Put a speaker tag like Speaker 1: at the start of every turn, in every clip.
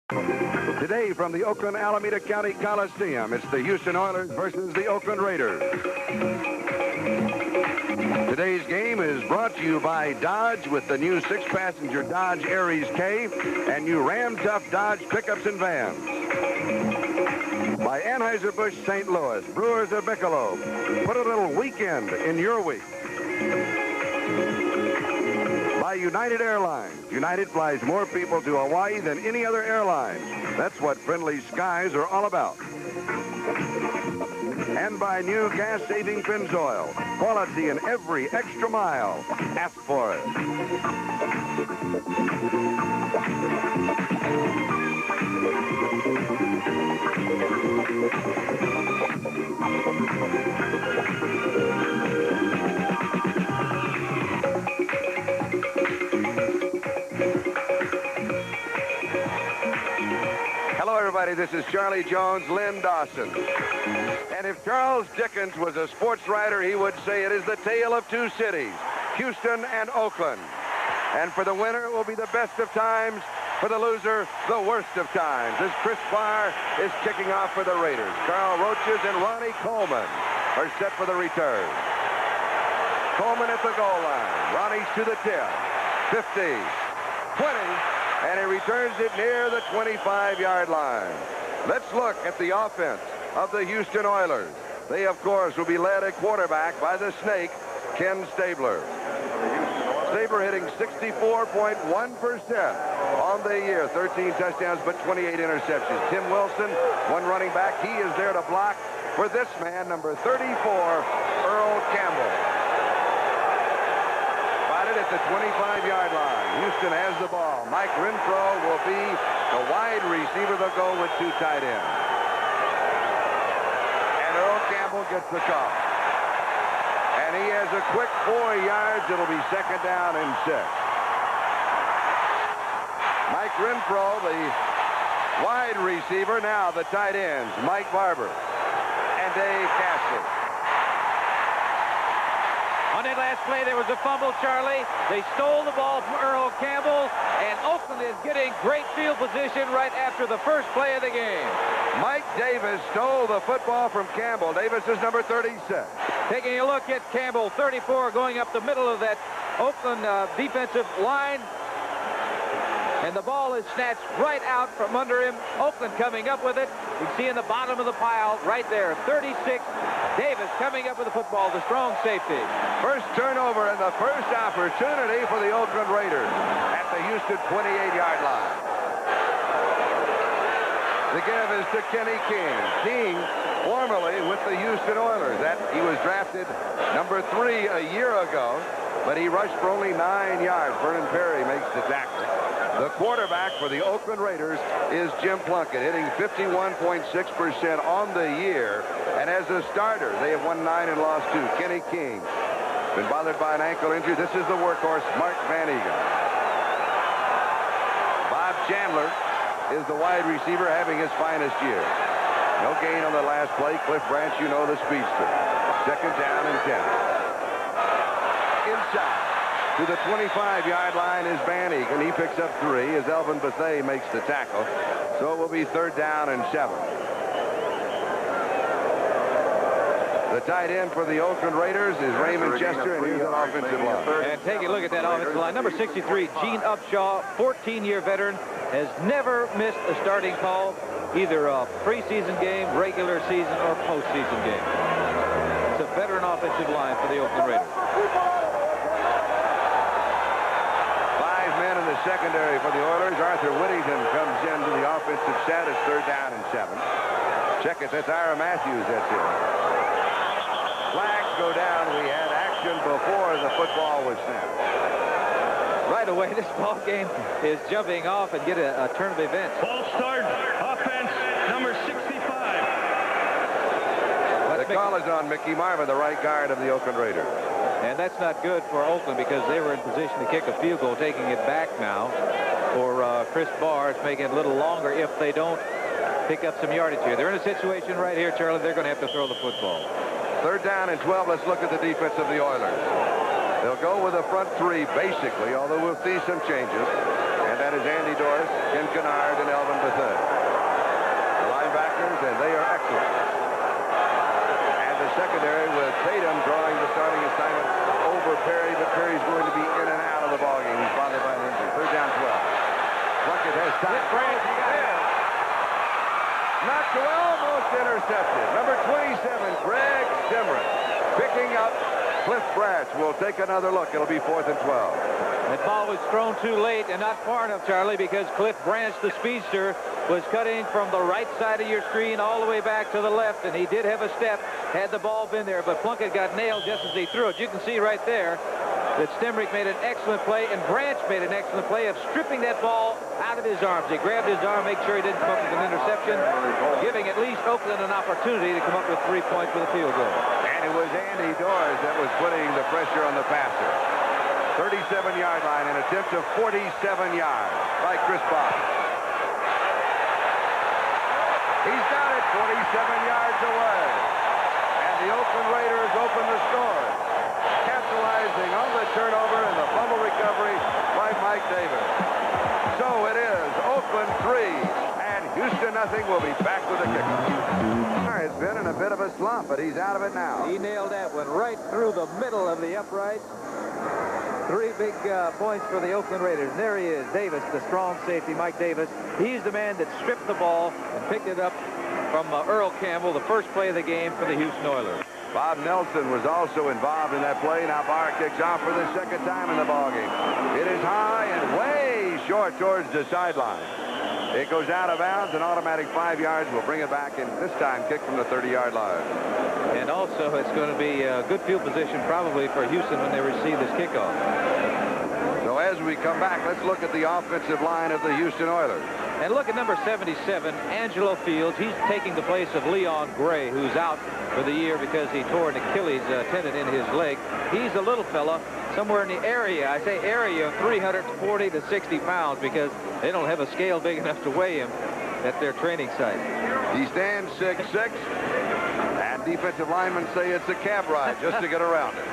Speaker 1: Today from the Oakland Alameda County Coliseum, it's the Houston Oilers versus the Oakland Raiders. Today's game is brought to you by Dodge with the new 6-passenger Dodge Aries K and new Ram Tough Dodge pickups and vans. By Anheuser-Busch St. Louis, Brewers of Michelob. Put a little weekend in your week. By United Airlines. United flies more people to Hawaii than any other airline. That's what friendly skies are all about. And by new gas-saving Pennzoil. Quality in every extra mile. Ask for it. Hello, everybody. This is Charlie Jones, Lynn Dawson. And if Charles Dickens was a sports writer, he would say it is the tale of two cities, Houston and Oakland. And for the winner, it will be the best of times. For the loser, the worst of times. As Chris Farr is kicking off for the Raiders. Carl Roaches and Ronnie Coleman are set for the return. Coleman at the goal line. Ronnie's to the 10, 50, 20, and he returns it near the 25-yard line. Let's look at the offense of the Houston Oilers. They, of course, will be led at quarterback by the snake, Ken Stabler. Stabler hitting 64.1% on the year. 13 touchdowns, but 28 interceptions. Tim Wilson, one running back. He is there to block for this man, number 34, Earl Campbell. Spotted at the 25-yard line. Houston has the ball. Mike Renfro will be the wide receiver. They'll go with two tight ends. And Earl Campbell gets the call. And he has a quick 4 yards. It'll be second down and 6. Mike Renfro, the wide receiver. Now the tight ends, Mike Barber and Dave Castle.
Speaker 2: On that last play, there was a fumble, Charlie. They stole the ball from Earl Campbell, and Oakland is getting great field position right after the first play of the game.
Speaker 1: Mike Davis stole the football from Campbell. Davis is number 36.
Speaker 2: Taking a look at Campbell, 34, going up the middle of that Oakland defensive line. And the ball is snatched right out from under him. Oakland coming up with it. You can see in the bottom of the pile right there, 36. Davis coming up with the football, the strong safety.
Speaker 1: First turnover and the first opportunity for the Oakland Raiders at the Houston 28-yard line. The give is to Kenny King. King formerly with the Houston Oilers. He was drafted number 3 a year ago, but he rushed for only 9 yards. Vernon Perry makes the tackle. The quarterback for the Oakland Raiders is Jim Plunkett, hitting 51.6% on the year. And as a starter, they have won 9 and lost 2. Kenny King, been bothered by an ankle injury. This is the workhorse, Mark Van Egan. Bob Chandler is the wide receiver having his finest year. No gain on the last play. Cliff Branch, you know, the speedster. Second down and 10. Inside to the 25-yard line is Van Egan. He picks up 3 as Elvin Bethea makes the tackle. So it will be third down and 7. The tight end for the Oakland Raiders is Raymond Chester, and here's an offensive line.
Speaker 2: And take a look at that offensive line. Number 63, Gene Upshaw, 14-year veteran, has never missed a starting call, either a preseason game, regular season, or postseason game. It's a veteran offensive line for the Oakland Raiders.
Speaker 1: 5 men in the secondary for the Oilers. Arthur Whittington comes into the offensive set. It's third down and 7. Check it. That's Ira Matthews. That's it. Flags go down. We had action before the football was snapped.
Speaker 2: Right away, this ball game is jumping off and get a turn of events.
Speaker 3: Ball start, offense, number 65.
Speaker 1: The call is on Mickey Marvin, the right guard of the Oakland Raiders.
Speaker 2: And that's not good for Oakland because they were in position to kick a field goal, taking it back now for Chris Barr. It's making it a little longer if they don't pick up some yardage here. They're in a situation right here, Charlie, they're going to have to throw the football.
Speaker 1: Third down and 12. Let's look at the defense of the Oilers. They'll go with a front 3, basically, although we'll see some changes. And that is Andy Doris, Ken Kennard, and Elvin Bethea. knocked away, almost intercepted. Number 27, Greg Stimrick, picking up Cliff Branch. Will take another look. It'll be 4th and 12.
Speaker 2: That ball was thrown too late and not far enough, Charlie, because Cliff Branch, the speedster, was cutting from the right side of your screen all the way back to the left, and he did have a step had the ball been there, but Plunkett got nailed just as he threw it. You can see right there that Stimrick made an excellent play, and Branch made an excellent play of stripping that ball out of his arms. He grabbed his arm, make sure he didn't come up with an interception, giving at least Oakland an opportunity to come up with 3 points with a field goal.
Speaker 1: And it was Andy Doors that was putting the pressure on the passer. 37-yard line, an attempt of 47 yards by Chris Bob. He's got it 47 yards away. And the Oakland Raiders open the score, capitalizing on the turnover and the fumble recovery by Mike Davis. So it is Oakland 3 and Houston nothing. We'll be back with a kickoff. It's been in a bit of a slump, but he's out of it now.
Speaker 2: He nailed that one right through the middle of the upright. 3 big points for the Oakland Raiders. And there he is, Davis, the strong safety, Mike Davis. He's the man that stripped the ball and picked it up from Earl Campbell, the first play of the game for the Houston Oilers.
Speaker 1: Bob Nelson was also involved in that play. Now Barr kicks off for the second time in the ballgame. It is high and way short towards the sideline. It goes out of bounds, an automatic 5 yards. We'll bring it back, and this time kick from the 30-yard line.
Speaker 2: And also, it's going to be a good field position probably for Houston when they receive this kickoff.
Speaker 1: So as we come back, let's look at the offensive line of the Houston Oilers.
Speaker 2: And look at number 77, Angelo Fields. He's taking the place of Leon Gray, who's out for the year because he tore an Achilles tendon in his leg. He's a little fella, somewhere in the area, I say area, of 340 to 60 pounds because they don't have a scale big enough to weigh him at their training site.
Speaker 1: He stands 6'6", and defensive linemen say it's a cab ride just to get around it.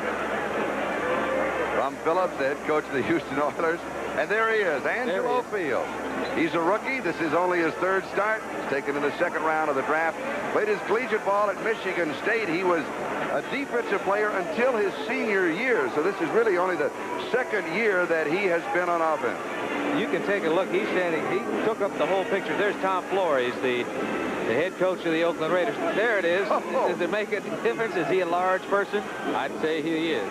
Speaker 1: From Phillips, the head coach of the Houston Oilers. And there he is, Angelo Fields. He's a rookie. This is only his 3rd start. He's taken in the 2nd round of the draft. Played his collegiate ball at Michigan State. He was a defensive player until his senior year. So this is really only the 2nd year that he has been on offense.
Speaker 2: You can take a look. He's standing. He took up the whole picture. There's Tom Flores, the head coach of the Oakland Raiders. There it is. Does it make a difference? Is he a large person? I'd say he is.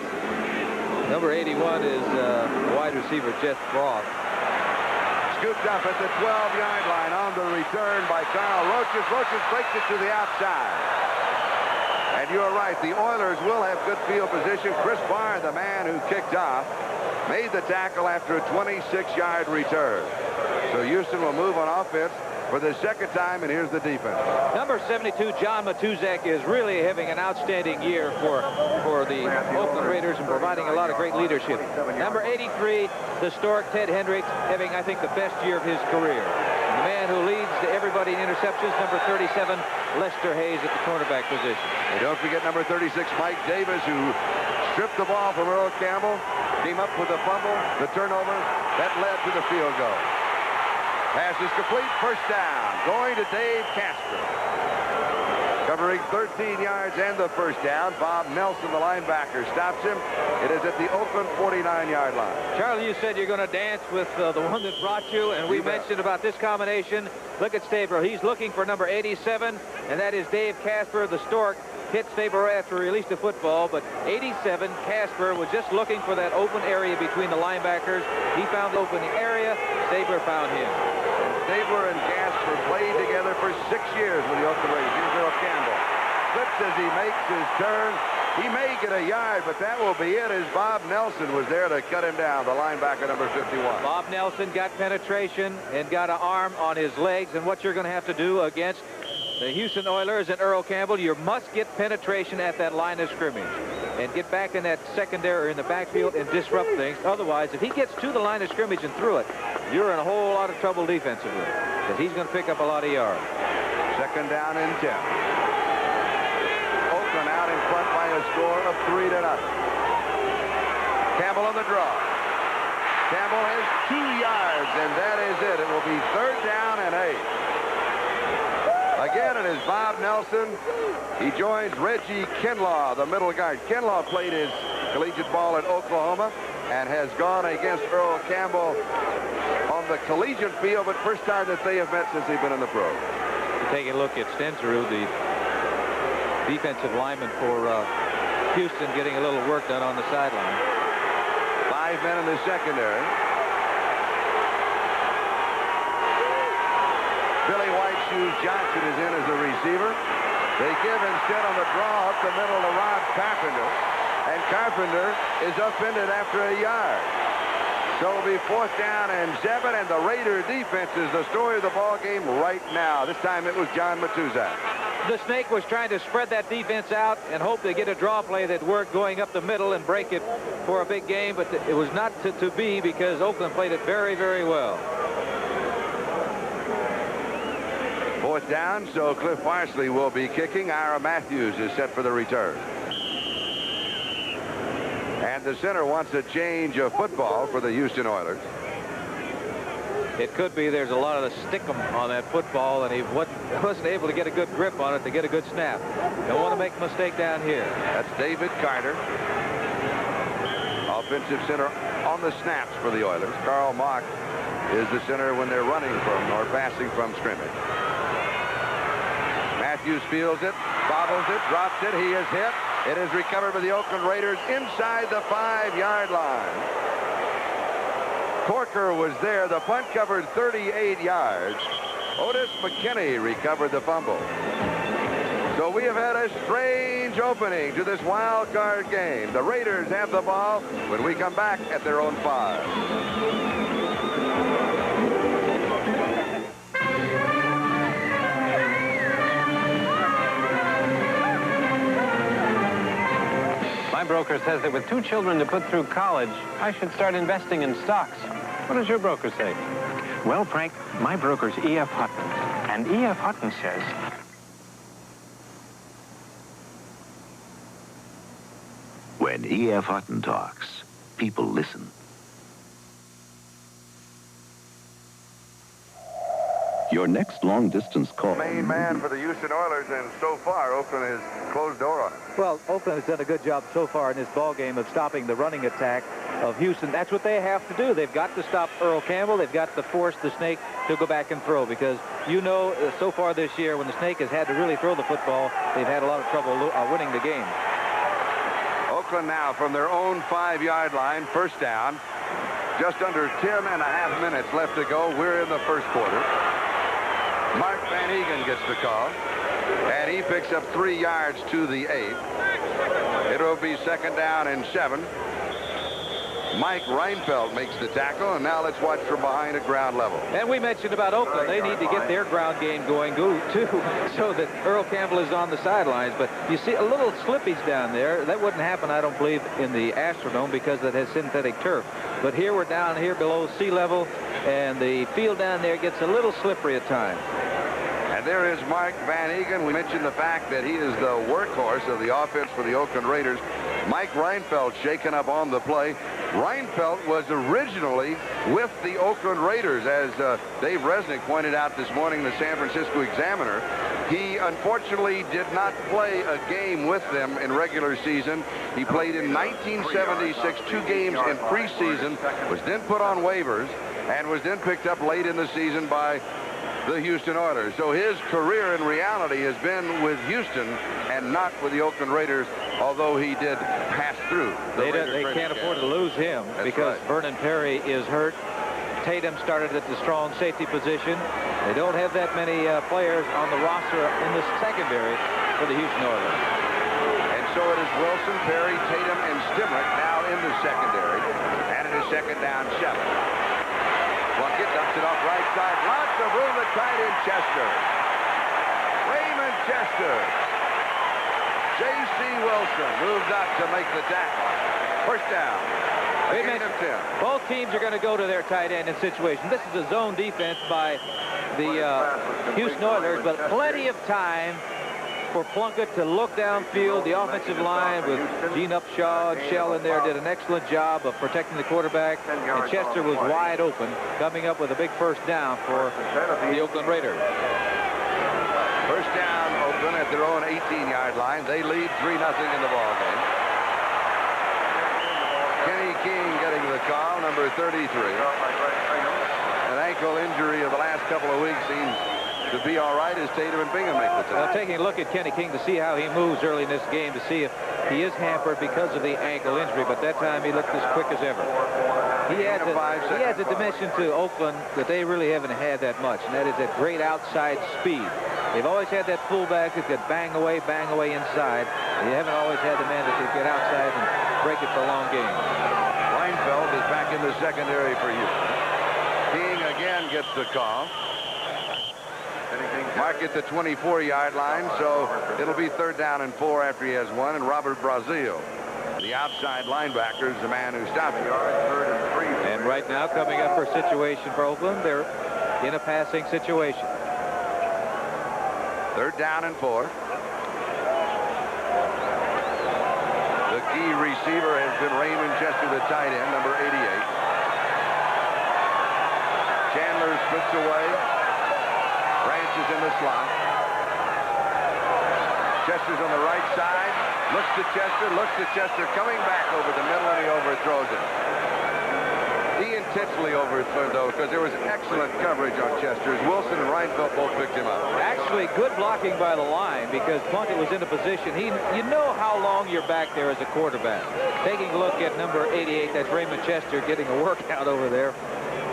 Speaker 2: Number 81 is wide receiver Jeff Frost.
Speaker 1: Scooped up at the 12-yard line on the return by Carl Roches. Roches breaks it to the outside. And you're right, the Oilers will have good field position. Chris Barr, the man who kicked off, made the tackle after a 26-yard return. So Houston will move on offense for the 2nd time, and here's the defense.
Speaker 2: Number 72, John Matuzak, is really having an outstanding year for the Oakland Raiders and providing a lot of great leadership. Number 83, the historic Ted Hendricks, having, I think, the best year of his career. The man who leads to everybody in interceptions, number 37, Lester Hayes at the cornerback position.
Speaker 1: And don't forget number 36, Mike Davis, who stripped the ball from Earl Campbell, came up with the fumble, the turnover, that led to the field goal. Pass is complete, 1st down, going to Dave Casper. Covering 13 yards and the 1st down. Bob Nelson, the linebacker, stops him. It is at the Oakland 49-yard line.
Speaker 2: Charlie, you said you're going to dance with the one that brought you, and we mentioned about this combination. Look at Stabler. He's looking for number 87, and that is Dave Casper, the Stork. Hit Stabler after he released the football, but 87, Casper, was just looking for that open area between the linebackers. He found the open area. Stabler found him.
Speaker 1: Stabler and Casper played together for 6 years with the Oakland Raiders. Here's Earl Campbell. Flips as he makes his turn. He may get a yard, but that will be it as Bob Nelson was there to cut him down, the linebacker number 51.
Speaker 2: Bob Nelson got penetration and got an arm on his legs, and what you're going to have to do against the Houston Oilers and Earl Campbell, you must get penetration at that line of scrimmage and get back in that secondary or in the backfield and disrupt things. Otherwise, if he gets to the line of scrimmage and through it, you're in a whole lot of trouble defensively because he's going to pick up a lot of yards.
Speaker 1: 2nd down and 10. Oakland out in front by a score of 3-0. Campbell on the draw. Campbell has 2 yards, and that is it. It will be 3rd down and 8. Again, it is Bob Nelson. He joins Reggie Kinlaw, the middle guard. Kinlaw played his collegiate ball at Oklahoma and has gone against Earl Campbell on the collegiate field, but first time that they have met since they've been in the pros.
Speaker 2: The Taking a look at Stensrud, the defensive lineman for Houston, getting a little work done on the sideline.
Speaker 1: 5 men in the secondary. Billy White Shoes Johnson is in as a receiver. They give instead on the draw up the middle to Rob Carpenter. And Carpenter is upended after a yard. So it'll be 4th down and 7, and the Raider defense is the story of the ball game right now. This time it was John Matuzak.
Speaker 2: The Snake was trying to spread that defense out and hope they get a draw play that worked going up the middle and break it for a big game, but it was not to be because Oakland played it very, very well.
Speaker 1: 4th down, so Cliff Parsley will be kicking. Ira Matthews is set for the return. And the center wants a change of football for the Houston Oilers.
Speaker 2: It could be there's a lot of the stick-em on that football, and he wasn't able to get a good grip on it to get a good snap. Don't want to make a mistake down here.
Speaker 1: That's David Carter, offensive center on the snaps for the Oilers. Carl Mock is the center when they're running from or passing from scrimmage. Matthews fields it, bobbles it, drops it. He is hit. It is recovered by the Oakland Raiders inside the 5-yard line. Corker was there. The punt covered 38 yards. Otis McKinney recovered the fumble. So we have had a strange opening to this wild card game. The Raiders have the ball when we come back at their own 5.
Speaker 4: My broker says that with 2 children to put through college, I should start investing in stocks. What does your broker say?
Speaker 5: Well, Frank, my broker's E.F. Hutton. And E.F. Hutton says...
Speaker 6: When E.F. Hutton talks, people listen. Your next long-distance call.
Speaker 1: Main man for the Houston Oilers, and so far Oakland has closed door on it.
Speaker 2: Well, Oakland has done a good job so far in this ball game of stopping the running attack of Houston. That's what they have to do. They've got to stop Earl Campbell. They've got to force the Snake to go back and throw, because you know so far this year when the Snake has had to really throw the football, they've had a lot of trouble winning the game.
Speaker 1: Oakland now from their own 5-yard line, 1st down. Just under 10.5 minutes left to go. We're in the 1st quarter. Mark Van Egan gets the call, and he picks up 3 yards to the 8. It will be 2nd down and 7. Mike Reinfeldt makes the tackle, and now let's watch from behind at ground level.
Speaker 2: And we mentioned about Oakland. They need to get their ground game going, too, so that Earl Campbell is on the sidelines. But you see a little slippage down there. That wouldn't happen, I don't believe, in the Astrodome because it has synthetic turf. But here we're down here below sea level, and the field down there gets a little slippery at times.
Speaker 1: And there is Mark Van Egan. We mentioned the fact that he is the workhorse of the offense for the Oakland Raiders. Mike Reinfeldt shaken up on the play. Reinfeldt was originally with the Oakland Raiders, as Dave Resnick pointed out this morning in the San Francisco Examiner. He unfortunately did not play a game with them in regular season. He played in 1976, 2 games in preseason, was then put on waivers, and was then picked up late in the season by the Houston Oilers. So his career in reality has been with Houston and not with the Oakland Raiders, although he did pass through.
Speaker 2: They can't afford to lose him. That's because right. Vernon Perry is hurt. Tatum started at the strong safety position. They don't have that many players on the roster in the secondary for the Houston Oilers.
Speaker 1: And so it is Wilson, Perry, Tatum, and Stimrick now in the secondary. And it is 2nd down 7. Plunkett dumps it off right side. Lots of room to tight end Chester. Raymond Chester. J.C. Wilson moves up to make the tackle. 1st down.
Speaker 2: Both teams are going to go to their tight end in situation. This is a zone defense by the Houston Oilers, but plenty of time for Plunkett to look downfield. The offensive line with Gene Upshaw and Shell in there did an excellent job of protecting the quarterback, and Chester was wide open, coming up with a big 1st down for the Oakland Raiders.
Speaker 1: 1st down, Oakland at their own 18-yard line. They lead 3-0 in the ball game. Kenny King getting the call, number 33. An ankle injury of the last couple of weeks seems to be all right as Tatum and Bingham make the time.
Speaker 2: Well, taking a look at Kenny King to see how he moves early in this game, to see if he is hampered because of the ankle injury, but that time he looked as quick as ever. He adds a dimension to Oakland that they really haven't had that much, and that is that great outside speed. They've always had that fullback that could bang away inside. They haven't always had the man that could get outside and break it for long games.
Speaker 1: Weinfeld is back in the secondary for Houston. King again gets the call. Mark at the 24-yard line, so it'll be 3rd down and 4 after he has one. And Robert Brazil, the outside linebacker, is the man who stopped it.
Speaker 2: And right now, coming up for a situation for Oakland, they're in a passing situation.
Speaker 1: 3rd down and 4. The key receiver has been Raymond Chester, the tight end, number 88. Chandler splits away. Branch is in the slot. Chester's on the right side. Looks to Chester, coming back over the middle, and he overthrows it. He intentionally overthrew, though, because there was excellent coverage on Chester. Wilson and Reinfeldt both picked him up.
Speaker 2: Actually, good blocking by the line, because Plunkett was in a position. You know how long you're back there as a quarterback. Taking a look at number 88, that's Raymond Chester, getting a workout over there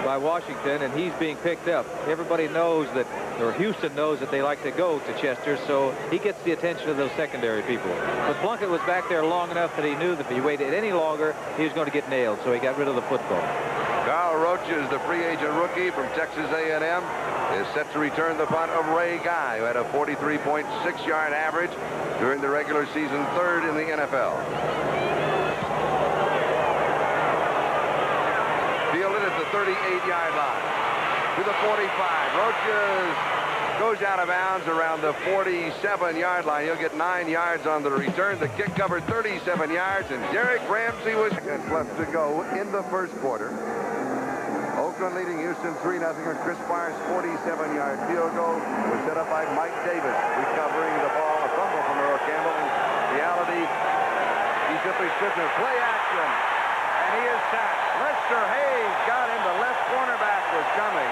Speaker 2: by Washington, and he's being picked up. Everybody knows that, or Houston knows that they like to go to Chester, so he gets the attention of those secondary people. But Plunkett was back there long enough that he knew that if he waited any longer, he was going to get nailed, so he got rid of the football.
Speaker 1: Carl Roach is the free agent rookie from Texas A&M. Is set to return the punt of Ray Guy, who had a 43.6-yard average during the regular season, 3rd in the NFL. Fielded at the 38-yard line. To the 45. Roach goes out of bounds around the 47-yard line. He'll get 9 yards on the return. The kick covered 37 yards, and Derek Ramsey was left to go in the first quarter. Oakland leading Houston 3-0. Chris Byers' 47-yard field goal was set up by Mike Davis, recovering the ball, a fumble from Earl Campbell. In reality, he simply slipped in play action, and he is sacked. Lester Hayes got him. The left cornerback was coming.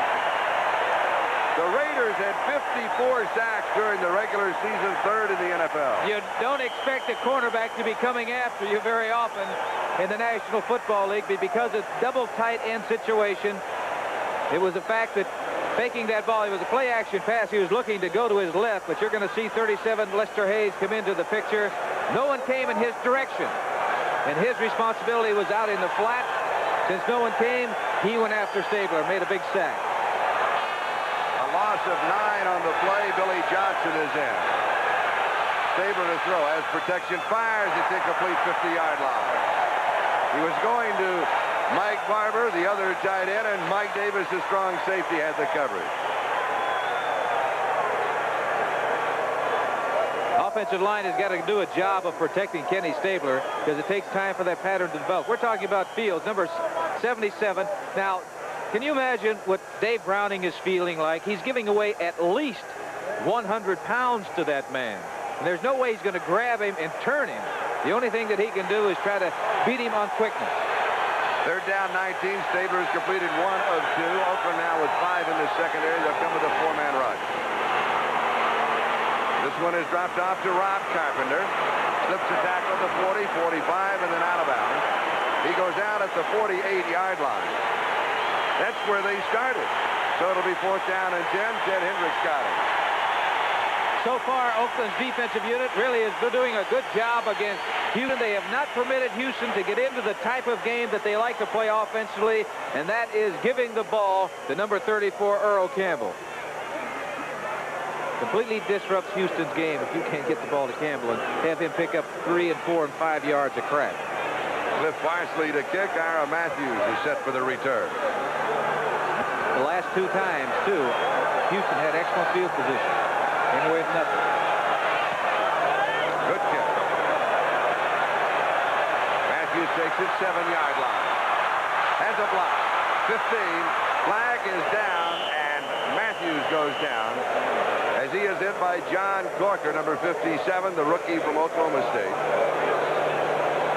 Speaker 1: The Raiders had 54 sacks during the regular season, 3rd in the NFL.
Speaker 2: You don't expect a cornerback to be coming after you very often in the National Football League, but because it's double tight end situation, it was the fact that faking that ball, it was a play action pass. He was looking to go to his left, but you're going to see 37 Lester Hayes come into the picture. No one came in his direction, and his responsibility was out in the flat. Since no one came, he went after Stabler, made a big sack.
Speaker 1: Loss of 9 on the play. Billy Johnson is in. Stabler to throw. As protection, fires. It's incomplete, 50-yard line. He was going to Mike Barber, the other tight end, and Mike Davis, the strong safety, had the coverage.
Speaker 2: Offensive line has got to do a job of protecting Kenny Stabler, because it takes time for that pattern to develop. We're talking about Fields, number 77. Now, can you imagine what Dave Browning is feeling like? He's giving away at least 100 pounds to that man. And there's no way he's going to grab him and turn him. The only thing that he can do is try to beat him on quickness.
Speaker 1: 3rd down, 19. Stabler has completed 1 of 2. Oakland now with 5 in the secondary. They'll come with a 4-man rush. This one is dropped off to Rob Carpenter. Slips a tackle at the 40, 45, and then out of bounds. He goes out at the 48-yard line. That's where they started. So it'll be 4th down and 10. Ted Hendricks got it.
Speaker 2: So far, Oakland's defensive unit really is doing a good job against Houston. They have not permitted Houston to get into the type of game that they like to play offensively, and that is giving the ball to number 34, Earl Campbell. Completely disrupts Houston's game if you can't get the ball to Campbell and have him pick up 3 and 4 and 5 yards of crack.
Speaker 1: Cliff Parsley to kick. Ira Matthews is set for the return.
Speaker 2: The last 2 times, too, Houston had excellent field position. Came away with nothing.
Speaker 1: Good kick. Matthews takes it 7-yard line. Has a block. 15. Flag is down, and Matthews goes down as he is hit by John Corker, number 57, the rookie from Oklahoma State.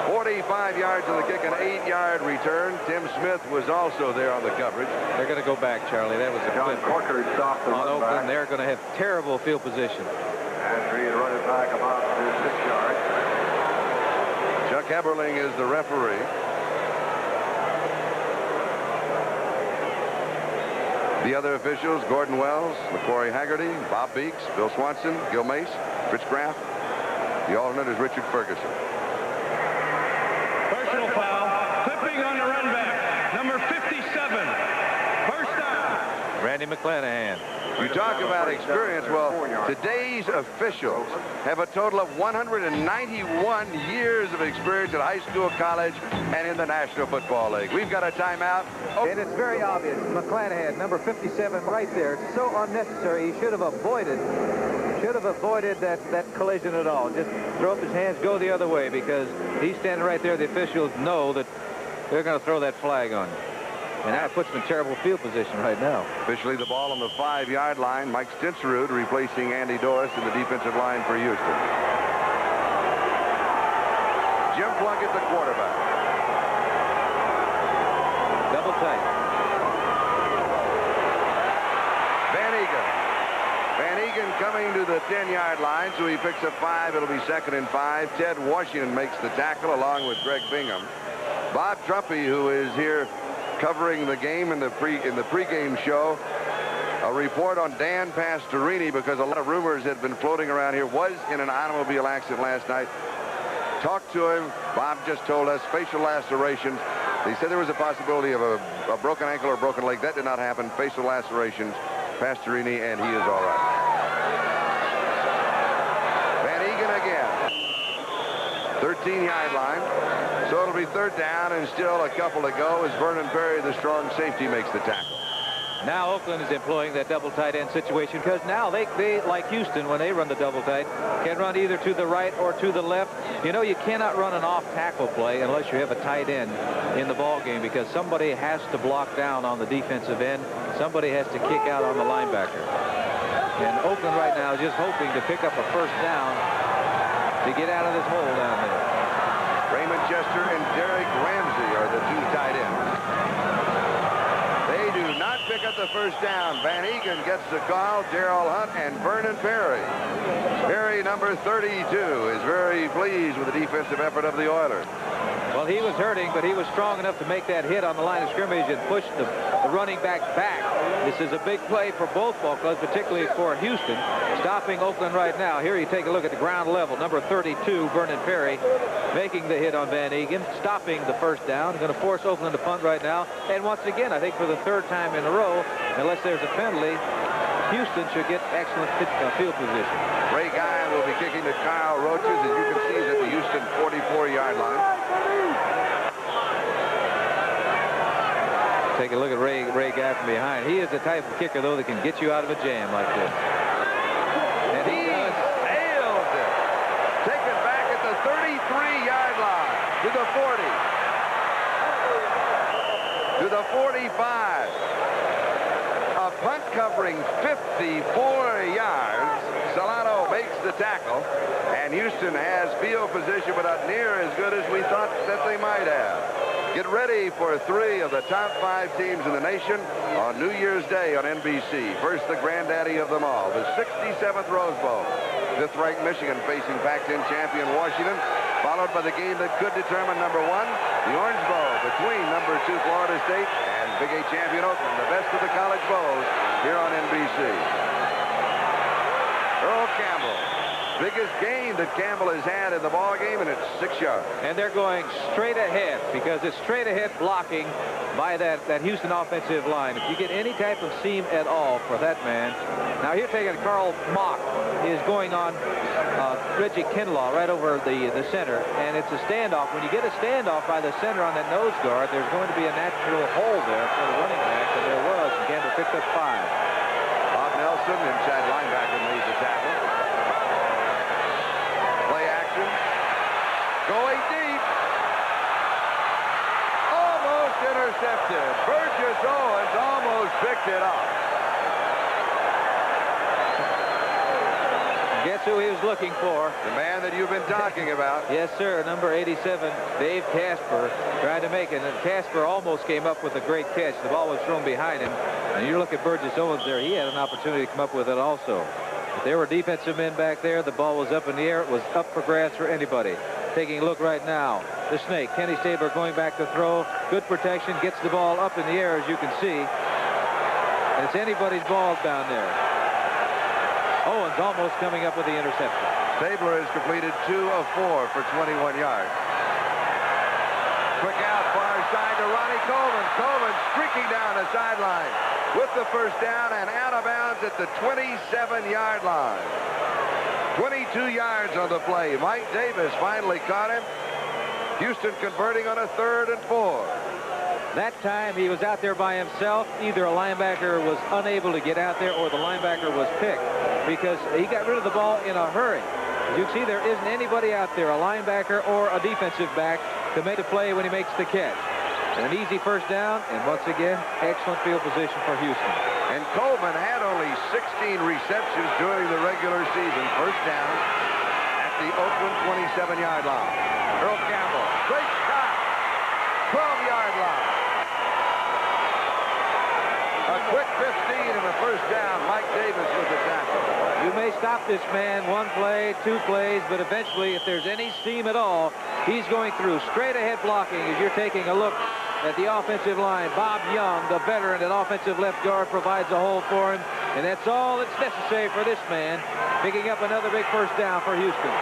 Speaker 1: 45 35 yards on the kick, an 8-yard return. Tim Smith was also there on the coverage.
Speaker 2: They're going to go back, Charlie. That was a
Speaker 7: John
Speaker 2: clip
Speaker 7: Corker stopped the
Speaker 2: on
Speaker 7: run
Speaker 2: Oakland.
Speaker 7: back.
Speaker 2: They're going to have terrible field position.
Speaker 7: After he had run it back about 6 yards.
Speaker 1: Chuck Eberling is the referee. The other officials, Gordon Wells, LaCroix Haggerty, Bob Beeks, Bill Swanson, Gil Mace, Fritz Graff. The alternate is Richard Ferguson.
Speaker 3: Personal foul. Clipping on the run back. Number 57. First down.
Speaker 2: Randy McClanahan.
Speaker 1: You talk about experience. Well, today's officials have a total of 191 years of experience at high school, college, and in the National Football League. We've got a timeout.
Speaker 2: And it's very obvious. McClanahan, number 57, right there. It's so unnecessary. He should have avoided that collision at all. Just throw up his hands, go the other way, because he's standing right there. The officials know that they're going to throw that flag on him. And that puts him in terrible field position right now.
Speaker 1: Officially, the ball on the 5-yard line. Mike Stinserud replacing Andy Doris in the defensive line for Houston. Jim Plunkett, the quarterback.
Speaker 2: Double tight.
Speaker 1: Van Egan coming to the 10-yard line, so he picks up 5. It'll be 2nd and 5. Ted Washington makes the tackle along with Greg Bingham. Bob Trumpy, who is here covering the game in the pregame show. A report on Dan Pastorini, because a lot of rumors had been floating around here. Was in an automobile accident last night. Talked to him. Bob just told us facial lacerations. They said there was a possibility of a broken ankle or broken leg. That did not happen. Facial lacerations. Pastorini, and he is all right. Van Egan again. 13-yard line. So it'll be 3rd down and still a couple to go as Vernon Perry, the strong safety, makes the tackle.
Speaker 2: Now Oakland is employing that double tight end situation, because now they like Houston, when they run the double tight, can run either to the right or to the left. You know, you cannot run an off tackle play unless you have a tight end in the ball game, because somebody has to block down on the defensive end. Somebody has to kick out on the linebacker. And Oakland right now is just hoping to pick up a 1st down to get out of this hole down there.
Speaker 1: Raymond Chester and Derek Ramsey are the 2 tight ends. They do not pick up the 1st down. Van Egan gets the call. Darrell Hunt and Vernon Perry. Perry, number 32, is very pleased with the defensive effort of the Oilers.
Speaker 2: Well, he was hurting, but he was strong enough to make that hit on the line of scrimmage and push the running back back. This is a big play for both ball clubs, particularly for Houston, stopping Oakland right now. Here you take a look at the ground level. Number 32, Vernon Perry, making the hit on Van Egan, stopping the 1st down. Going to force Oakland to punt right now. And once again, I think for the 3rd time in a row, unless there's a penalty, Houston should get excellent field position.
Speaker 1: Ray Guy will be kicking to Kyle Roaches. As you can see, he's at the Houston 44-yard line.
Speaker 2: Take a look at Ray Guy from behind. He is the type of kicker, though, that can get you out of a jam like this. And he
Speaker 1: nails it. Taken back at the 33-yard line to the 40. To the 45. A punt covering 54 yards. Solano makes the tackle. And Houston has field position, but not near as good as we thought that they might have. Get ready for 3 of the top 5 teams in the nation on New Year's Day on NBC. First, the granddaddy of them all, the 67th Rose Bowl. 5th-ranked Michigan facing Pac-10 champion Washington, followed by the game that could determine number 1, the Orange Bowl between number 2 Florida State and Big 8 champion Oakland, the best of the college bowls here on NBC. Earl Campbell. Biggest gain that Campbell has had in the ball game, and it's 6 yards.
Speaker 2: And they're going straight ahead, because it's straight ahead blocking by that Houston offensive line. If you get any type of seam at all for that man. Now here taking Carl Mock is going on Reggie Kinlaw right over the center, and it's a standoff. When you get a standoff by the center on that nose guard, there's going to be a natural hole there for the running back, and there was. And Campbell picked up 5.
Speaker 1: Bob Nelson, inside linebacker, made the tackle. Going deep. Almost intercepted. Burgess Owens almost picked it up.
Speaker 2: Guess who he was looking for?
Speaker 1: The man that you've been talking about.
Speaker 2: Yes, sir. Number 87, Dave Casper, tried to make it. And Casper almost came up with a great catch. The ball was thrown behind him. And you look at Burgess Owens there. He had an opportunity to come up with it also. But there were defensive men back there. The ball was up in the air. It was up for grabs for anybody. Taking a look right now. The snake, Kenny Stabler, going back to throw. Good protection. Gets the ball up in the air, as you can see. And it's anybody's ball down there. Owens almost coming up with the interception.
Speaker 1: Stabler has completed 2 of 4 for 21 yards. Quick out, far side to Ronnie Coleman. Coleman streaking down the sideline with the first down and out of bounds at the 27-yard line. 22 yards on the play. Mike Davis finally caught him. Houston converting on a 3rd and 4.
Speaker 2: That time he was out there by himself. Either a linebacker was unable to get out there or the linebacker was picked because he got rid of the ball in a hurry. As you can see, there isn't anybody out there, a linebacker or a defensive back, to make the play when he makes the catch. And an easy first down, and once again, excellent field position for Houston.
Speaker 1: And Coleman had only 16 receptions during the regular season. First down at the Oakland 27-yard line. Earl Campbell, great shot, 12-yard line. A quick 15 and a first down. Mike Davis with the tackle.
Speaker 2: You may stop this man 1 play, 2 plays, but eventually, if there's any steam at all, he's going through straight ahead blocking as you're taking a look at the offensive line. Bob Young, the veteran at offensive left guard, provides a hole for him, and that's all that's necessary for this man, picking up another big first down for Houston.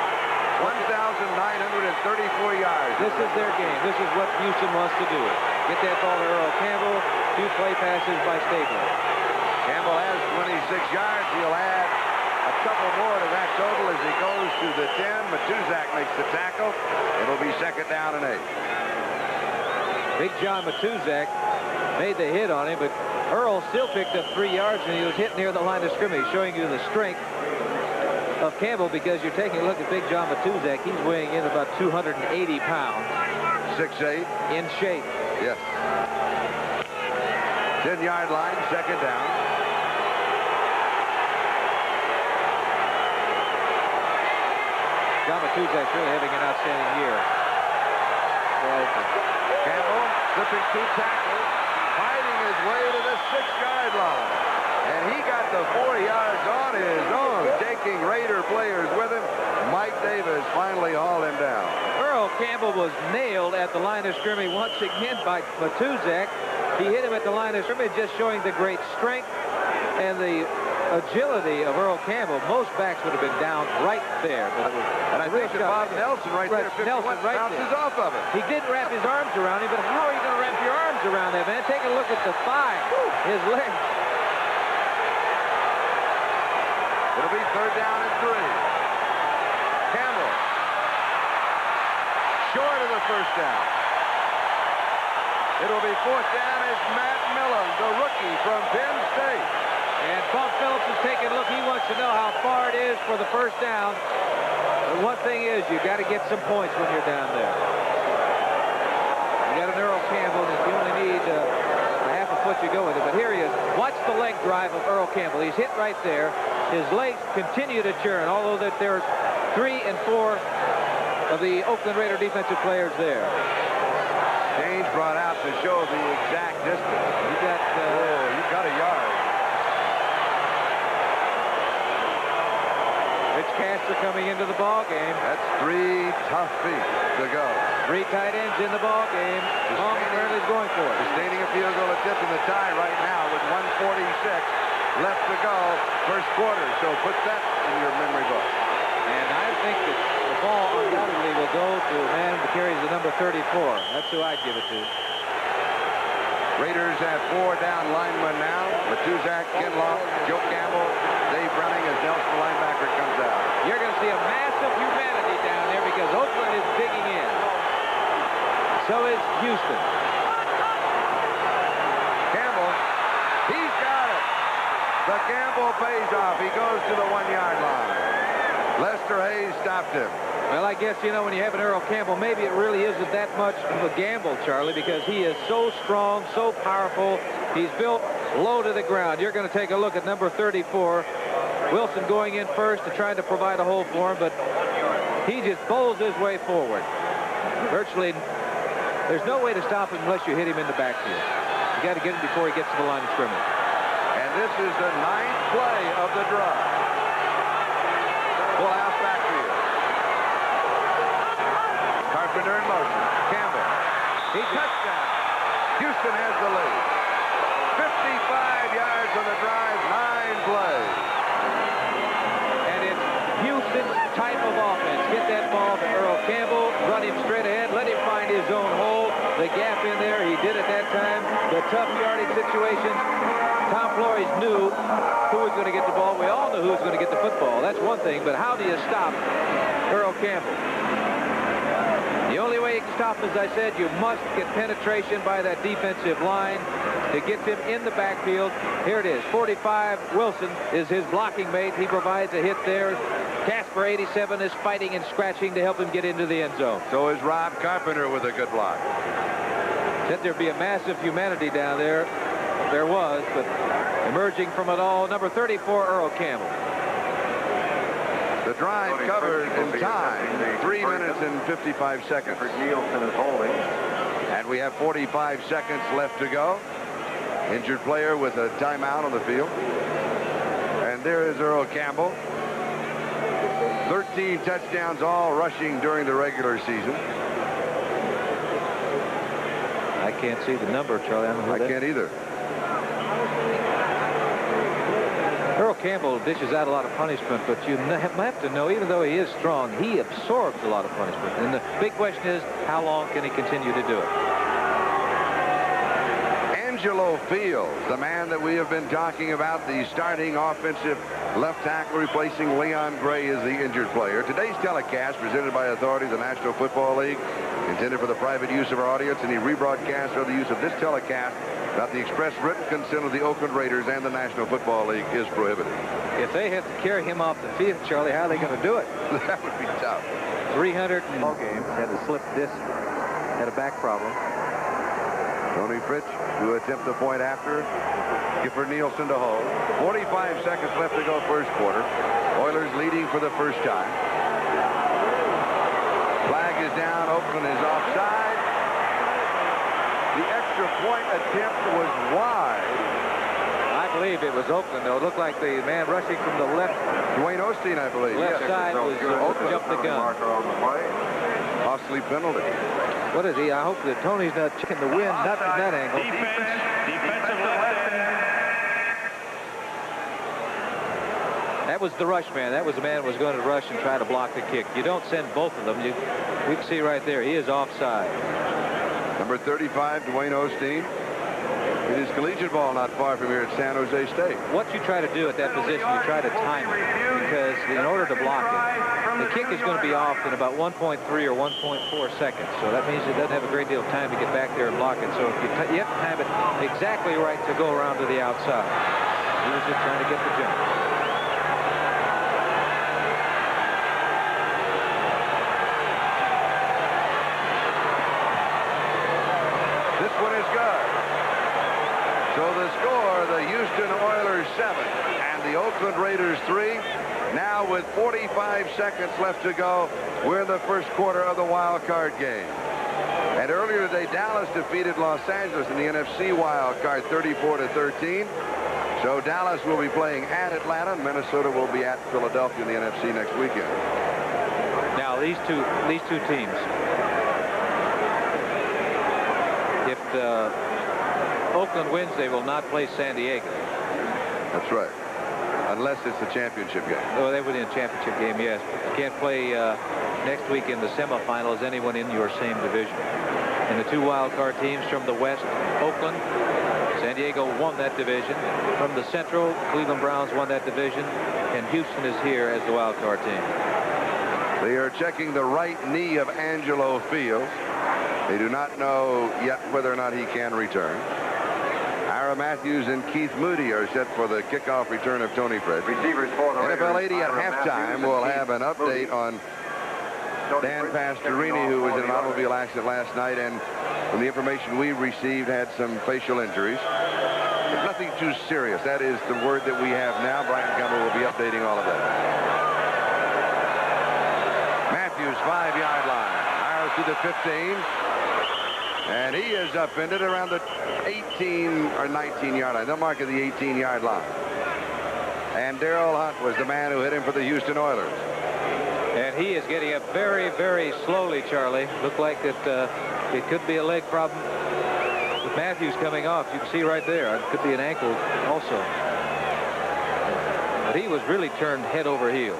Speaker 1: 1,934 yards.
Speaker 2: This is their game. This is what Houston wants to do. Get that ball to Earl Campbell. 2 play passes by Stabler.
Speaker 1: Campbell has 26 yards. He'll add a couple more to that total as he goes to the 10. Matuzak makes the tackle. It'll be 2nd down and 8.
Speaker 2: Big John Matuzak made the hit on him, but Earl still picked up 3 yards, and he was hit near the line of scrimmage, showing you the strength of Campbell, because you're taking a look at Big John Matuzak. He's weighing in about 280 pounds.
Speaker 1: 6'8".
Speaker 2: In shape.
Speaker 1: Yes. 10-yard line, 2nd down.
Speaker 2: John Matuzak's really having an outstanding year.
Speaker 1: Campbell slipping 2 tackles, fighting his way to the 6-yard line. And he got the 4 yards on his own, taking Raider players with him. Mike Davis finally hauled him down.
Speaker 2: Earl Campbell was nailed at the line of scrimmage once again by Matuzak. He hit him at the line of scrimmage, just showing the great strength and the agility of Earl Campbell. Most backs would have been down right there. But it was
Speaker 1: and I think that Bob Nelson right there, 51, bounces off of it.
Speaker 2: He didn't wrap his arms around him, but how are you going to wrap your arms around that, man? Take a look at the thigh, his leg.
Speaker 1: It'll be 3rd down and 3. Campbell. Short of the first down. It'll be 4th down as Matt Millen, the rookie from Penn State.
Speaker 2: And Bump Phillips is taking a look. He wants to know how far it is for the first down. But one thing is, you've got to get some points when you're down there. You got an Earl Campbell, and you only need a half a foot to go with it. But here he is. Watch the leg drive of Earl Campbell. He's hit right there. His legs continue to churn, although that there's 3 and 4 of the Oakland Raider defensive players there.
Speaker 1: Change brought out to show the exact distance.
Speaker 2: You
Speaker 1: got a yard.
Speaker 2: Rich Castor coming into the ball game.
Speaker 1: That's 3 tough feet to go.
Speaker 2: 3 tight ends in the ball game. Long apparently is going for it.
Speaker 1: Sustaining a field goal attempt in the tie right now with 1:46 left to go, first quarter. So put that in your memory book.
Speaker 2: And I think that the ball undoubtedly will go to a man who carries the number 34. That's who I'd give it to.
Speaker 1: Raiders have 4 down linemen now. Matuzak, Kinlaw, Joe Campbell, Dave Browning as Nelson linebacker comes out.
Speaker 2: You're going to see a mass of humanity down there because Oakland is digging in. So is Houston.
Speaker 1: Campbell, he's got it. The Campbell pays off. He goes to the 1-yard line. Lester Hayes stopped him.
Speaker 2: Well, I guess, you know, when you have an Earl Campbell, maybe it really isn't that much of a gamble, Charlie, because he is so strong, so powerful. He's built low to the ground. You're going to take a look at number 34. Wilson going in first to try to provide a hole for him, but he just bowls his way forward. Virtually, there's no way to stop him unless you hit him in the backfield. You got to get him before he gets to the line of scrimmage.
Speaker 1: And this is the 9th play of the drive. Full house backfield. Carpenter in motion. Campbell. He touchdown. Houston has the lead. 55 yards on the drive, 9 plays.
Speaker 2: And it's Houston's type of offense. Get that ball to Earl Campbell, run him straight ahead, let him find his own hole. The gap in there, he did it that time. The tough yardage situations. Tom Flores knew who was going to get the ball. We all knew who was going to get the football. That's one thing, but how do you stop Earl Campbell? The only way you can stop him, as I said, you must get penetration by that defensive line to get him in the backfield. Here it is. 45, Wilson is his blocking mate. He provides a hit there. Casper, 87, is fighting and scratching to help him get into the end zone.
Speaker 1: So is Rob Carpenter with a good block.
Speaker 2: Said there'd be a massive humanity down there. There was, but emerging from it all, number 34, Earl Campbell.
Speaker 1: The drive covered in time, 3 minutes and 55 seconds.
Speaker 7: Nielsen is holding.
Speaker 1: And we have 45 seconds left to go. Injured player with a timeout on the field. And there is Earl Campbell. 13 touchdowns, all rushing during the regular season.
Speaker 2: I can't see the number, Charlie.
Speaker 1: I can't either.
Speaker 2: Earl Campbell dishes out a lot of punishment, but you have to know, even though he is strong, he absorbs a lot of punishment. And the big question is, how long can he continue to do it?
Speaker 1: Angelo Fields, the man that we have been talking about, the starting offensive left tackle replacing Leon Gray, is the injured player. Today's telecast, presented by authority of the National Football League, intended for the private use of our audience, and the rebroadcast or the use of this telecast without the express written consent of the Oakland Raiders and the National Football League is prohibited.
Speaker 2: If they have to carry him off the field, Charlie, how are they going to do it?
Speaker 1: That would be tough.
Speaker 2: 300 ball games, had to slip disc, had a back problem.
Speaker 1: Tony Fritsch to attempt the point after. Gifford Nielsen to hold. 45 seconds left to go first quarter. Oilers leading for the first time. Flag is down. Oakland is offside. The extra point attempt was wide.
Speaker 2: I believe it was Oakland, though. It looked like the man rushing from the left.
Speaker 1: Dwayne Osteen, I believe.
Speaker 2: Left side was
Speaker 1: Oakland
Speaker 2: jumped the gun.
Speaker 1: Costly penalty.
Speaker 2: What is he? I hope that Tony's not checking the wind, not from that angle.
Speaker 3: Defensive left end.
Speaker 2: That was the rush man. That was the man who was going to rush and try to block the kick. You don't send both of them. We can see right there, he is offside.
Speaker 1: Number 35, Dwayne Osteen. It is collegiate ball not far from here at San Jose State.
Speaker 2: What you try to do at that position, you try to time it, because in order to block it, the kick is going to be off in about 1.3 or 1.4 seconds. So that means it doesn't have a great deal of time to get back there and block it. So if you have to time it exactly right to go around to the outside. He was just trying to get the jump.
Speaker 1: This one is good. So the score, the Houston Oilers 7 and the Oakland Raiders 3. Now with 45 seconds left to go, we're in the first quarter of the wild card game. And earlier today, Dallas defeated Los Angeles in the NFC wild card 34-13. So Dallas will be playing at Atlanta. Minnesota will be at Philadelphia in the NFC next weekend.
Speaker 2: Now these two teams, if Oakland wins, they will not play San Diego.
Speaker 1: That's right. Unless it's a championship game.
Speaker 2: Oh, they would in a championship game, yes. But you can't play next week in the semifinals anyone in your same division. And the two wild card teams from the West, Oakland, San Diego won that division. From the Central, Cleveland Browns won that division. And Houston is here as the wild card team.
Speaker 1: They are checking the right knee of Angelo Fields. They do not know yet whether or not he can return. Ira Matthews and Keith Moody are set for the kickoff return of Tony Fritsch.
Speaker 7: Receivers for the
Speaker 1: NFL 80 at
Speaker 7: Ira
Speaker 1: halftime.
Speaker 7: Matthews
Speaker 1: We'll
Speaker 7: and
Speaker 1: have an
Speaker 7: Keith
Speaker 1: update
Speaker 7: Moody.
Speaker 1: on
Speaker 7: Tony
Speaker 1: Dan
Speaker 7: Fritsch
Speaker 1: Pastorini, who was in an automobile accident last night, and from the information we received, had some facial injuries. Nothing too serious. That is the word that we have now. Brian Campbell will be updating all of that. Matthews, 5-yard line. Fires to the 15. And he is upended around the 18 or 19-yard line. They'll mark at the 18-yard line. And Darrell Hunt was the man who hit him for the Houston Oilers.
Speaker 2: And he is getting up very, very slowly, Charlie. Looked like it could be a leg problem with Matthews coming off. You can see right there. It could be an ankle also. But he was really turned head over heels.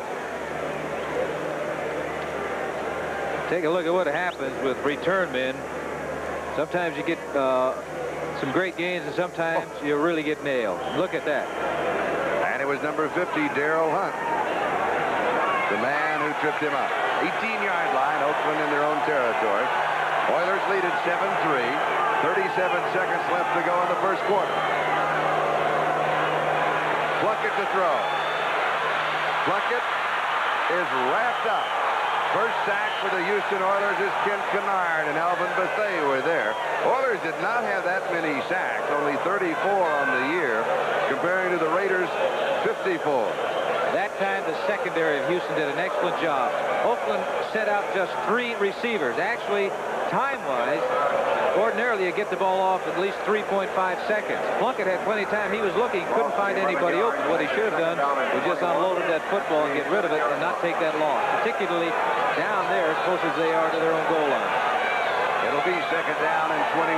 Speaker 2: Take a look at what happens with return men. Sometimes you get some great gains, and sometimes you really get nailed. Look at that.
Speaker 1: And it was number 50, Darrell Hunt, the man who tripped him up. 18-yard line, Oakland in their own territory. Oilers lead at 7-3. 37 seconds left to go in the first quarter. Plunkett to throw. Plunkett is wrapped up. First sack for the Houston Oilers is Ken Kennard, and Alvin Bethea were there. Oilers did not have that many sacks, only 34 on the year, comparing to the Raiders' 54.
Speaker 2: That time, the secondary of Houston did an excellent job. Oakland sent out just 3 receivers. Actually, time-wise, ordinarily you get the ball off at least 3.5 seconds. Plunkett had plenty of time. He was looking, couldn't find anybody open. What he should have done was just unloaded that football and get rid of it and not take that loss, particularly down there as close as they are to their own goal line.
Speaker 1: It'll be second down and 21.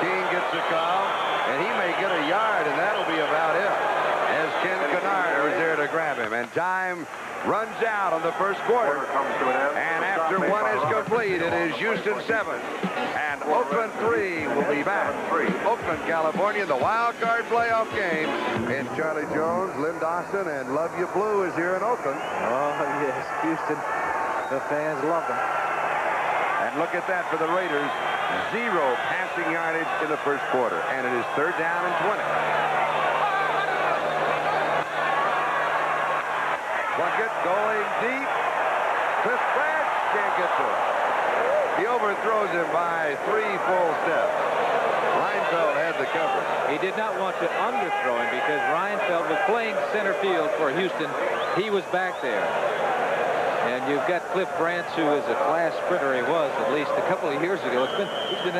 Speaker 1: King gets the call, and he may get a yard, and that'll be about it, as Ken Kennard was there to grab him. And time runs out on the first quarter. And after one is complete, it is Houston 7 and Oakland 3 will be back. Oakland, California, the wild card playoff game. And Charlie Jones, Lynn Dawson, and Love You Blue is here in Oakland.
Speaker 2: Oh, yes, Houston. The fans love them.
Speaker 1: And look at that for the Raiders. 0 passing yardage in the first quarter. And it is third down and 20. Plunkett going deep. Cliff Branch can't get to it. He overthrows him by 3 full steps. Reinfeldt had the cover.
Speaker 2: He did not want to underthrow him because Reinfeldt was playing center field for Houston. He was back there. And you've got Cliff Branch, who is a class sprinter. He was at least a couple of years ago. He's been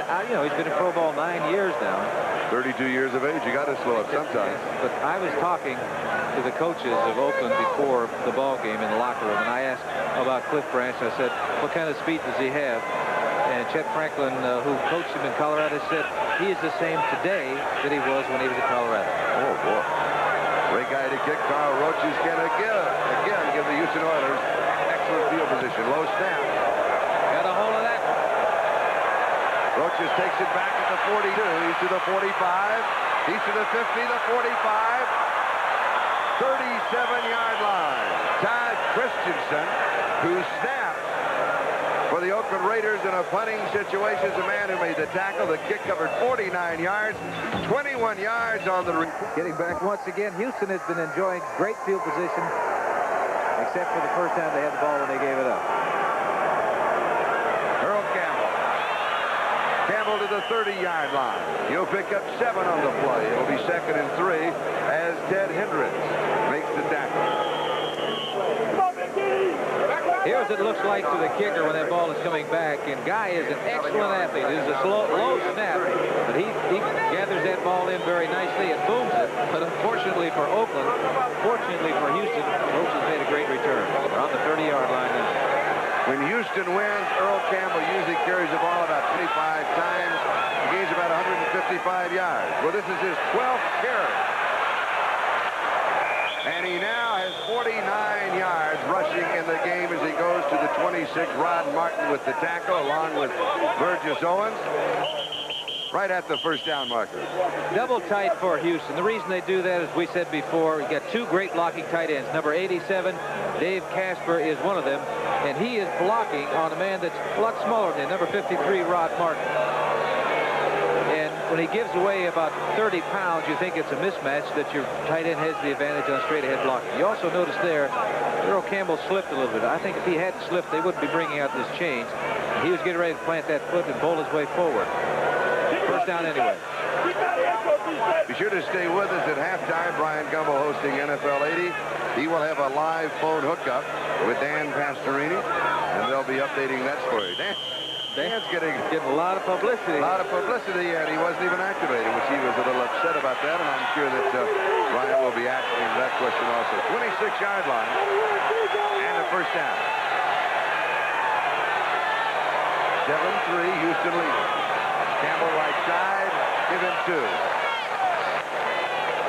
Speaker 2: in pro ball 9 years now.
Speaker 1: 32 years of age. You got to slow up sometime.
Speaker 2: But I was talking to the coaches of Oakland before the ball game in the locker room, and I asked about Cliff Branch. I said, "What kind of speed does he have?" And Chet Franklin, who coached him in Colorado, said he is the same today that he was when he was at Colorado.
Speaker 1: Oh boy! Great guy to kick. Carl Roach is going to again give the Houston Oilers excellent field position. Low snap.
Speaker 2: Got a hold of that.
Speaker 1: Roaches takes it back at the 42. He's to the 45. He's to the 50, the 45. 37-yard line. Todd Christensen, who snapped for the Oakland Raiders in a punting situation, is the man who made the tackle. The kick covered 49 yards, 21 yards on the...
Speaker 2: Getting back once again, Houston has been enjoying great field position, except for the first time they had the ball when they gave it up.
Speaker 1: Earl Campbell. Campbell to the 30-yard line. He'll pick up 7 on the play. It'll be second and 3 as Ted Hendricks makes the tackle.
Speaker 2: Here's what it looks like to the kicker when that ball is coming back. And Guy is an excellent athlete. It is a low snap, but he gathers that ball in very nicely and booms it. But unfortunately for Oakland, fortunately for Houston, Roach has made a great return. They're on the 30-yard line now.
Speaker 1: When Houston wins, Earl Campbell usually carries the ball about 25 times. He gains about 155 yards. Well, this is his 12th carry. And he now has 49 yards rushing in the game as he goes to the 26. Rod Martin with the tackle along with Burgess Owens. Right at the first down marker.
Speaker 2: Double tight for Houston. The reason they do that, as we said before, you got 2 great blocking tight ends. Number 87, Dave Casper, is one of them. And he is blocking on a man that's a lot smaller than number 53, Rod Martin. And when he gives away about 30 pounds, you think it's a mismatch that your tight end has the advantage on straight ahead blocking. You also notice there, Earl Campbell slipped a little bit. I think if he hadn't slipped, they wouldn't be bringing out this change. He was getting ready to plant that foot and bowl his way forward. First down anyway.
Speaker 1: Be sure to stay with us at halftime. Brian Gumbel hosting NFL 80. He will have a live phone hookup with Dan Pastorini, and they'll be updating that story. Dan's getting
Speaker 2: a lot of publicity.
Speaker 1: A lot of publicity, and he wasn't even activated, which he was a little upset about that, and I'm sure that Brian will be asking that question also. 26-yard line, and a first down. 7-3, Houston leading. Campbell right side, give him 2.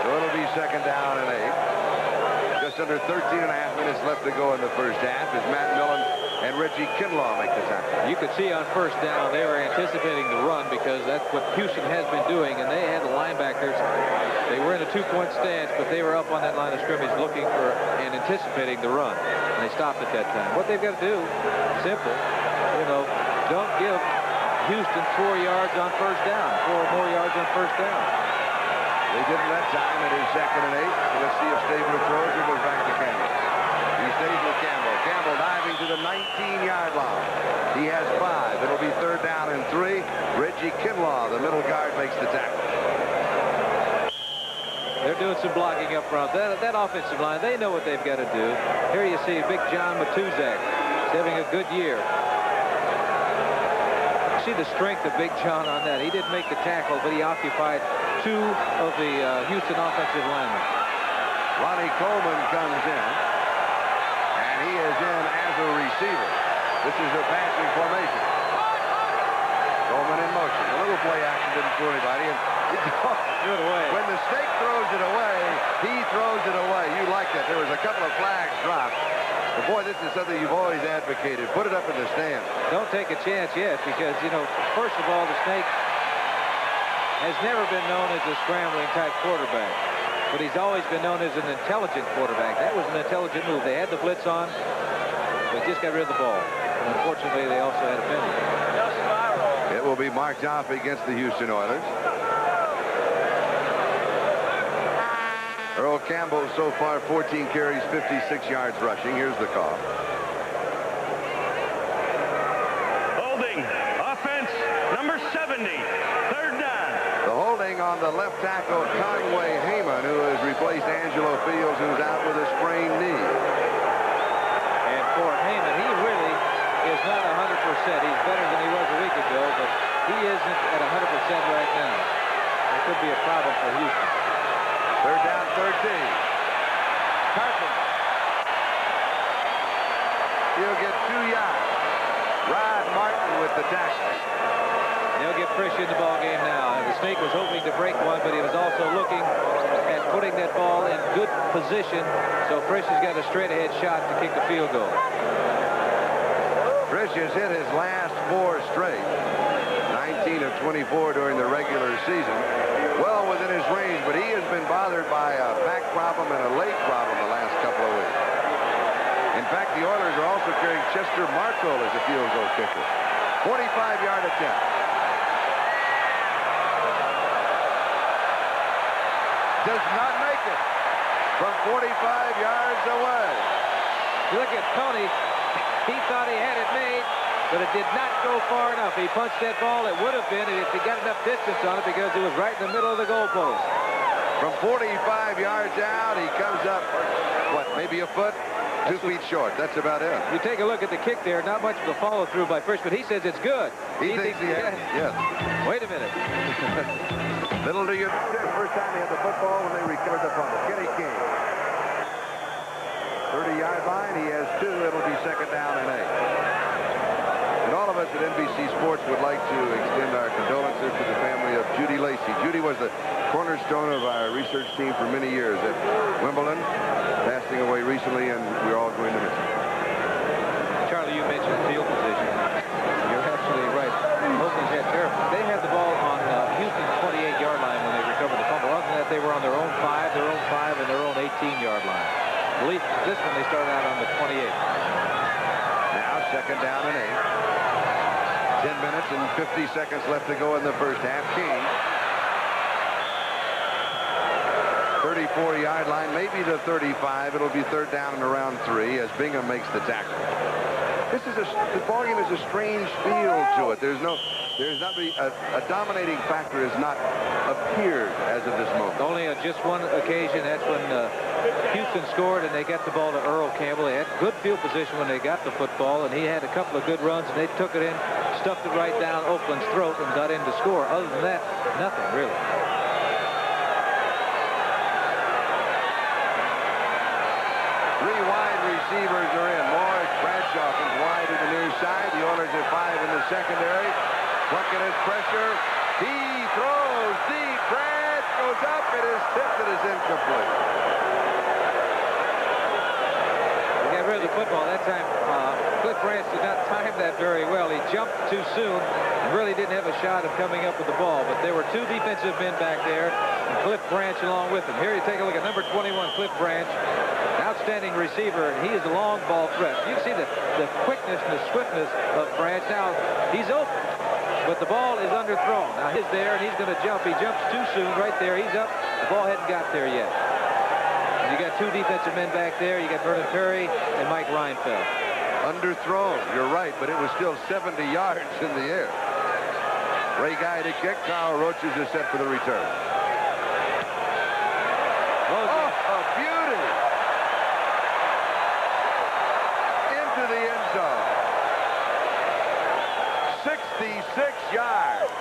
Speaker 1: So it'll be second down and 8. Just under 13.5 minutes left to go in the first half as Matt Millen and Reggie Kinlaw make the tackle.
Speaker 2: You could see on first down they were anticipating the run because that's what Houston has been doing, and they had the linebackers. They were in a 2-point stance, but they were up on that line of scrimmage looking for and anticipating the run, and they stopped at that time. What they've got to do, simple, don't give Houston 4 yards on first down, 4 more yards on first down.
Speaker 1: They didn't that time. It is second and 8. So let's see if Stabler throws or goes back to Campbell. He stays with Campbell. Campbell diving to the 19-yard line. He has 5. It'll be third down and 3. Reggie Kinlaw, the middle guard, makes the tackle.
Speaker 2: They're doing some blocking up front. That offensive line, they know what they've got to do. Here you see Big John Matuzak. He's having a good year. See the strength of Big John on that. He didn't make the tackle, but he occupied 2 of the Houston offensive linemen.
Speaker 1: Ronnie Coleman comes in, and he is in as a receiver. This is a passing formation. Coleman in motion. A little play action didn't fool anybody. And
Speaker 2: threw it away.
Speaker 1: When the Snake throws it away, he throws it away. You like that. There was a couple of flags dropped. But boy, this is something you've always advocated. Put it up in the stand.
Speaker 2: Don't take a chance yet because, first of all, the Snake has never been known as a scrambling type quarterback. But he's always been known as an intelligent quarterback. That was an intelligent move. They had the blitz on. They just got rid of the ball. And unfortunately, they also had a penalty.
Speaker 1: It will be marked off against the Houston Oilers. Earl Campbell so far 14 carries, 56 yards rushing. Here's the call.
Speaker 3: Holding. Offense number 70. Third down.
Speaker 1: The holding on the left tackle, Conway Heyman, who has replaced Angelo Fields, who's out with a sprained knee.
Speaker 2: And for Heyman, he really is not 100%. He's better than he was a week ago, but he isn't at 100% right now. That could be a problem for Houston.
Speaker 1: Third down, 13. Carson. He'll get 2 yards. Rod Martin with the tackle.
Speaker 2: They'll get Frisch in the ball game now. And the Snake was hoping to break one, but he was also looking at putting that ball in good position. So Frisch has got a straight-ahead shot to kick the field goal.
Speaker 1: Frisch has hit his last 4 straight. 19 of 24 during the regular season. Well within his range, but he has been bothered by a back problem and a leg problem the last couple of weeks. In fact, the Oilers are also carrying Chester Marco as a field goal kicker. 45-yard attempt. Does not make it from 45 yards away.
Speaker 2: Look at Tony. He thought he had it made, but it did not go far enough. He punched that ball. It would have been if he got enough distance on it because it was right in the middle of the goalpost.
Speaker 1: From 45 yards out, he comes up, what, maybe a foot? 2 feet short. That's about it.
Speaker 2: You take a look at the kick there. Not much of a follow-through by Frisch, but he says it's good.
Speaker 1: He thinks he has it, yes.
Speaker 2: Wait a minute.
Speaker 1: Little do you know, the first time he had the football when they recovered the fumble. Kenny King. 30-yard line. He has 2. It'll be second down and 8. And all of us at NBC Sports would like to extend our condolences to the family of Judy Lacey. Judy was the cornerstone of our research team for many years at Wimbledon, passing away recently, and we're all going to miss her.
Speaker 2: Charlie, you mentioned field position. You're absolutely right. Oakland's had terrible. They had the ball on Houston's 28-yard line when they recovered the fumble. Other than that, they were on their own 5, and their own 18-yard line. I believe this one they started out on the 28.
Speaker 1: Now second down and 8. 10 minutes and 50 seconds left to go in the first half. King 34-yard line, maybe the 35. It'll be third down and around 3 as Bingham makes the tackle. The ball game is a strange feel to it. There's not a dominating factor has not appeared as of this moment.
Speaker 2: Only on just one occasion. That's when Houston scored and they got the ball to Earl Campbell. They had good field position when they got the football, and he had a couple of good runs, and they took it in, stuffed it right down Oakland's throat, and got in to score. Other than that, nothing really.
Speaker 1: Three wide receivers are in. Morris, Bradshaw comes wide to the near side. The Oilers have 5 in the secondary. Plunkett has pressure. He throws deep. Brad goes up. It is tipped. It is incomplete.
Speaker 2: They got rid of the football that time. Cliff Branch did not time that very well. He jumped too soon and really didn't have a shot of coming up with the ball. But there were 2 defensive men back there, and Cliff Branch along with him. Here you take a look at number 21, Cliff Branch. Outstanding receiver, and he is a long ball threat. You can see the quickness and the swiftness of Branch. Now, he's open, but the ball is underthrown. Now, he's there, and he's going to jump. He jumps too soon right there. He's up. The ball hadn't got there yet. And you got 2 defensive men back there. You got Vernon Perry and Mike Reinfeldt.
Speaker 1: Underthrown, you're right, but it was still 70 yards in the air. Ray Guy to kick. Carl Roaches is set for the return. Oh, a beauty! Into the end zone. 66 yards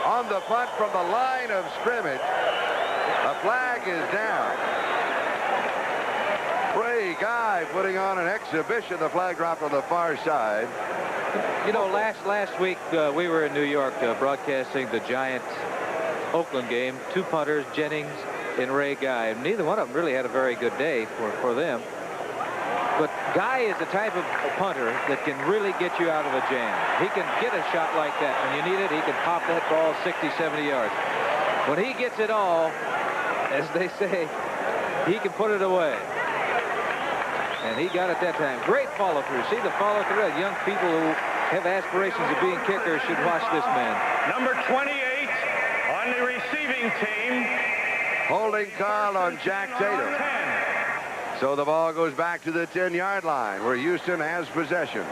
Speaker 1: on the punt from the line of scrimmage. A flag is down. Ray Guy putting on an exhibition. The flag dropped on the far side.
Speaker 2: You know, last week we were in New York broadcasting the Giants-Oakland game. 2 punters, Jennings and Ray Guy. And neither one of them really had a very good day for them. But Guy is the type of punter that can really get you out of a jam. He can get a shot like that. When you need it, he can pop that ball 60, 70 yards. When he gets it all, as they say, he can put it away. And he got it that time. Great follow-through. See the follow-through? Young people who have aspirations of being kickers should watch this man.
Speaker 3: Number 28 on the receiving team.
Speaker 1: Holding call on Jack Tatum.
Speaker 3: 10.
Speaker 1: So the ball goes back to the 10-yard line where Houston has possession.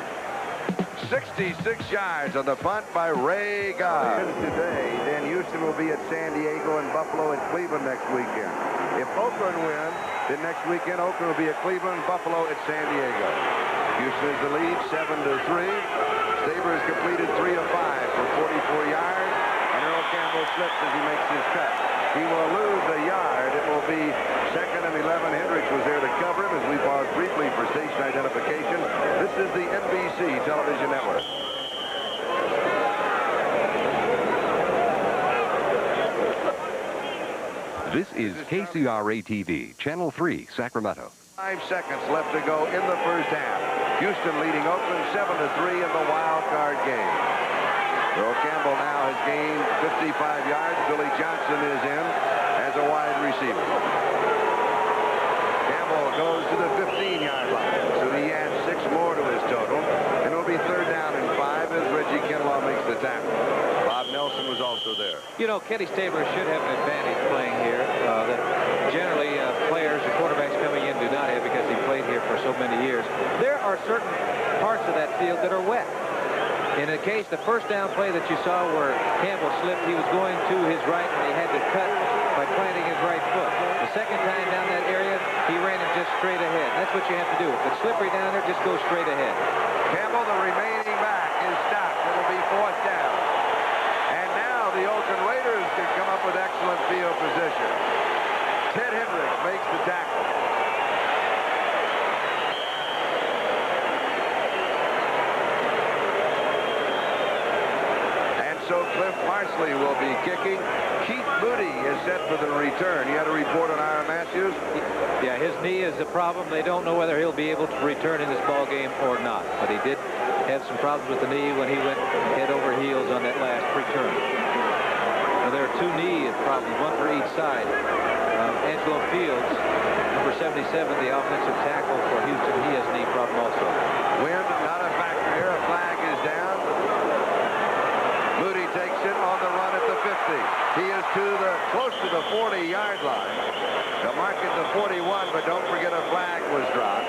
Speaker 1: 66 yards on the punt by Ray Guy. Today, then Houston will be at San Diego and Buffalo and Cleveland next weekend. If Oakland wins, then next weekend Oakland will be at Cleveland, Buffalo at San Diego. Houston is the lead, 7-3. Staber has completed 3 of 5 for 44 yards, and Earl Campbell slips as he makes his cut. He will lose a yard. It will be 2nd and 11. Hendricks was there to cover him as we pause briefly for station identification. This is the NBC television network.
Speaker 8: This is KCRA-TV, Channel 3, Sacramento.
Speaker 1: 5 seconds left to go in the first half. Houston leading Oakland 7-3 in the wild card game. Earl Campbell now has gained 55 yards. Billy Johnson is in as a wide receiver. Campbell goes to the 15-yard line, so he adds 6 more to his total. And it'll be 3rd down and 5 as Reggie Kinlaw makes the tackle. Bob Nelson was also there.
Speaker 2: You know, Kenny Stabler should have an advantage playing here that generally players or quarterbacks coming in do not have because he played here for so many years. There are certain parts of that field that are wet. In the case, the first down play that you saw where Campbell slipped, he was going to his right and he had to cut by planting his right foot. The second time down that area, he ran it just straight ahead. That's what you have to do. If it's slippery down there, just go straight ahead.
Speaker 1: Campbell, the remaining back, is stopped. It'll be 4th down. And now the Oakland Raiders can come up with excellent field position. Ted Hendricks makes the tackle. And so Cliff Parsley will be kicking. Keith Moody is set for the return. You had a report on Ira Matthews?
Speaker 2: Yeah, his knee is a problem. They don't know whether he'll be able to return in this ball game or not. But he did have some problems with the knee when he went head over heels on that last return. Now, there are 2 knee problems, one for each side. Angelo Fields, number 77, the offensive tackle for Houston, he has a knee problem also.
Speaker 1: Wind, not a factor here. A flag is down. Moody takes it on the run at the 50. He is close to the 40-yard line. The mark is the 41, but don't forget a flag was dropped.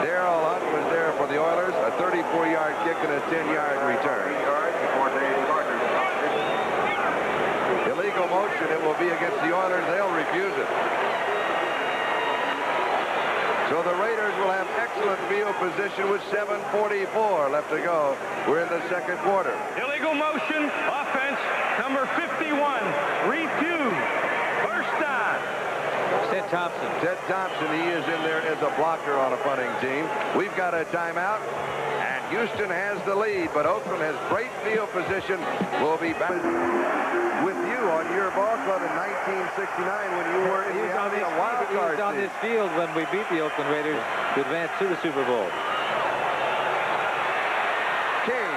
Speaker 1: Darrell Hunt was there for the Oilers, a 34-yard kick and a 10-yard return. Illegal motion, it will be against the Oilers. They'll refuse it. So the Raiders will have excellent field position with 7:44 left to go. We're in the second quarter.
Speaker 3: Illegal motion, offense, number 51, refused. First down.
Speaker 2: Ted Thompson.
Speaker 1: Ted Thompson, he is in there as a blocker on a punting team. We've got a timeout, and Houston has the lead, but Oakland has great field position. We'll be back with you on your ball club in 1969 when you were in the wild card.
Speaker 2: He was on this field when we beat the Oakland Raiders to advance to the Super Bowl.
Speaker 1: King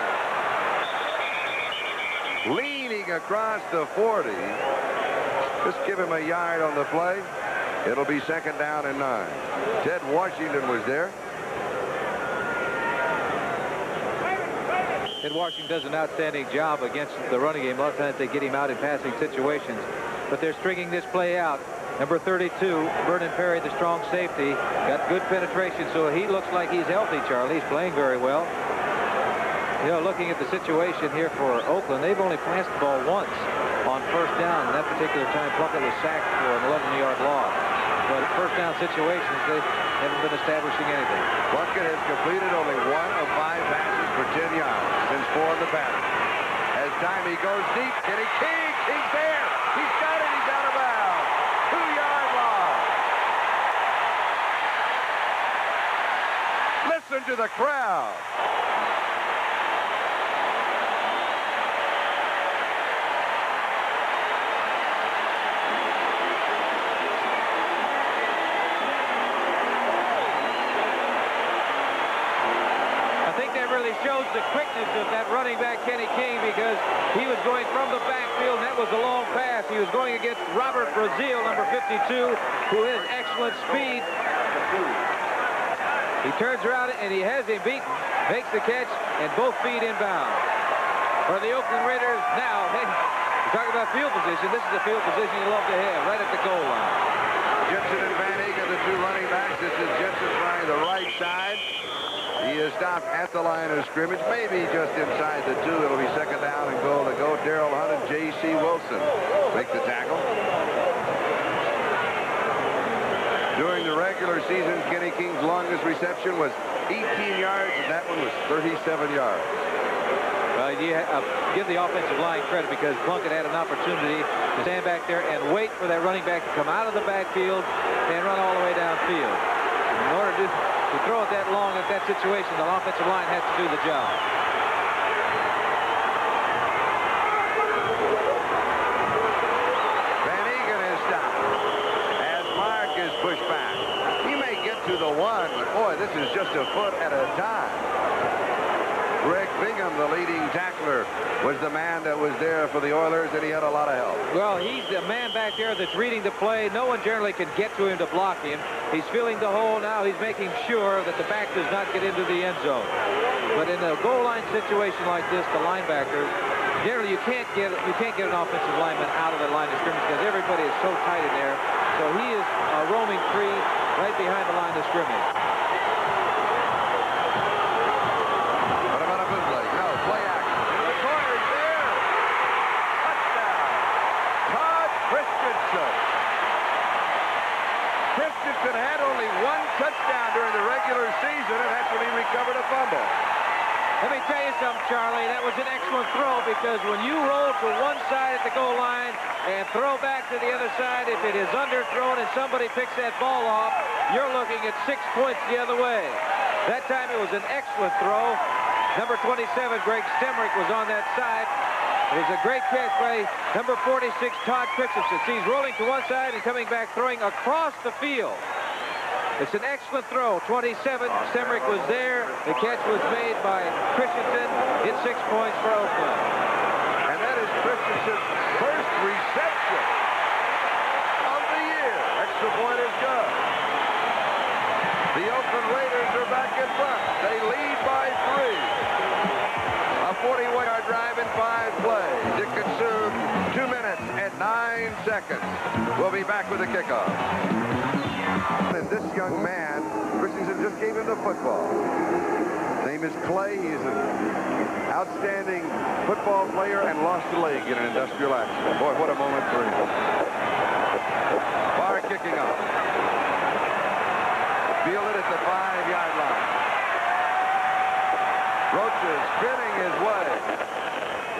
Speaker 1: leaning across the 40. Just give him a yard on the play. It'll be second down and 9. Ted Washington was there.
Speaker 2: Ted Washington does an outstanding job against the running game. A lot of times they get him out in passing situations. But they're stringing this play out. Number 32, Vernon Perry, the strong safety, got good penetration, so he looks like he's healthy, Charlie. He's playing very well. You know, looking at the situation here for Oakland, they've only passed the ball once on first down. And that particular time, Plunkett was sacked for an 11-yard loss. But first down situations, they haven't been establishing anything.
Speaker 1: Plunkett has completed only 1 of 5 passes for 10 yards since 4 in the pass. As time he goes deep, Kenny King, he's there. He's got it. He's out of bounds. 2-yard line. Listen to the crowd.
Speaker 2: Shows the quickness of that running back Kenny King, because he was going from the backfield, and that was a long pass. He was going against Robert Brazil, number 52, who has excellent speed. He turns around and he has him beaten, makes the catch, and both feet inbound. For the Oakland Raiders now, hey, you talk about field position, this is the field position you love to have, right at the goal line.
Speaker 1: Jensen and Van Eek are the 2 running backs. This is Jensen trying the right side. He is stopped at the line of scrimmage, maybe just inside the 2. It'll be second down and goal to go. Darrell Hunt and J.C. Wilson make the tackle. During the regular season, Kenny King's longest reception was 18 yards, and that one was 37 yards.
Speaker 2: Well, you give the offensive line credit, because Plunkett had an opportunity to stand back there and wait for that running back to come out of the backfield and run all the way downfield. In order to throw it that long at that situation, the offensive line has to do the job.
Speaker 1: Van Egan is stopped as Mark is pushed back. He may get to the 1, but boy, this is just a foot at a time. Greg Bingham, the leading tackler, was the man that was there for the Oilers, and he had a lot of help.
Speaker 2: Well, he's the man back there that's reading the play. No one generally can get to him to block him. He's feeling the hole now. He's making sure that the back does not get into the end zone. But in a goal line situation like this, the linebackers, generally you can't get an offensive lineman out of the line of scrimmage, because everybody is so tight in there. So he is roaming free right behind the line of scrimmage.
Speaker 1: Christensen had only 1 touchdown during the regular season, and that's when he recovered a fumble.
Speaker 2: Let me tell you something, Charlie. That was an excellent throw, because when you roll to one side at the goal line and throw back to the other side, if it is underthrown and somebody picks that ball off, you're looking at 6 points the other way. That time it was an excellent throw. Number 27, Greg Stemrick, was on that side. It was a great catch by number 46, Todd Christensen. He's rolling to one side and coming back, throwing across the field. It's an excellent throw. 27, Stemrick was there. The catch was made by Christensen. It's 6 points for Oakland.
Speaker 1: And that is Christensen's first reception of the year. Extra point is good. The Oakland Raiders are back in front. They lead by 3. A A 41-yard drive in 5 plays. It consumed 2 minutes and 9 seconds. We'll be back with the kickoff. And this young man, Christensen just gave him the football. His name is Clay. He's an outstanding football player and lost a leg in an industrial accident. Boy, what a moment for him. Barr kicking off. Fielded at the 5-yard line. Roach is spinning his way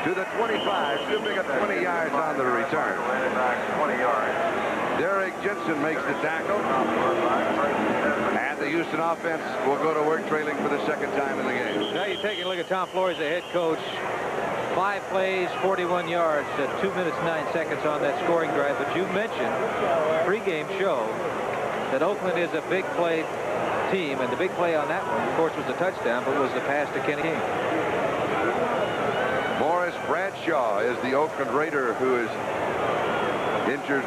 Speaker 1: to the 25. Still pick up 20 yards on the return.
Speaker 7: 20 yards.
Speaker 1: Derek Jensen makes the tackle. And the Houston offense will go to work trailing for the second time in the game.
Speaker 2: Now you're taking a look at Tom Flores, the head coach. 5 plays, 41 yards, 2 minutes, 9 seconds on that scoring drive. But you mentioned pregame show that Oakland is a big play team, and the big play on that one, of course, was the touchdown, but was the pass to Kenny King.
Speaker 1: Morris Bradshaw is the Oakland Raider who is injured,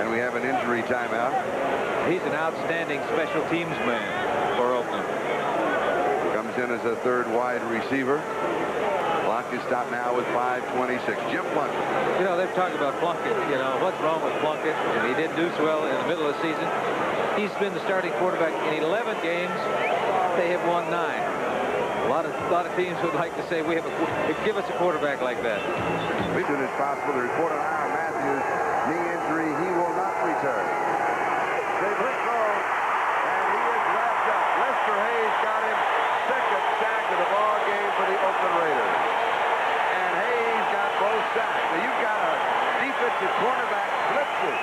Speaker 1: and we have an injury timeout.
Speaker 2: He's an outstanding special teams man for Oakland.
Speaker 1: Comes in as a third wide receiver. Clock is stopped now with 5:26. Jim Plunkett.
Speaker 2: You know, they've talked about Plunkett. You know, what's wrong with Plunkett? And he didn't do so well in the middle of the season. He's been the starting quarterback in 11 games. They have won 9. A lot of teams would like to say, give us a quarterback like that.
Speaker 1: As soon as possible, the report on Aaron Matthews, knee injury, he will not return. They blitz throw, and he is wrapped up. Lester Hayes got him second sack of the ball game for the Oakland Raiders. And Hayes got both sacks. So you've got a defensive cornerback blitzing.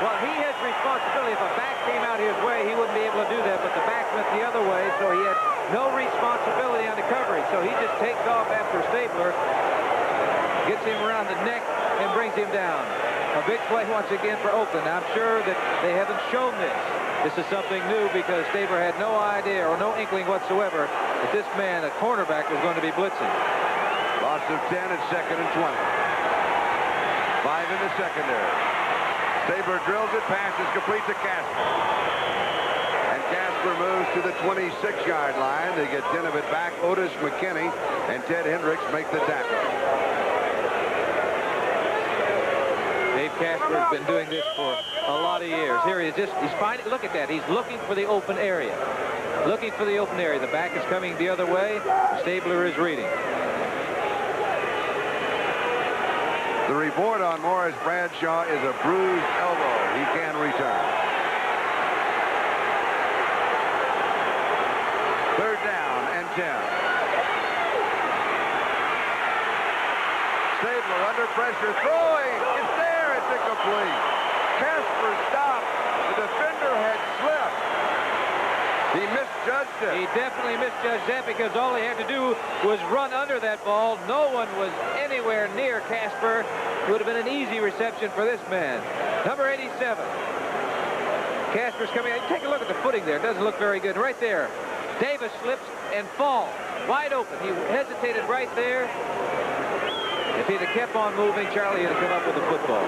Speaker 2: Well, he has responsibility. If a back came out his way, he wouldn't be able to do that, but the back went the other way, so he had no responsibility on the coverage. So he just takes off after Stabler, gets him around the neck, and brings him down. A big play once again for Oakland. I'm sure that they haven't shown this. This is something new because Stabler had no idea or no inkling whatsoever that this man, a cornerback, was going to be blitzing.
Speaker 1: Loss of 10 at 2nd and 20. 5 in the secondary. Stabler drills it, passes complete to Casper. And Casper moves to the 26-yard line. They get 10 of it back. Otis McKinney and Ted Hendricks make the tackle.
Speaker 2: Dave Casper has been doing this for a lot of years. Here he is. He's finding, look at that. He's looking for the open area. Looking for the open area. The back is coming the other way. Stabler is reading.
Speaker 1: The report on Morris Bradshaw is a bruised elbow. He can return. 3rd down and 10. Stabler under pressure, throwing. It's there. It's incomplete. Casper stopped. The defender had slipped. He misjudged it.
Speaker 2: He definitely misjudged that because all he had to do was run under that ball. No one was anywhere near Casper. It would have been an easy reception for this man. Number 87. Casper's coming out. Take a look at the footing there. It doesn't look very good. Right there. Davis slips and falls. Wide open. He hesitated right there. If he'd have kept on moving, Charlie would have come up with the football.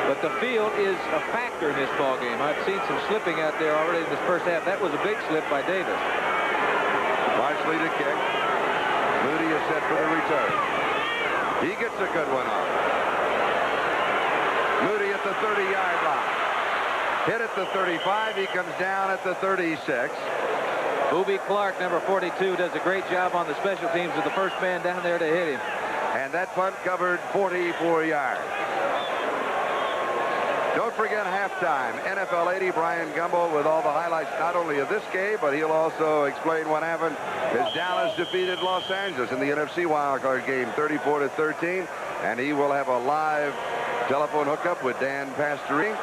Speaker 2: But the field is a factor in this ball game. I've seen some slipping out there already in this first half. That was a big slip by Davis.
Speaker 1: Largely to kick. Moody is set for the return. He gets a good one off. Moody at the 30-yard line. Hit at the 35. He comes down at the 36.
Speaker 2: Boobie Clark, number 42, does a great job on the special teams with the first man down there to hit him.
Speaker 1: And that punt covered 44 yards. Don't forget halftime. NFL 80, Brian Gumbo with all the highlights not only of this game, but he'll also explain what happened as Dallas defeated Los Angeles in the NFC wildcard game 34-13. And he will have a live telephone hookup with Dan Pastorini,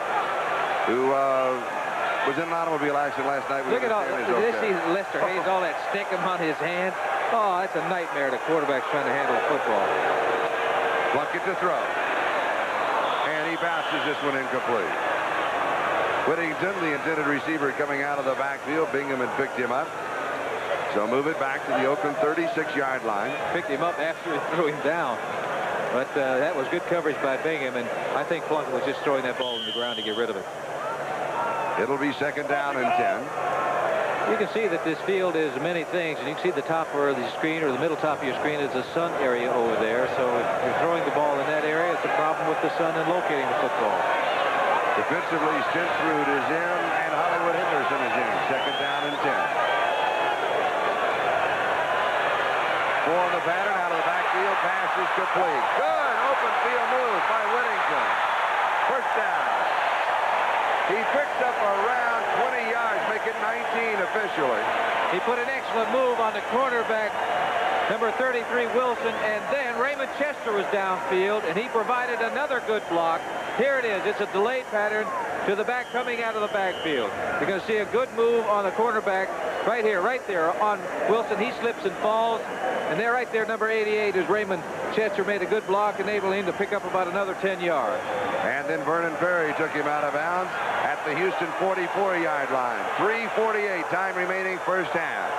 Speaker 1: who was in an automobile accident last night.
Speaker 2: Look at all this. See Lester Hayes, all that sticking on his hand. Oh, that's a nightmare to quarterbacks trying to handle football.
Speaker 1: Plunkett to throw. And he passes this one incomplete. Whittington, the intended receiver, coming out of the backfield. Bingham had picked him up. So move it back to the Oakland 36-yard line.
Speaker 2: Picked him up after he threw him down. But that was good coverage by Bingham, and I think Plunkett was just throwing that ball in the ground to get rid of it.
Speaker 1: It'll be 2nd down and 10.
Speaker 2: You can see that this field is many things, and you can see the top of the screen, or the middle top of your screen, is the sun area over there. So if you're throwing the ball in that area, it's a problem with the sun and locating the football.
Speaker 1: Defensively, Stensrud is in, and Hollywood Henderson is in. Second down and 10. 4 on the pattern, out of the backfield, pass is complete. Good open field move by Whittington. First down. He picks up around 20 yards, make it 19 officially.
Speaker 2: He put an excellent move on the cornerback, number 33, Wilson, and then Raymond Chester was downfield, and he provided another good block. Here it is. It's a delay pattern to the back coming out of the backfield. You're going to see a good move on the cornerback right here, right there on Wilson. He slips and falls, and there right there, number 88 is Raymond Chester, made a good block, enabling him to pick up about another 10 yards.
Speaker 1: And then Vernon Perry took him out of bounds at the Houston 44-yard line. 3:48, time remaining, first half.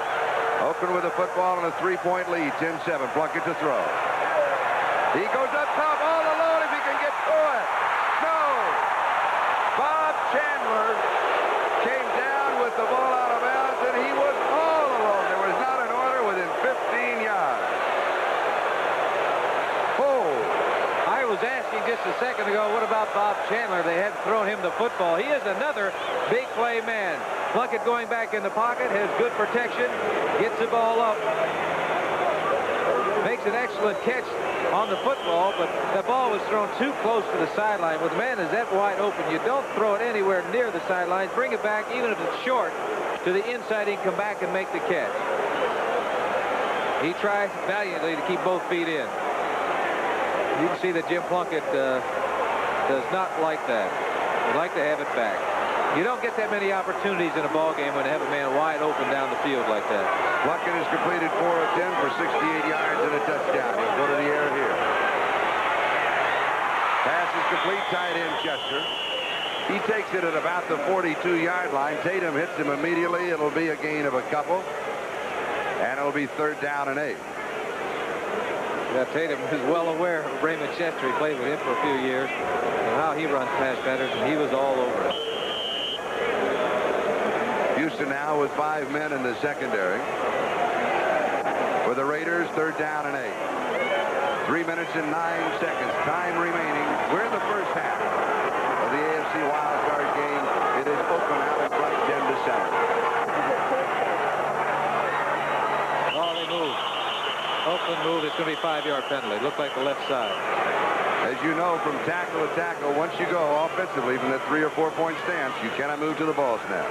Speaker 1: Oakland with a football and a 3-point lead, 10-7. Plunkett to throw. He goes up top all alone if he can get through it. No! Bob Chandler came down with the ball out of bounds, and he was all alone. There was not an order within 15 yards. Oh!
Speaker 2: I was asking just a second ago, what about Bob Chandler? They hadn't thrown him the football. He is another big play man. Plunkett going back in the pocket, has good protection, gets the ball up, makes an excellent catch on the football, but the ball was thrown too close to the sideline. When the man is that wide open, you don't throw it anywhere near the sidelines. Bring it back, even if it's short, to the inside. He can come back and make the catch. He tries valiantly to keep both feet in. You can see that Jim Plunkett does not like that. He'd like to have it back. You don't get that many opportunities in a ball game when you have a man wide open down the field like that.
Speaker 1: Plunkett has completed 4 of 10 for 68 yards and a touchdown. He'll go to the air here. Pass is complete, tight end Chester. He takes it at about the 42-yard line. Tatum hits him immediately. It'll be a gain of a couple. And it'll be 3rd down and 8.
Speaker 2: Yeah, Tatum is well aware of Raymond Chester. He played with him for a few years, and how he runs pass patterns, and he was all over it.
Speaker 1: Houston now with 5 men in the secondary. For the Raiders, 3rd down and 8. 3 minutes and 9 seconds. Time remaining. We're in the first half of the AFC wildcard game. It is Oakland out in front, 10-7.
Speaker 2: Oh, they move. Oakland move. It's going to be a 5-yard penalty. Looked like the left side.
Speaker 1: As you know, from tackle to tackle, once you go offensively from that 3 or 4 point stance, you cannot move to the ball snap.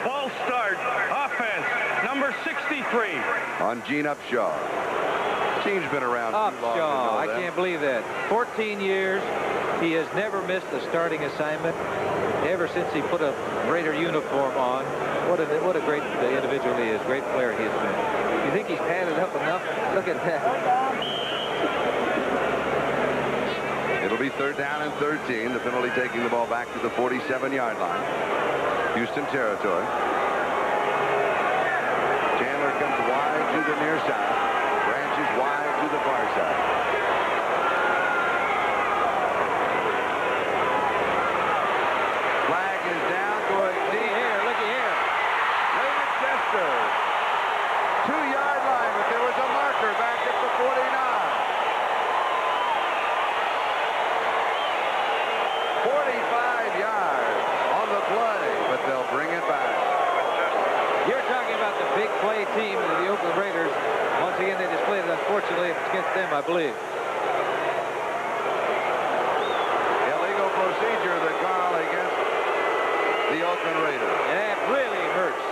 Speaker 3: Ball start. Offense. Number 63.
Speaker 1: On Gene Upshaw. Gene's been around too long to know
Speaker 2: Upshaw, I
Speaker 1: that.
Speaker 2: can't believe that. 14 years. He has never missed a starting assignment ever since he put a Raider uniform on. What a great individual he is. Great player he has been. You think he's padded up enough? Look at that.
Speaker 1: It'll be 3rd down and 13. The penalty taking the ball back to the 47-yard line. Houston territory. Chandler comes wide to the near side. Branches wide to the far side. Flag is down, going deep.
Speaker 2: Here, looky here.
Speaker 1: Raymond Chester. 2-yard line, but there was a marker back at the 49. 45 yards on the play, but they'll bring it back.
Speaker 2: You're talking about the big play team of the Oakland Raiders. Once again, they displayed it. Unfortunately, it's against them, I believe.
Speaker 1: Illegal procedure, the call against the Oakland Raiders.
Speaker 2: That really hurts.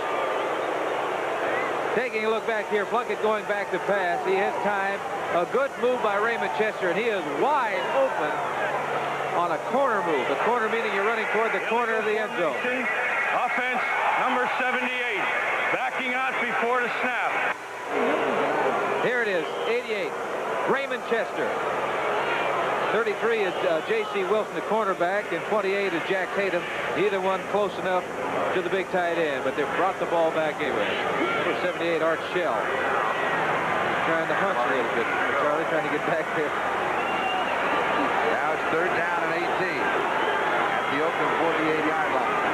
Speaker 2: Taking a look back here, Plunkett going back to pass. He has time. A good move by Raymond Chester, and he is wide open on a corner move. The corner meaning you're running toward the corner of the end zone.
Speaker 3: Offense, number 78. Backing out before the snap.
Speaker 2: Here it is, 88. Raymond Chester. 33 is J.C. Wilson, the cornerback, and 28 is Jack Tatum. Either one close enough to the big tight end, but they've brought the ball back anyway. Number 78, Art Shell. Trying to hunch a little bit. Charlie trying to get back there.
Speaker 1: Now it's 3rd down and 18 at the Oakland 48-yard line.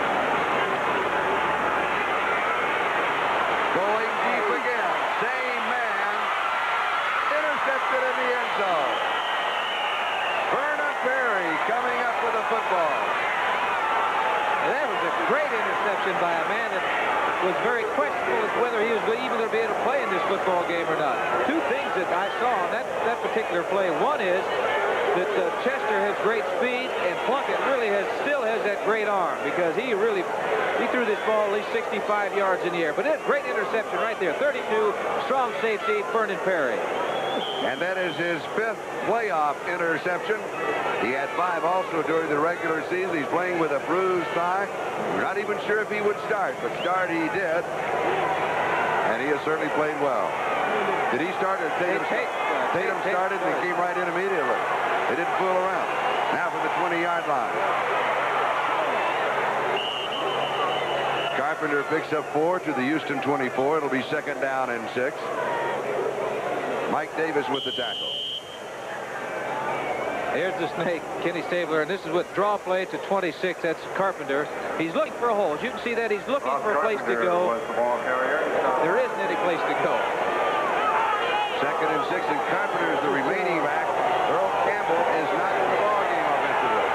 Speaker 2: great interception by a man that was very questionable as whether he was even going to be able to play in this football game or not. Two things that I saw on that particular play. One is that Chester has great speed, and Plunkett really still has that great arm, because he threw this ball at least 65 yards in the air. But it's a great interception right there. 32, strong safety, Vernon Perry.
Speaker 1: And that is his 5th playoff interception. He had 5 also during the regular season. He's playing with a bruised thigh. We're not even sure if he would start, but start he did. And he has certainly played well. Did he start or Tatum? Tatum started and came right in immediately. They didn't fool around. Now for the 20-yard line. Carpenter picks up 4 to the Houston 24. It'll be 2nd down and 6. Mike Davis with the tackle.
Speaker 2: Here's the snake, Kenny Stabler, and this is with draw play to 26. That's Carpenter. He's looking for a hole. As you can see that he's looking for a place to go. There isn't any place to go.
Speaker 1: 2nd and 6, and Carpenter is the remaining back. Earl Campbell is not in the ballgame offensively.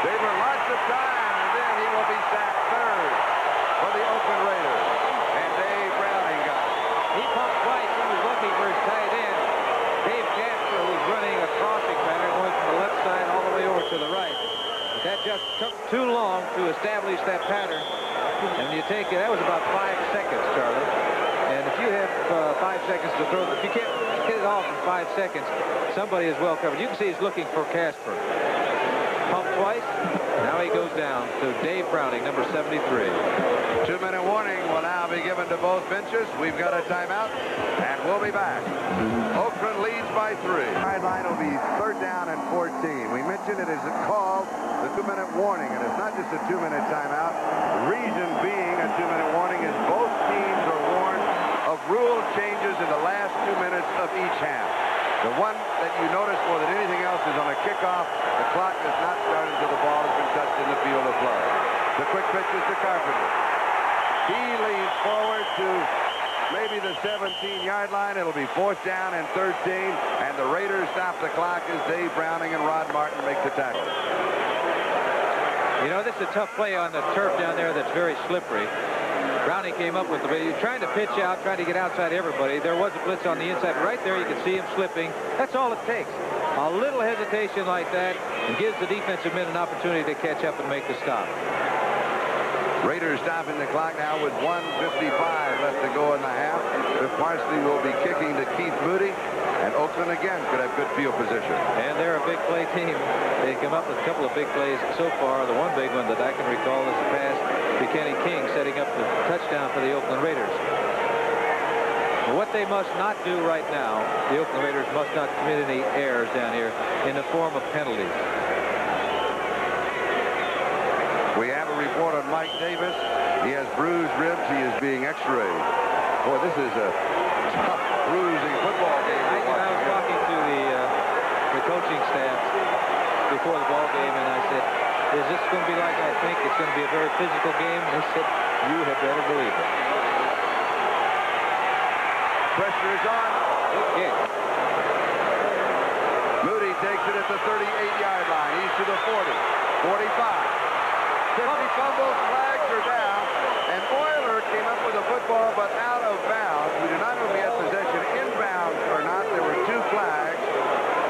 Speaker 1: They were lots of time, and then he will be sacked 3rd for the Oakland Raiders. And Dave Browning got it.
Speaker 2: He pumped twice. He was looking for his tight end, Dave Casper, who's running a crossing pattern going from the left side all the way over to the right. But that just took too long to establish that pattern. And when you take it, that was about 5 seconds, Charlie. And if you have 5 seconds to throw, if you can't hit it off in 5 seconds, somebody is well covered. You can see he's looking for Casper. Pump twice. Now he goes down to Dave Browning, number 73.
Speaker 1: 2-minute warning will now be given to both benches. We've got a timeout, and we'll be back. Oakland leads by 3. Sideline will be 3rd down and 14. We mentioned it is called the 2-minute warning, and it's not just a 2-minute timeout. The reason being a 2-minute warning is both teams are warned of rule changes in the last 2 minutes of each half. The one that you notice more than anything else is on a kickoff, the clock does not start until the ball has been touched in the field of play. The quick pitch is to Carpenter. He leads forward to maybe the 17-yard line. It'll be 4th down and 13, and the Raiders stop the clock as Dave Browning and Rod Martin make the tackle.
Speaker 2: You know, this is a tough play on the turf down there that's very slippery. Browning came up with the video, trying to pitch out, trying to get outside everybody. There was a blitz on the inside. Right there, you can see him slipping. That's all it takes. A little hesitation like that and gives the defensive men an opportunity to catch up and make the stop.
Speaker 1: Raiders stopping the clock now with 1:55 left to go in the half. The Parsley will be kicking to Keith Moody, and Oakland again could have good field position.
Speaker 2: And they're a big play team. They come up with a couple of big plays so far. The one big one that I can recall is the pass to Kenny King, setting up the touchdown for the Oakland Raiders. What they must not do right now, the Oakland Raiders must not commit any errors down here in the form of penalties.
Speaker 1: We have a report on Mike Davis. He has bruised ribs. He is being x-rayed. Boy, this is a tough, bruising football game.
Speaker 2: I was talking to the coaching staff before the ball game, and I said, is this going to be like I think? It's going to be a very physical game? And they said, you had better believe it.
Speaker 1: Pressure is on.
Speaker 2: Okay.
Speaker 1: Moody takes it at the 38-yard line. He's to the 40, 45. 50 fumbles, flags are down, and Euler came up with a football, but out of bounds. We do not know if he had possession inbounds or not. There were 2 flags.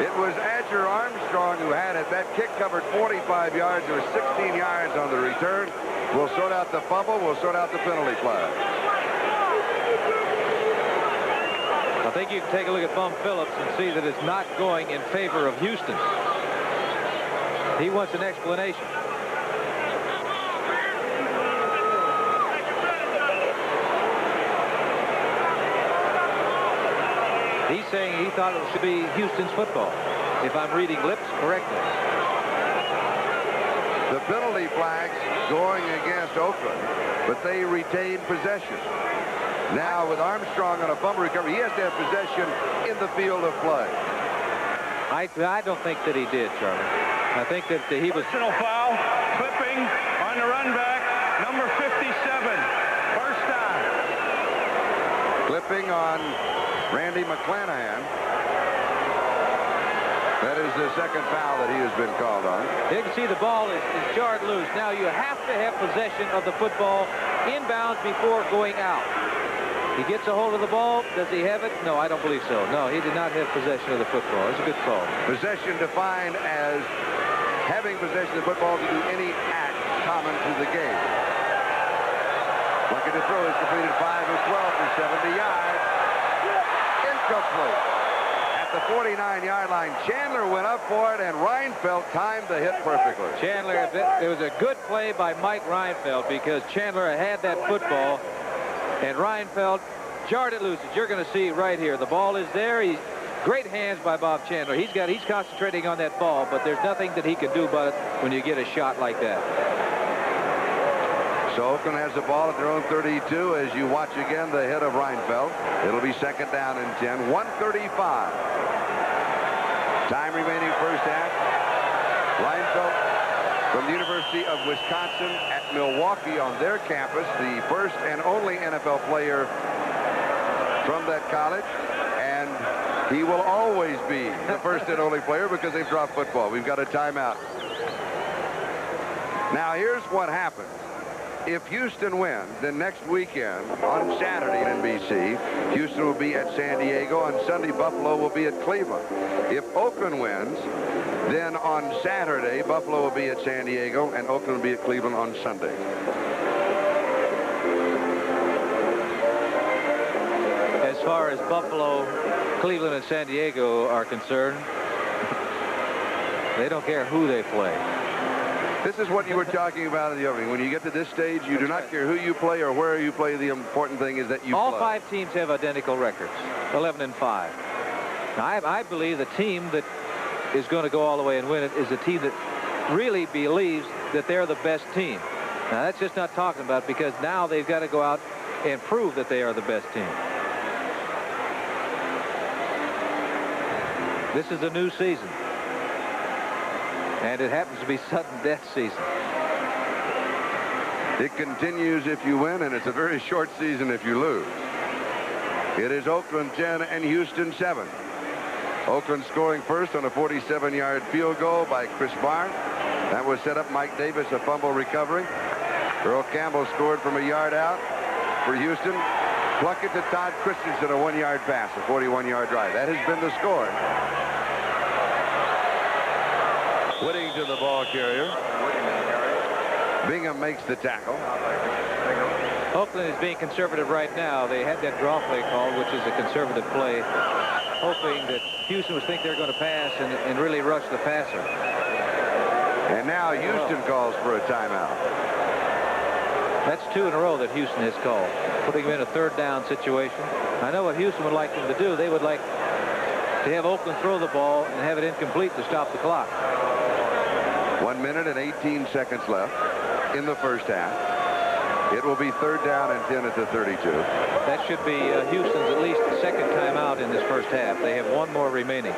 Speaker 1: It was Adger Armstrong who had it. That kick covered 45 yards. There was 16 yards on the return. We'll sort out the fumble. We'll sort out the penalty flag.
Speaker 2: I think you can take a look at Bum Phillips and see that it's not going in favor of Houston. He wants an explanation. He's saying he thought it should be Houston's football, if I'm reading lips correctly.
Speaker 1: The penalty flags going against Oakland, but they retain possession. Now with Armstrong on a fumble recovery, he has to have possession in the field of play.
Speaker 2: I don't think that he did, Charlie. I think that he was...
Speaker 3: Personal foul, clipping on the run back, number 57, 1st down.
Speaker 1: Clipping on Randy McClanahan. That That is the second foul that he has been called on.
Speaker 2: You can see the ball is jarred loose. Now you have to have possession of the football inbounds before going out. He gets a hold of the ball. Does he have it? No, I don't believe so. No, he did not have possession of the football. It's a good call.
Speaker 1: Possession defined as having possession of the football to do any act common to the game. Lucky to throw is completed 5 of 12 for 70 yards. Incomplete. At the 49-yard line, Chandler went up for it, and Reinfeldt timed the hit perfectly.
Speaker 2: Chandler, it was a good play by Mike Reinfeldt because Chandler had that football, and Reinfeldt jarred it loose. As you're going to see right here, the ball is there. Great hands by Bob Chandler. He's concentrating on that ball, but there's nothing that he can do about it when you get a shot like that.
Speaker 1: So Oakland has the ball at their own 32 as you watch again the hit of Reinfeldt. It'll be second down and 10. 1:35. Time remaining first half. Reinfeldt from the University of Wisconsin at Milwaukee on their campus, the first and only NFL player from that college. And he will always be the first and only player because they've dropped football. We've got a timeout. Now here's what happens. If Houston wins, then next weekend on Saturday in NBC, Houston will be at San Diego. On Sunday, Buffalo will be at Cleveland. If Oakland wins, then on Saturday, Buffalo will be at San Diego, and Oakland will be at Cleveland on Sunday.
Speaker 2: As far as Buffalo, Cleveland, and San Diego are concerned, they don't care who they play.
Speaker 1: This is what you were talking about in the opening. When you get to this stage, you do not care who you play or where you play. The important thing is that you
Speaker 2: all
Speaker 1: play.
Speaker 2: 5 teams have identical records, 11-5. Now, I believe the team that is going to go all the way and win it is a team that really believes that they're the best team. Now, that's just not talking about, because now they've got to go out and prove that they are the best team. This is a new season. And it happens to be sudden death season.
Speaker 1: It continues if you win, and it's a very short season if you lose. It is Oakland 10 and Houston 7. Oakland scoring first on a 47-yard field goal by Chris Barnes. That was set up Mike Davis, a fumble recovery. Earl Campbell scored from a yard out for Houston. Plunkett to Todd Christensen, a 1-yard pass, a 41-yard drive. That has been the score. Whitting to the ball carrier. Bingham makes the tackle.
Speaker 2: Oakland is being conservative right now. They had that draw play called, which is a conservative play, hoping that Houston would think they're going to pass and really rush the passer.
Speaker 1: And now Houston calls for a timeout.
Speaker 2: That's 2 in a row that Houston has called, putting them in a third down situation. I know what Houston would like them to do. They would like to have Oakland throw the ball and have it incomplete to stop the clock.
Speaker 1: 1 minute and 18 seconds left in the first half. It will be third down and 10 at the 32.
Speaker 2: That should be Houston's at least second timeout in this first half. They have 1 more remaining.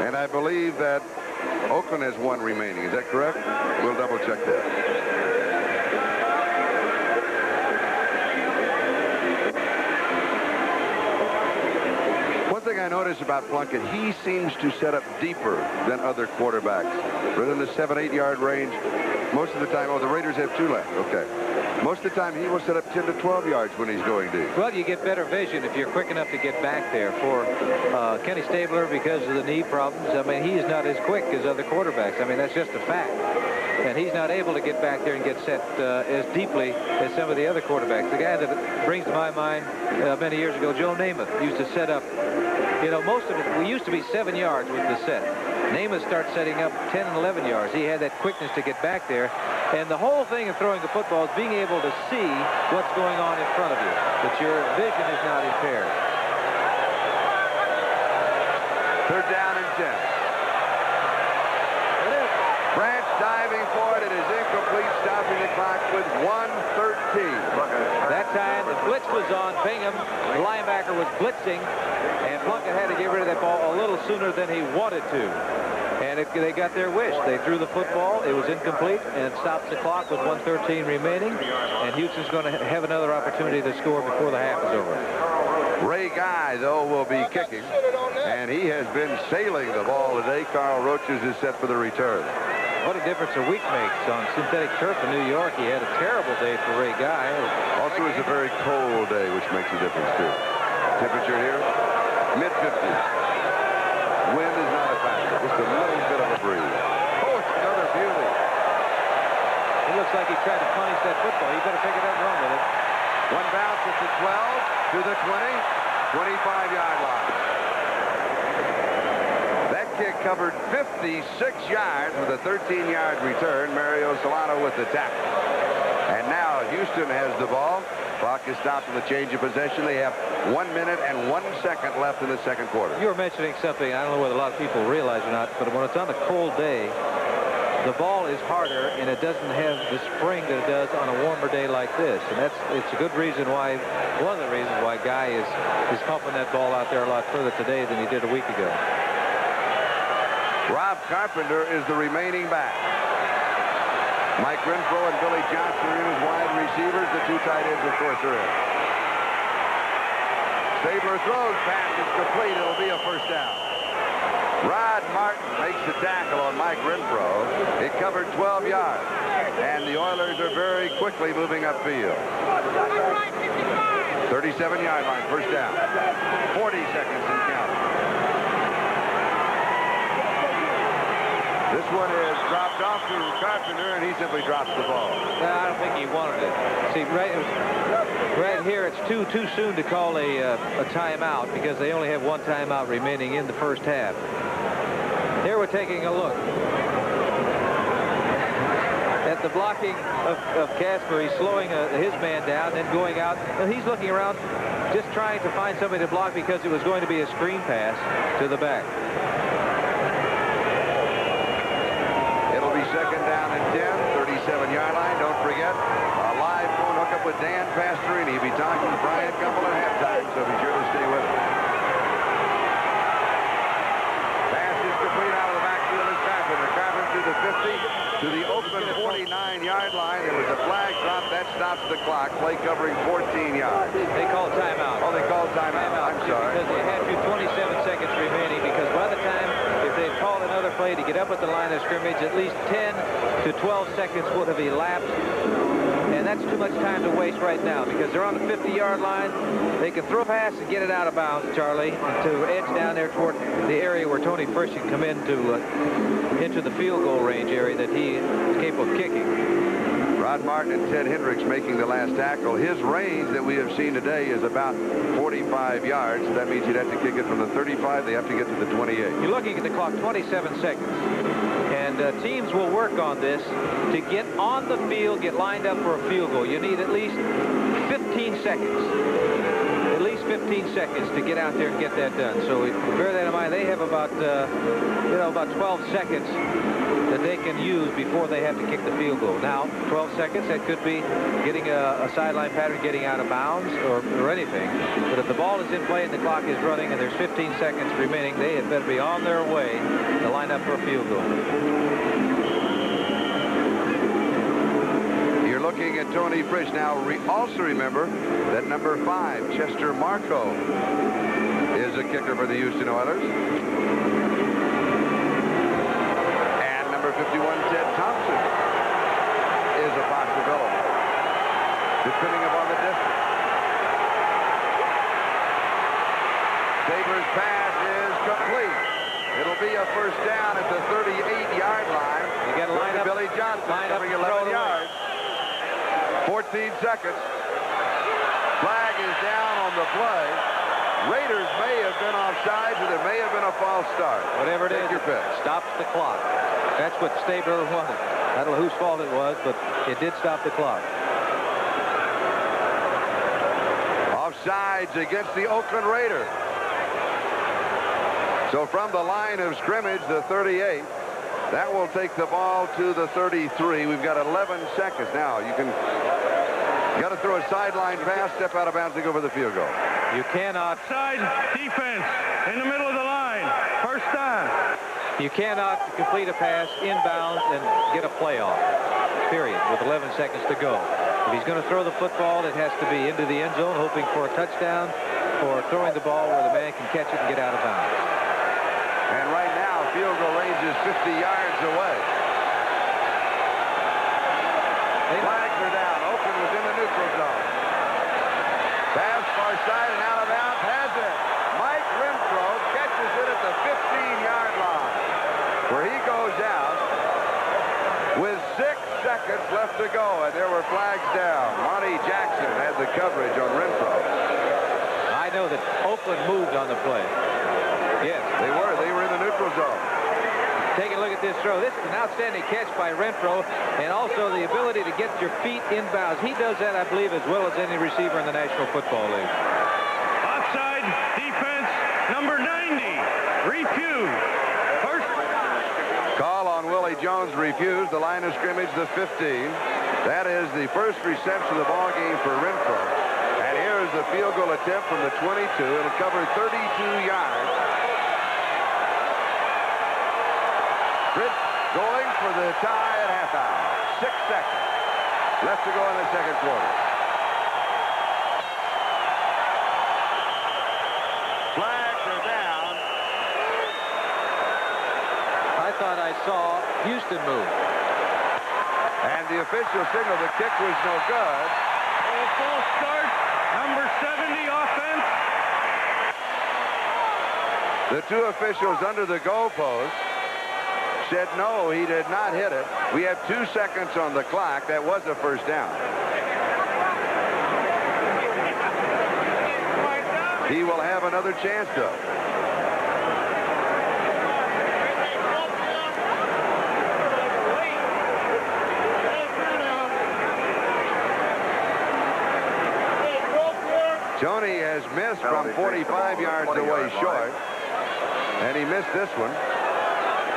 Speaker 1: And I believe that Oakland has 1 remaining. Is that correct? We'll double check that. One thing I notice about Plunkett, he seems to set up deeper than other quarterbacks. Rather than the 7-8 yard range, most of the time, the Raiders have 2 left. Okay. Most of the time, he will set up 10 to 12 yards when he's going deep.
Speaker 2: Well, you get better vision if you're quick enough to get back there. For Kenny Stabler, because of the knee problems, I mean, he's not as quick as other quarterbacks. I mean, that's just a fact. And he's not able to get back there and get set as deeply as some of the other quarterbacks. The guy that brings to my mind many years ago, Joe Namath, used to set up, you know, most of it, we used to be 7 yards with the set. Namath starts setting up 10 and 11 yards. He had that quickness to get back there. And the whole thing of throwing the football is being able to see what's going on in front of you, that your vision is not impaired.
Speaker 1: Third down and 10. Branch diving for it. It is incomplete, stopping the clock with 1:13.
Speaker 2: That time the blitz was on Bingham. The linebacker was blitzing, and Plunkett had to get rid of that ball a little sooner than he wanted to. And they got their wish. They threw the football. It was incomplete, and it stops the clock with 1:13 remaining. And Houston's going to have another opportunity to score before the half is over.
Speaker 1: Ray Guy, though, will be kicking, and he has been sailing the ball today. Carl Roaches is set for the return.
Speaker 2: What a difference a week makes on synthetic turf in New York. He had a terrible day for Ray Guy.
Speaker 1: Also, it's a very cold day, which makes a difference, too. Temperature here, mid-50s. Wind is not a factor. Just a little bit of a breeze. Oh, it's another beauty.
Speaker 2: It looks like he tried to punish that football. You better pick it up and run with it.
Speaker 1: One bounce at the 12, to the 20, 25-yard line. That kick covered 56 yards with a 13-yard return. Mario Solano with the tackle. And now Houston has the ball. Clock is stopped in the change of possession. They have 1 minute and 1 second left in the second quarter.
Speaker 2: You were mentioning something I don't know whether a lot of people realize or not, but when it's on a cold day, the ball is harder, and it doesn't have the spring that it does on a warmer day like this. And it's a good reason why, one of the reasons why Guy is pumping that ball out there a lot further today than he did a week ago.
Speaker 1: Rob Carpenter is the remaining back. Mike Renfro and Billy Johnson are in as wide receivers. The two tight ends, of course, are in. Stabler throws, pass is complete. It'll be a first down. Rod Martin makes the tackle on Mike Renfro. It covered 12 yards. And the Oilers are very quickly moving upfield. 37-yard line, first down. 40 seconds and counting. This one is dropped off to Carpenter, and he simply drops the ball.
Speaker 2: No, I don't think he wanted it. See, right here, it's too soon to call a timeout because they only have one timeout remaining in the first half. Here we're taking a look at the blocking of Casper. He's slowing his man down, then going out. And he's looking around, just trying to find somebody to block because it was going to be a screen pass to the back.
Speaker 1: It'll be second down and 10, 37-yard line. Don't forget, a live phone hookup with Dan Pastorini. He'll be talking to Brian Gumbel at halftime, so be sure to stay with us. To the 50, to the Oakland 49-yard line. There was a flag drop. That stops the clock. Play covering 14 yards.
Speaker 2: They call timeout.
Speaker 1: Oh, they called timeout. I'm sorry.
Speaker 2: Because they had 27 seconds remaining, because by the time, if they'd called another play to get up at the line of scrimmage, at least 10 to 12 seconds would have elapsed. And that's too much time to waste right now because they're on the 50-yard line. They can throw a pass and get it out of bounds, Charlie, to edge down there toward the area where Tony Frisch can come into the field goal range area that he is capable of kicking.
Speaker 1: Rod Martin and Ted Hendricks making the last tackle. His range that we have seen today is about 45 yards. That means he'd have to kick it from the 35. They have to get to the 28.
Speaker 2: You're looking at the clock, 27 seconds. And teams will work on this to get on the field, get lined up for a field goal. You need at least 15 seconds. At least 15 seconds to get out there and get that done. So bear that in mind. They have about, about 12 seconds that they can use before they have to kick the field goal. Now, 12 seconds, that could be getting a sideline pattern, getting out of bounds, or anything. But if the ball is in play and the clock is running and there's 15 seconds remaining, they had better be on their way to line up for a field goal.
Speaker 1: You're looking at Tony Frisch. Now, also remember that number 5, Chester Marco, is a kicker for the Houston Oilers. And number 51, Ted Thompson, is a possibility, depending upon the distance. Stabler's pass is complete. It'll be a first down at the 38-yard line.
Speaker 2: You got to line up.
Speaker 1: Billy Johnson covering 11 yards. 14 seconds. Flag is down on the play. Raiders may have been offside, or there may have been a false start.
Speaker 2: Whatever it is,
Speaker 1: your pick.
Speaker 2: Stops the clock. That's what Stabler wanted. I don't know whose fault it was, but it did stop the clock.
Speaker 1: Offsides against the Oakland Raiders. So from the line of scrimmage, the 38, that will take the ball to the 33. We've got 11 seconds now. You got to throw a sideline pass, step out of bounds, and go for the field goal.
Speaker 2: You cannot.
Speaker 3: Side defense in the middle of the line. First down.
Speaker 2: You cannot complete a pass inbounds and get a playoff, period, with 11 seconds to go. If he's going to throw the football, it has to be into the end zone, hoping for a touchdown, or throwing the ball where the man can catch it and get out of bounds.
Speaker 1: And right now, field goal range is 50 yards away. Flags are down. Oakland was in the neutral zone. Pass far side and out of bounds. Has it. Mike Renfro catches it at the 15-yard line, where he goes out with 6 seconds left to go, and there were flags down. Monty Jackson had the coverage on Renfro.
Speaker 2: I know that Oakland moved on the play. Yes,
Speaker 1: they were. They were in the neutral zone.
Speaker 2: Take a look at this throw. This is an outstanding catch by Renfro, and also the ability to get your feet inbounds. He does that, I believe, as well as any receiver in the National Football League.
Speaker 3: Offside defense, number 90, refused. First.
Speaker 1: Call on Willie Jones refused. The line of scrimmage, the 15. That is the first reception of the ball game for Renfro. And here's the field goal attempt from the 22. It'll cover 32 yards. Fritz going for the tie at half hour. 6 seconds left to go in the second quarter. Flags are down.
Speaker 2: I thought I saw Houston move.
Speaker 1: And the official signaled the kick was no good.
Speaker 3: A false start, number 70 offense.
Speaker 1: The 2 officials under the goalpost said no, he did not hit it. We have 2 seconds on the clock. That was a first down. He will have another chance, though. Tony has missed from 45 yards away short, and he missed this one.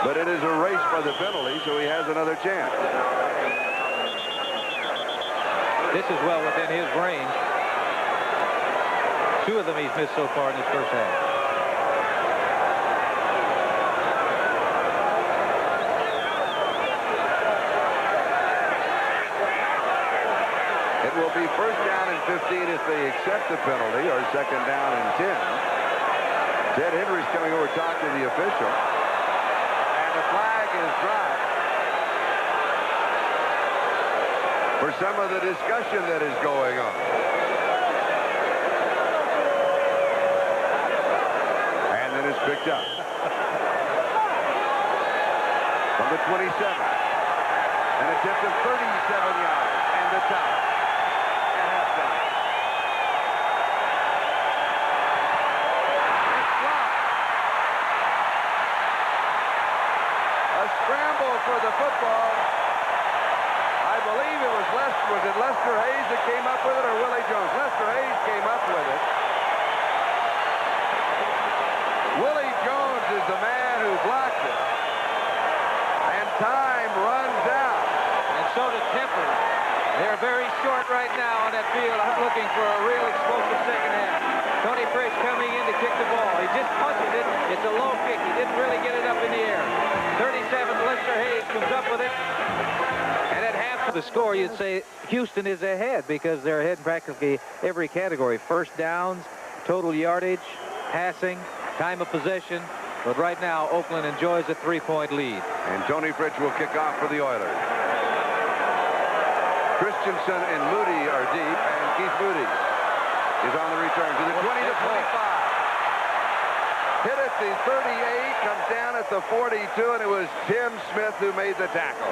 Speaker 1: But it is erased by the penalty, so he has another chance.
Speaker 2: This is well within his range. 2 of them he's missed so far in his first half.
Speaker 1: It will be first down and 15 if they accept the penalty, or second down and 10. Ted Henry's coming over to talk to the official. The flag is dropped for some of the discussion that is going on. And then it's picked up. From the 27. An attempt of 37 yards and the tie at halftime. Scramble for the football. I believe it was Lester Hayes that came up with it, or Willie Jones? Lester Hayes came up with it. Willie Jones is the man who blocked it. And time runs out.
Speaker 2: And so did Temple. They're very short right now on that field. I'm looking for a real explosive second half. Tony Fritz coming in to kick the ball. He just punches it. It's a low kick. He didn't really get it up in the air. 37, Lester Hayes comes up with it. And at half of the score, you'd say Houston is ahead because they're ahead in practically every category. First downs, total yardage, passing, time of possession. But right now, Oakland enjoys a 3-point lead.
Speaker 1: And Tony Fritz will kick off for the Oilers. Christensen and Moody are deep, and Keith Moody is on the return to the 20 to 25. Hit at the 38, comes down at the 42, and it was Tim Smith who made the tackle.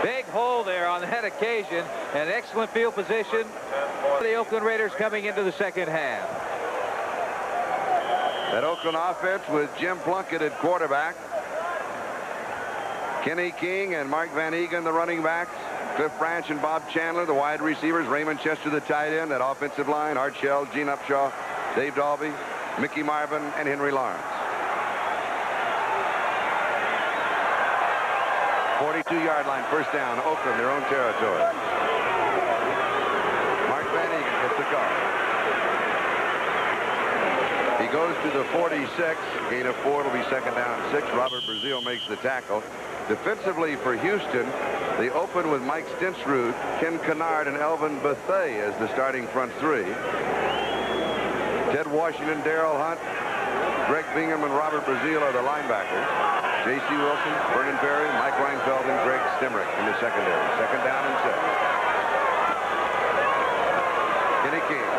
Speaker 2: Big hole there on that occasion, and excellent field position for the Oakland Raiders coming into the second half.
Speaker 1: That Oakland offense with Jim Plunkett at quarterback. Kenny King and Mark Van Egan, the running backs. Cliff Branch and Bob Chandler, the wide receivers. Raymond Chester, the tight end. That offensive line, Art Shell, Gene Upshaw, Dave Dalby, Mickey Marvin, and Henry Lawrence. 42-yard line, first down, Oakland, their own territory. Mark Van Egan gets the call. He goes to the 46. Gain of 4. It'll be second down and 6. Robert Brazil makes the tackle. Defensively for Houston, they open with Mike Stinsrud, Ken Kennard, and Elvin Bethea as the starting front three. Ted Washington, Darrell Hunt, Greg Bingham, and Robert Brazil are the linebackers. J.C. Wilson, Vernon Perry, Mike Reinfeld, and Greg Stimrick in the secondary. Second down and 6. Kenny King.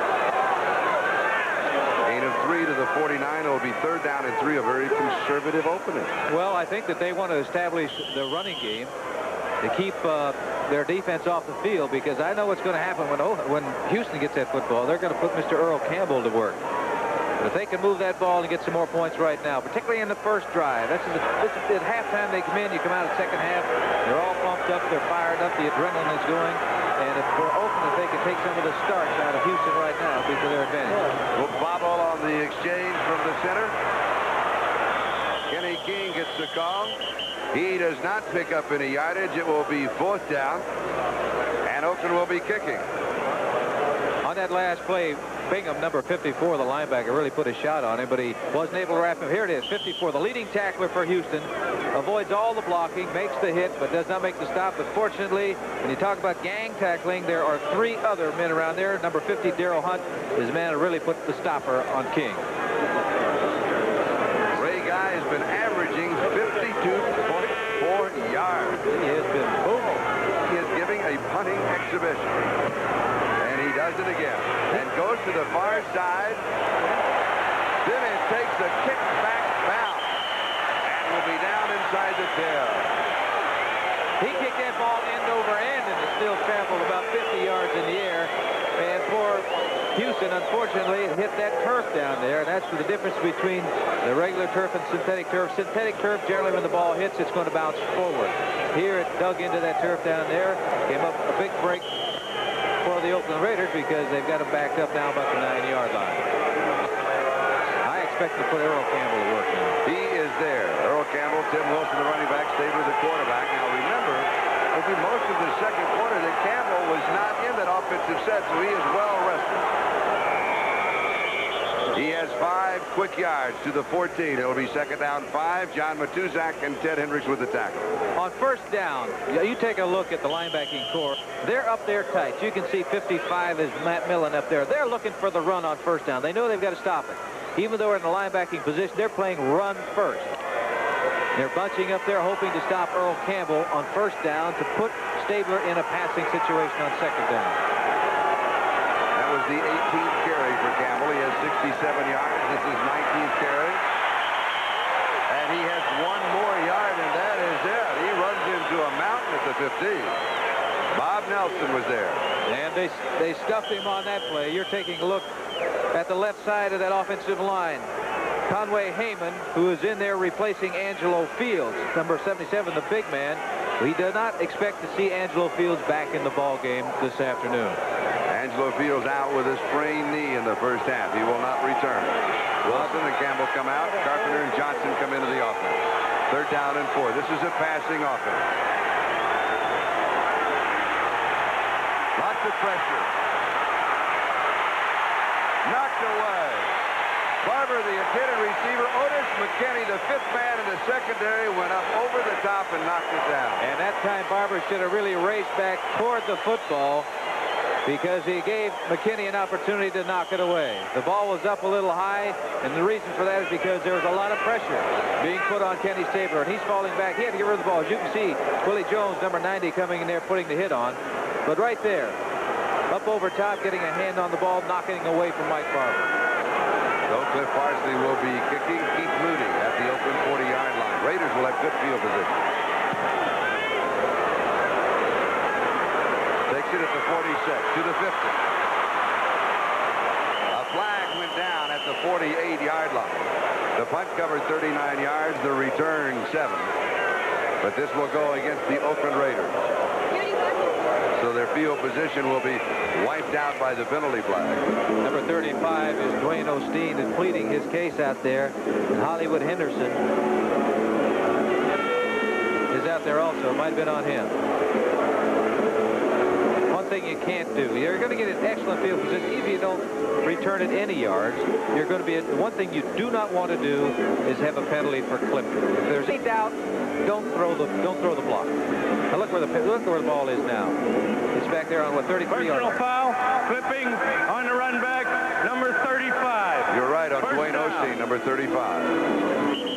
Speaker 1: Gain of 3 to the 49. It'll be third down and 3, a very conservative opening.
Speaker 2: Well, I think that they want to establish the running game to keep their defense off the field, because I know what's going to happen when Houston gets that football. They're going to put Mr. Earl Campbell to work. But if they can move that ball and get some more points right now, particularly in the first drive. This is at halftime. They come in, you come out at second half, they're all pumped up, they're fired up, the adrenaline is going. And if for Oakland, if they can take some of the starch out of Houston right now, it'll be to their advantage.
Speaker 1: Well, bobble on the exchange from the center. Kenny King gets the call. He does not pick up any yardage. It will be fourth down, and Oakland will be kicking.
Speaker 2: On that last play, Bingham, number 54, the linebacker, really put a shot on him, but he wasn't able to wrap him. Here it is, 54, the leading tackler for Houston. Avoids all the blocking, makes the hit, but does not make the stop. But fortunately, when you talk about gang tackling, there are 3 other men around there. Number 50, Darrell Hunt, is the man who really put the stopper on King.
Speaker 1: Ray Guy has been averaging 52.4 yards.
Speaker 2: He has been booming.
Speaker 1: He is giving a punting exhibition. And he does it again. And goes to the far side. Then it takes a kick-back bounce. And will be down inside the 10.
Speaker 2: He kicked that ball end over end, and it still traveled about 50 yards in the air. And for Houston, unfortunately, it hit that turf down there, and that's the difference between the regular turf and synthetic turf. Synthetic turf, generally when the ball hits, it's going to bounce forward. Here it dug into that turf down there, came up a big break for the Oakland Raiders because they've got him backed up now about the 9-yard line. I expect to put Earl Campbell to work now.
Speaker 1: He is there. Earl Campbell, Tim Wilson, the running back, Stabler, the quarterback. Now remember, through most of the second quarter, that Campbell was not in that offensive set, so he is well rested. He has 5 quick yards to the 14. It'll be second down 5. John Matuzak and Ted Hendricks with the tackle.
Speaker 2: On first down, you take a look at the linebacking core. They're up there tight. You can see 55 is Matt Millen up there. They're looking for the run on first down. They know they've got to stop it. Even though they're in the linebacking position, they're playing run first. They're bunching up there, hoping to stop Earl Campbell on first down to put Stabler in a passing situation on second down.
Speaker 1: That was the 18th carry for Campbell. He has 67 yards. This is 19th carry. And he has 1 more yard, and that is it. He runs into a mountain at the 15. Bob Nelson was there.
Speaker 2: And they stuffed him on that play. You're taking a look at the left side of that offensive line. Conway Heyman, who is in there replacing Angelo Fields, number 77, the big man. We do not expect to see Angelo Fields back in the ball game this afternoon.
Speaker 1: Angelo Fields out with a sprained knee in the first half. He will not return. Wilson and Campbell come out. Carpenter and Johnson come into the offense. Third down and 4. This is a passing offense. Lots of pressure. Knocked away. Barber, the intended receiver. Otis McKinney, the 5th man in the secondary, went up over the top and knocked it down.
Speaker 2: And that time Barber should have really raced back toward the football because he gave McKinney an opportunity to knock it away. The ball was up a little high, and the reason for that is because there was a lot of pressure being put on Kenny Stabler, and he's falling back. He had to get rid of the ball. As you can see, Willie Jones, number 90, coming in there, putting the hit on. But right there, up over top, getting a hand on the ball, knocking away from Mike Barber.
Speaker 1: So Cliff Parsley will be kicking. Keith Mooney at the Oakland 40-yard line. Raiders will have good field position. Takes it at the 46 to the 50. A flag went down at the 48-yard line. The punt covered 39 yards. The return 7. But this will go against the Oakland Raiders. So their field position will be wiped out by the penalty flag.
Speaker 2: Number 35 is Dwayne Osteen, is pleading his case out there. And Hollywood Henderson is out there also. It might have been on him. One thing you can't do. You're going to get an excellent field position. Even if you don't return it any yards, you're going to be. One thing you do not want to do is have a penalty for clipping. If there's any doubt, don't throw the block. Now look where the ball is now. It's back there on what 33 yards.
Speaker 3: Personal foul, clipping on the run back, number 35.
Speaker 1: You're right on
Speaker 3: First
Speaker 1: Dwayne
Speaker 3: down.
Speaker 1: Osteen, number 35.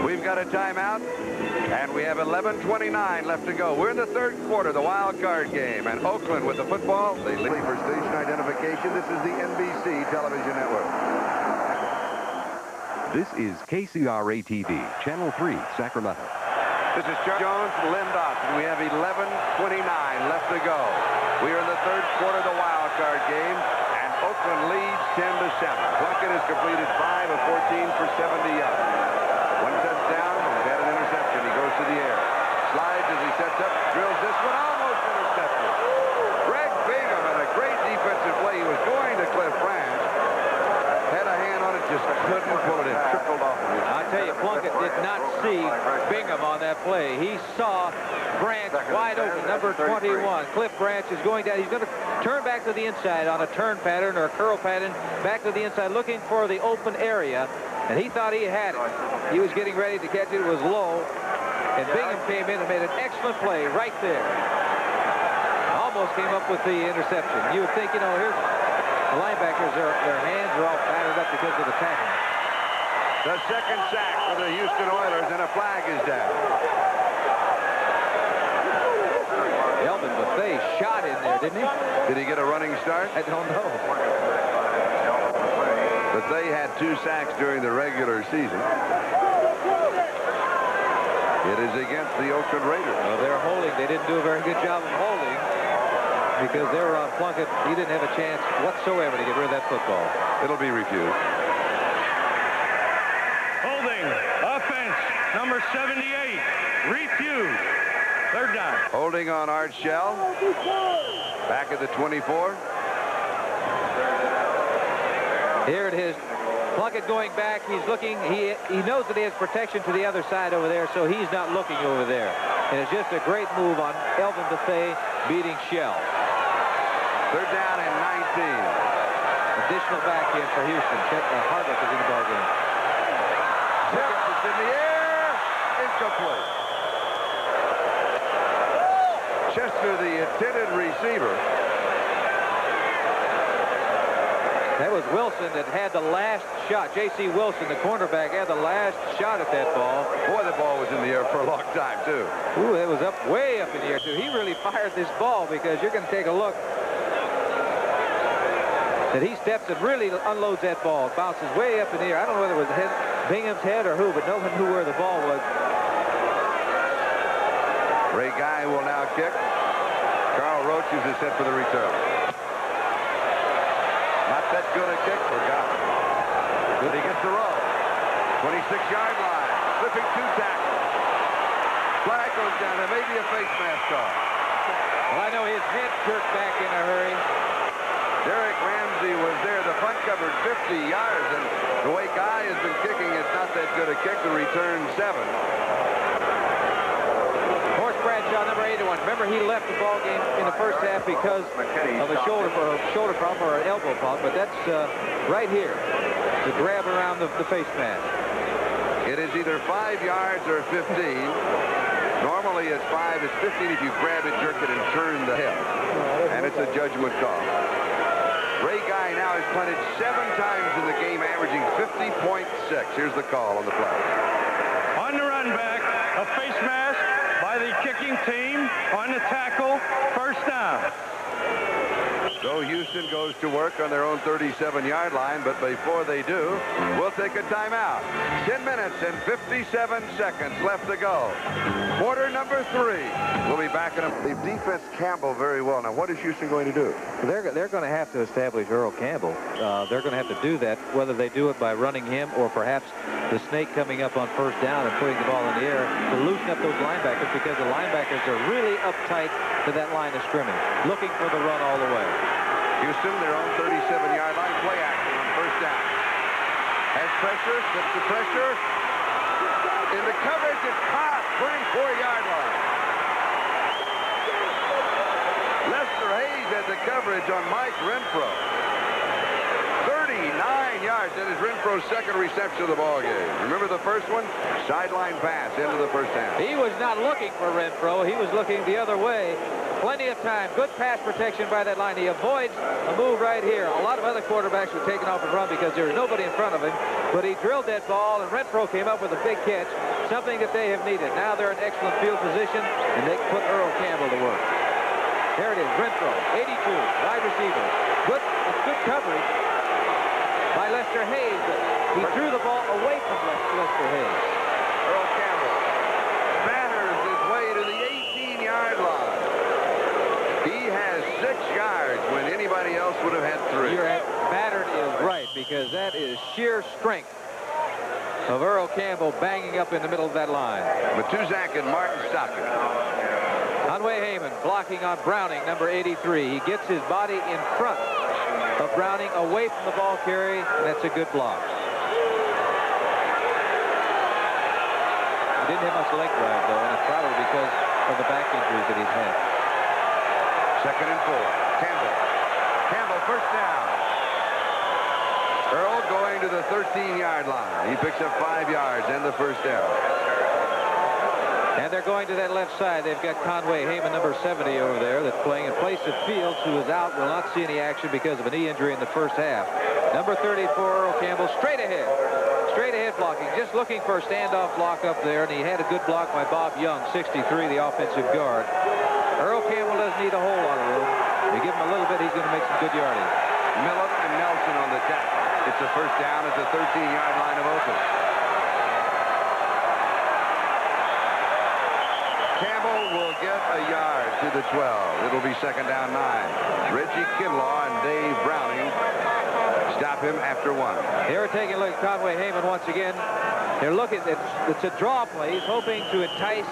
Speaker 1: We've got a timeout, and we have 11:29 left to go. We're in the third quarter, the wild card game, and Oakland with the football. They lead for station identification. This is the NBC television network.
Speaker 8: This is KCRA-TV, Channel 3, Sacramento.
Speaker 1: This is Jones, Lynn Dawson. We have 11:29 left to go. We are in the third quarter of the wild card game, and Oakland leads 10-7. Plunkett has completed 5 of 14 for 70 yards. One touchdown, he's had an interception. He goes to the air. Slides as he sets up, drills this one, almost intercepted. Greg Bingham in a great defensive play. He was going to Cliff Branch. Had a hand on it, just couldn't pull it in. Tripled off of it.
Speaker 2: I'll tell you, Plunkett did not see Bingham on that play. He saw Branch wide open, number 21. Cliff Branch is going down. He's going to turn back to the inside on a turn pattern or a curl pattern, back to the inside, looking for the open area. And he thought he had it. He was getting ready to catch it. It was low. And Bingham came in and made an excellent play right there. Almost came up with the interception. You would think, you know, here's the linebackers, their hands are all battered up because of the tackling.
Speaker 1: The second sack for the Houston Oilers, and a flag is down.
Speaker 2: Elvin Buffet shot in there, didn't he?
Speaker 1: Did he get a running start?
Speaker 2: I don't know.
Speaker 1: But they had 2 sacks during the regular season. It is against the Oakland Raiders.
Speaker 2: Well, they're holding. They didn't do a very good job of holding because they were on Plunkett. He didn't have a chance whatsoever to get rid of that football.
Speaker 1: It'll be refused.
Speaker 3: Holding, offense, number 78, refused. Third down.
Speaker 1: Holding on Art Shell. Back at the 24.
Speaker 2: Here it is. Plunkett going back. He's looking. He knows that he has protection to the other side over there, so he's not looking over there. And it's just a great move on Elvin Buffet beating Shell.
Speaker 1: Third down and 19.
Speaker 2: Additional back in for Houston. Hardwick is in the ball game.
Speaker 1: It's in the air. Incomplete. Chester, the intended receiver.
Speaker 2: That was Wilson that had the last shot. J.C. Wilson, the cornerback, had the last shot at that ball.
Speaker 1: Boy, the ball was in the air for a long time, too.
Speaker 2: Ooh, it was up, way up in the air, too. He really fired this ball because you're going to take a look. That he steps and really unloads that ball. It bounces way up in the air. I don't know whether it was Bingham's head or who, but no one knew where the ball was.
Speaker 1: Ray Guy will now kick. Carl Roach is set for the return. Not that good a kick for Guy. But he gets the roll. 26-yard line. Slipping 2 tackles. Flag goes down. There may be a face mask on.
Speaker 2: Well, I know his head jerked back in a hurry.
Speaker 1: Derek Ramsey was there. The punt covered 50 yards, and the way Guy has been kicking, it's not that good a kick. The return 7.
Speaker 2: Horst Bradshaw, number 81. Remember, he left the ball game in the first half because of a shoulder problem or an elbow problem, but that's right here, the grab around the face mask.
Speaker 1: It is either 5 yards or 15. Normally it's 5, it's 15 if you grab it, jerk it, and turn the head. And it's a judgment call. Ray Guy now has punted 7 times in the game, averaging 50.6. Here's the call on the play.
Speaker 3: On the run back, a face mask by the kicking team on the tackle, first down.
Speaker 1: So Houston goes to work on their own 37-yard line, but before they do, we'll take a timeout. 10 minutes and 57 seconds left to go. Quarter number 3. We'll be back in a... They've defensed Campbell very well. Now, what is Houston going to do?
Speaker 2: They're going to have to establish Earl Campbell. They're going to have to do that, whether they do it by running him or perhaps the snake coming up on first down and putting the ball in the air to loosen up those linebackers, because the linebackers are really uptight to that line of scrimmage, looking for the run all the way.
Speaker 1: Houston, their own 37-yard line, play action on first down. Has pressure, slips the pressure. In the coverage, it's caught, 24-yard line. yards on Mike Renfro. 39 yards. That is Renfro's second reception of the ball game. Remember the first one? Sideline pass into the first half.
Speaker 2: He was not looking for Renfro. He was looking the other way. Plenty of time. Good pass protection by that line. He avoids a move right here. A lot of other quarterbacks were taken off and run because there was nobody in front of him. But he drilled that ball, and Renfro came up with a big catch, something that they have needed. Now they're in excellent field position, and they can put Earl Campbell to work. There it is. Renfro, 82, wide receiver. It's good coverage by Lester Hayes. He threw the ball away from Lester Hayes.
Speaker 1: Earl Campbell batters his way to the 18-yard line. He has 6 yards when anybody else would have had 3.
Speaker 2: Battered is right, because that is sheer strength of Earl Campbell banging up in the middle of that line.
Speaker 1: Matuzak and Martin stopped him.
Speaker 2: Conway Heyman blocking on Browning, number 83. He gets his body in front of Browning, away from the ball carry, and that's a good block. He didn't have much leg drive, though, and it's probably because of the back injuries that he's had.
Speaker 1: 2nd and 4. Campbell, first down. Earl going to the 13-yard line. He picks up 5 yards and the first down.
Speaker 2: And they're going to that left side. They've got Conway Heyman, number 70, over there that's playing in place of Fields, who is out, will not see any action because of a knee injury in the first half. Number 34, Earl Campbell, straight ahead. Straight ahead blocking, just looking for a standoff block up there, and he had a good block by Bob Young, 63, the offensive guard. Earl Campbell doesn't need a whole lot of room. You give him a little bit, he's going to make some good yardage.
Speaker 1: Millen and Nelson on the tackle. It's a first down at the 13-yard line of Oakland. Campbell will get a yard to the 12. It'll be 2nd down 9. Reggie Kinlaw and Dave Browning stop him after 1.
Speaker 2: Here we're taking a look at Conway Heyman once again. They're looking, it's a draw play. He's hoping to entice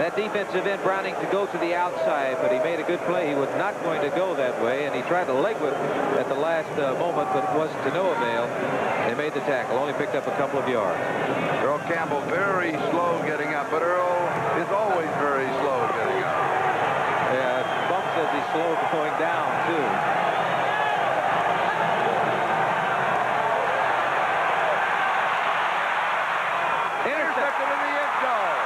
Speaker 2: that defensive end Browning to go to the outside, but he made a good play. He was not going to go that way, and he tried to leg whip at the last moment, but it wasn't to no avail. They made the tackle, only picked up a couple of yards.
Speaker 1: Earl Campbell very slow getting up, but Earl is always very slow getting up.
Speaker 2: Yeah, Bump says he's slow going down, too.
Speaker 1: Intercepted in the end zone.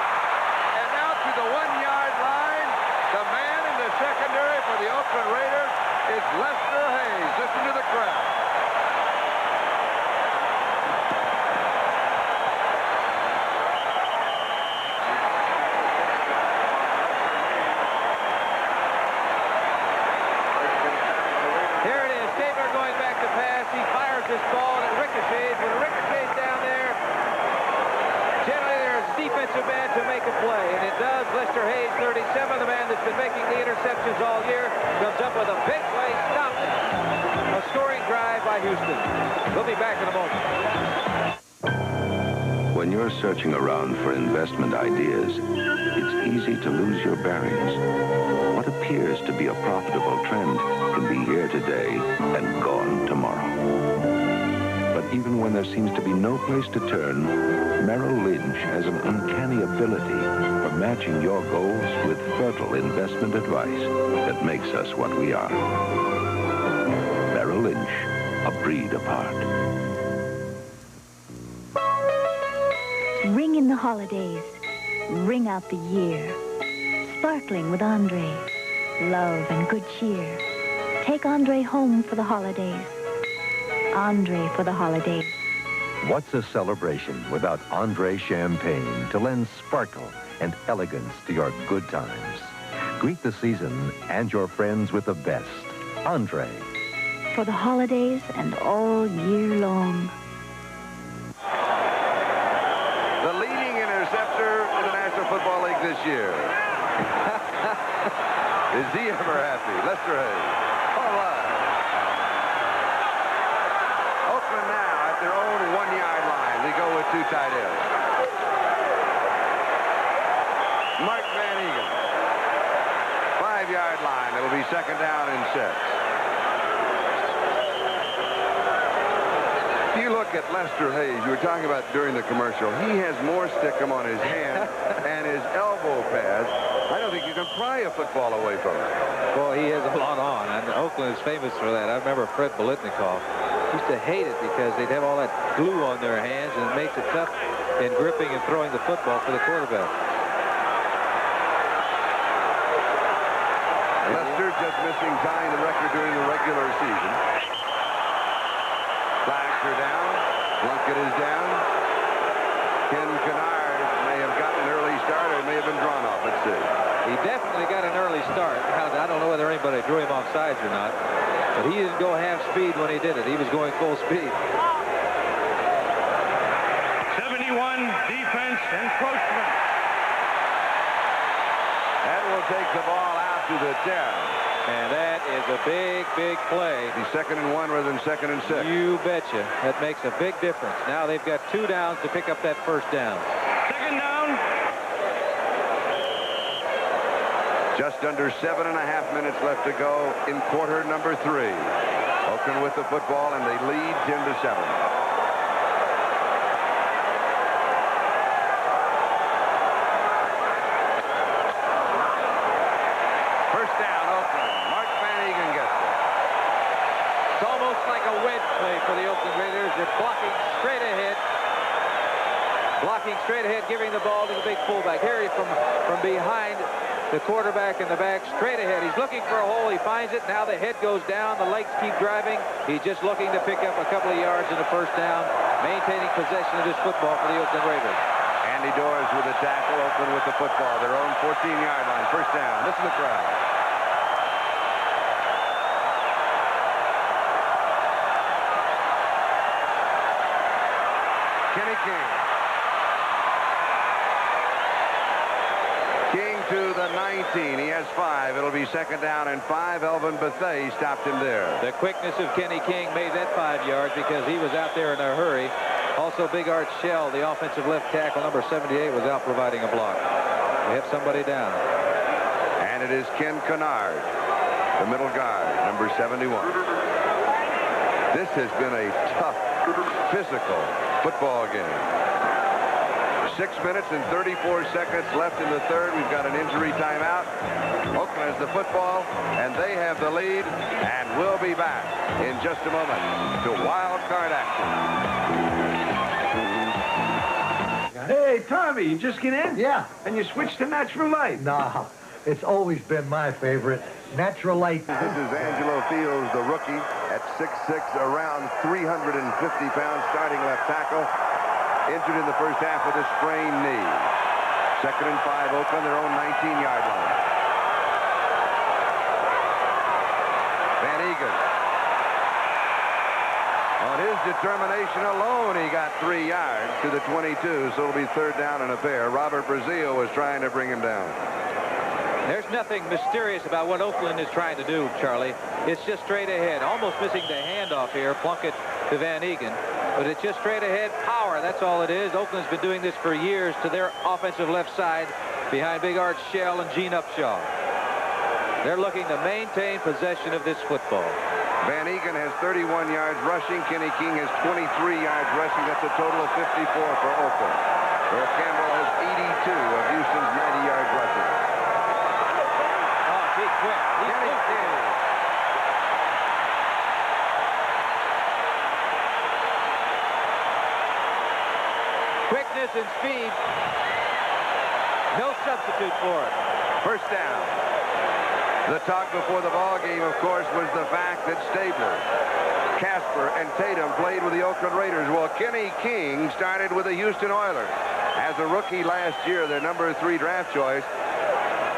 Speaker 1: And now to the 1-yard line. The man in the secondary for the Oakland Raiders is Lester Hayes. Listen to the crowd.
Speaker 2: Here it is. Stabler going back to pass. He fires this ball, and it ricochets. When it ricochets down there, generally there's a defensive man to make a play, and it does. Lester Hayes, 37, the man that's been making the interceptions all year, comes up with a big play, stops it. A scoring drive by Houston. We'll be back in a moment.
Speaker 6: When you're searching around for investment ideas, it's easy to lose your bearings. What appears to be a profitable trend can be here today and gone tomorrow. But even when there seems to be no place to turn, Merrill Lynch has an uncanny ability for matching your goals with fertile investment advice that makes us what we are. Merrill Lynch, a breed apart.
Speaker 9: Ring in the holidays. Ring out the year. Sparkling with Andre. Love and good cheer. Take Andre home for the holidays. Andre for the holidays.
Speaker 8: What's a celebration without Andre Champagne to lend sparkle and elegance to your good times? Greet the season and your friends with the best. Andre.
Speaker 9: For the holidays and all year long.
Speaker 1: The leading interceptor in the National Football League this year. Is he ever happy? Lester Hayes. All right. Oakland now at their own 1-yard line. They go with 2 tight ends. Mark Van Egan. 5-yard line. It'll be 2nd down and 6. If you look at Lester Hayes, you were talking about during the commercial, he has more stickum on his hand and his elbow pads I don't think you can pry a football away from him.
Speaker 2: Well, he has a lot on, and Oakland is famous for that. I remember Fred Bolitnikoff used to hate it because they'd have all that glue on their hands, and it makes it tough in gripping and throwing the football for the quarterback.
Speaker 1: Lester just missing tying the record during the regular season. Flags are down. Plunkett is down. Ken Kennard may have gotten an early start, or it may have been drawn off. Let's see.
Speaker 2: He definitely got an early start. I don't know whether anybody drew him off sides or not, but he didn't go half speed when he did it. He was going full speed.
Speaker 3: 71, defense, encroachment.
Speaker 1: That will take the ball out to the 10.
Speaker 2: And that is a big, big play.
Speaker 1: He's 2nd and 1 rather than 2nd and 6.
Speaker 2: You betcha. That makes a big difference. Now they've got 2 downs to pick up that first down.
Speaker 3: 2nd down.
Speaker 1: Just under 7.5 minutes left to go in quarter number 3. Oakland with the football, and they lead 10-7. First down, Oakland. Mark Van Egan gets it.
Speaker 2: It's almost like a wedge play for the Oakland Raiders. They're blocking straight ahead. Blocking straight ahead, giving the ball to the big fullback. Here he's from behind the quarterback in the back, straight ahead. He's looking for a hole. He finds it. Now the head goes down. The legs keep driving. He's just looking to pick up a couple of yards in the first down, maintaining possession of this football for the Oakland Raiders.
Speaker 1: Andy Doors with a tackle. Oakland with the football. Their own 14-yard line. First down. Listen to the crowd. Kenny King. King to the 19. He has 5. It'll be 2nd down and 5. Elvin Bethea stopped him there.
Speaker 2: The quickness of Kenny King made that 5 yards because he was out there in a hurry. Also, Big Art Shell, the offensive left tackle, number 78, was out providing a block. We have somebody down.
Speaker 1: And it is Ken Kennard, the middle guard, number 71. This has been a tough, physical football game. 6 minutes and 34 seconds left in the third. We've got an injury timeout. Oakland has the football, and they have the lead, and we'll be back in just a moment to wild card action.
Speaker 10: Hey, Tommy, you just get in?
Speaker 11: Yeah.
Speaker 10: And you switched to natural light?
Speaker 11: No, it's always been my favorite. Natural light.
Speaker 1: This is Angelo Fields, the rookie, at 6'6", around 350 pounds, starting left tackle. Injured in the first half with a sprained knee. 2nd and 5, Oakland, their own 19-yard line. Van Egan. On his determination alone, he got 3 yards to the 22, so it'll be 3rd down and a pair. Robert Brazil was trying to bring him down.
Speaker 2: There's nothing mysterious about what Oakland is trying to do, Charlie. It's just straight ahead. Almost missing the handoff here, Plunkett to Van Egan. But it's just straight ahead power. That's all it is. Oakland's been doing this for years to their offensive left side behind Big Art Shell and Gene Upshaw. They're looking to maintain possession of this football.
Speaker 1: Van Egan has 31 yards rushing. Kenny King has 23 yards rushing. That's a total of 54 for Oakland. Earl Campbell has 82 of Houston's 90 yards rushing.
Speaker 2: Oh, he's quick. Kenny King. Quickness and speed. No substitute for it.
Speaker 1: First down. The talk before the ball game, of course, was the fact that Stabler, Casper, and Tatum played with the Oakland Raiders. Well, Kenny King started with the Houston Oilers. As a rookie last year, their number 3 draft choice,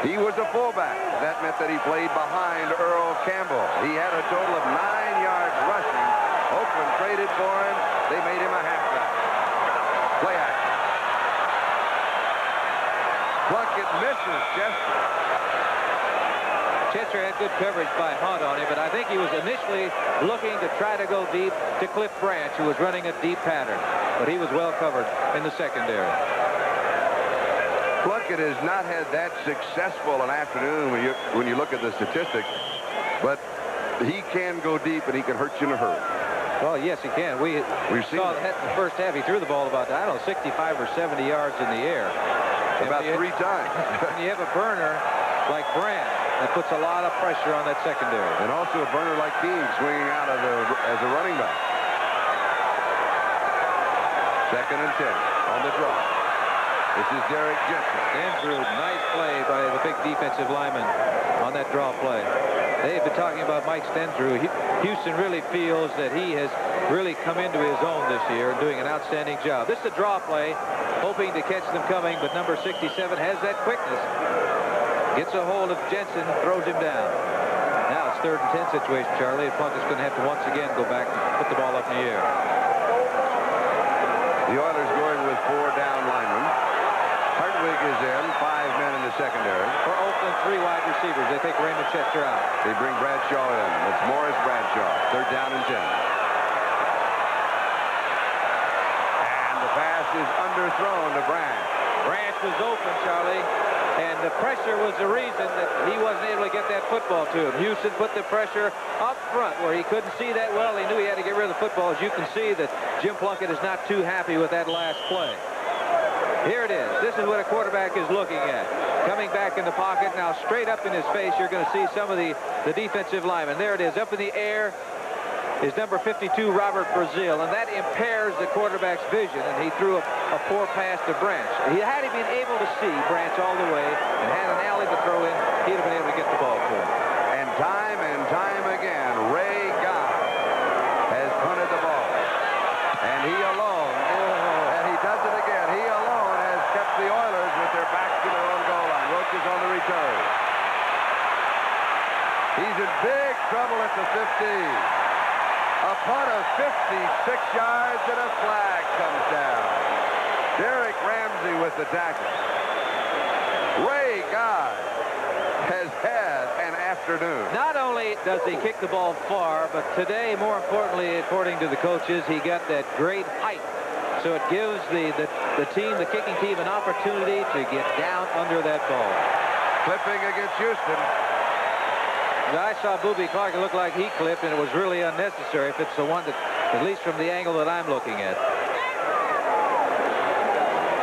Speaker 1: he was a fullback. That meant that he played behind Earl Campbell. He had a total of 9 yards rushing. Oakland traded for him. They made him a halfback. Play action. Plunkett misses Chester.
Speaker 2: Chester had good coverage by Hunt on him, but I think he was initially looking to try to go deep to Cliff Branch, who was running a deep pattern. But he was well covered in the secondary.
Speaker 1: Plunkett has not had that successful an afternoon when you look at the statistics, but he can go deep and he can hurt you in a hurry.
Speaker 2: Well, yes, he can. We saw that in the first half. He threw the ball about, I don't know, 65 or 70 yards in the air.
Speaker 1: About 3 times.
Speaker 2: When you have a burner like Brandt, that puts a lot of pressure on that secondary.
Speaker 1: And also a burner like King swinging out of as a running back. 2nd and 10 on the draw. This is Derek Jensen.
Speaker 2: Andrew, nice play by the big defensive lineman on that draw play. They've been talking about Mike Stensrud. Houston really feels that he has really come into his own this year, doing an outstanding job. This is a draw play, hoping to catch them coming, but number 67 has that quickness. Gets a hold of Jensen, throws him down. Now it's 3rd and 10 situation, Charlie. Plunkett's going to have to once again go back and put the ball up in the air.
Speaker 1: The Oilers going with 4 down linemen. Hartwig is in, 5 men in the secondary.
Speaker 2: For Oakland, 3 wide receivers. They take Raymond Chester out.
Speaker 1: They bring Bradshaw in. It's Morris Bradshaw. 3rd down and 10. And the pass is underthrown to Branch.
Speaker 2: Branch was open, Charlie, and the pressure was the reason that he wasn't able to get that football to him. Houston put the pressure up front where he couldn't see that well. He knew he had to get rid of the football. As you can see, that Jim Plunkett is not too happy with that last play. Here it is. This is what a quarterback is looking at. Coming back in the pocket. Now straight up in his face, you're going to see some of the defensive linemen. There it is. Up in the air is number 52, Robert Brazil, and that impairs the quarterback's vision, and he threw a poor pass to Branch. Had he been able to see Branch all the way and had an alley to throw in, he'd have been able to get the ball to him.
Speaker 1: And time again, Ray Guy has punted the ball. And he alone, and he does it again, he alone has kept the Oilers with their backs to their own goal line. Roach is on the return. He's in big trouble at the 15. A punt of 56 yards and a flag comes down. Derek Ramsey with the tackle. Ray Guy has had an afternoon.
Speaker 2: Not only does he kick the ball far, but today, more importantly, according to the coaches, he got that great height. So it gives the team, the kicking team, an opportunity to get down under that ball.
Speaker 1: Clipping against Houston.
Speaker 2: I saw Boobie Clark. It looked like he clipped, and it was really unnecessary if it's the one that, at least from the angle that I'm looking at.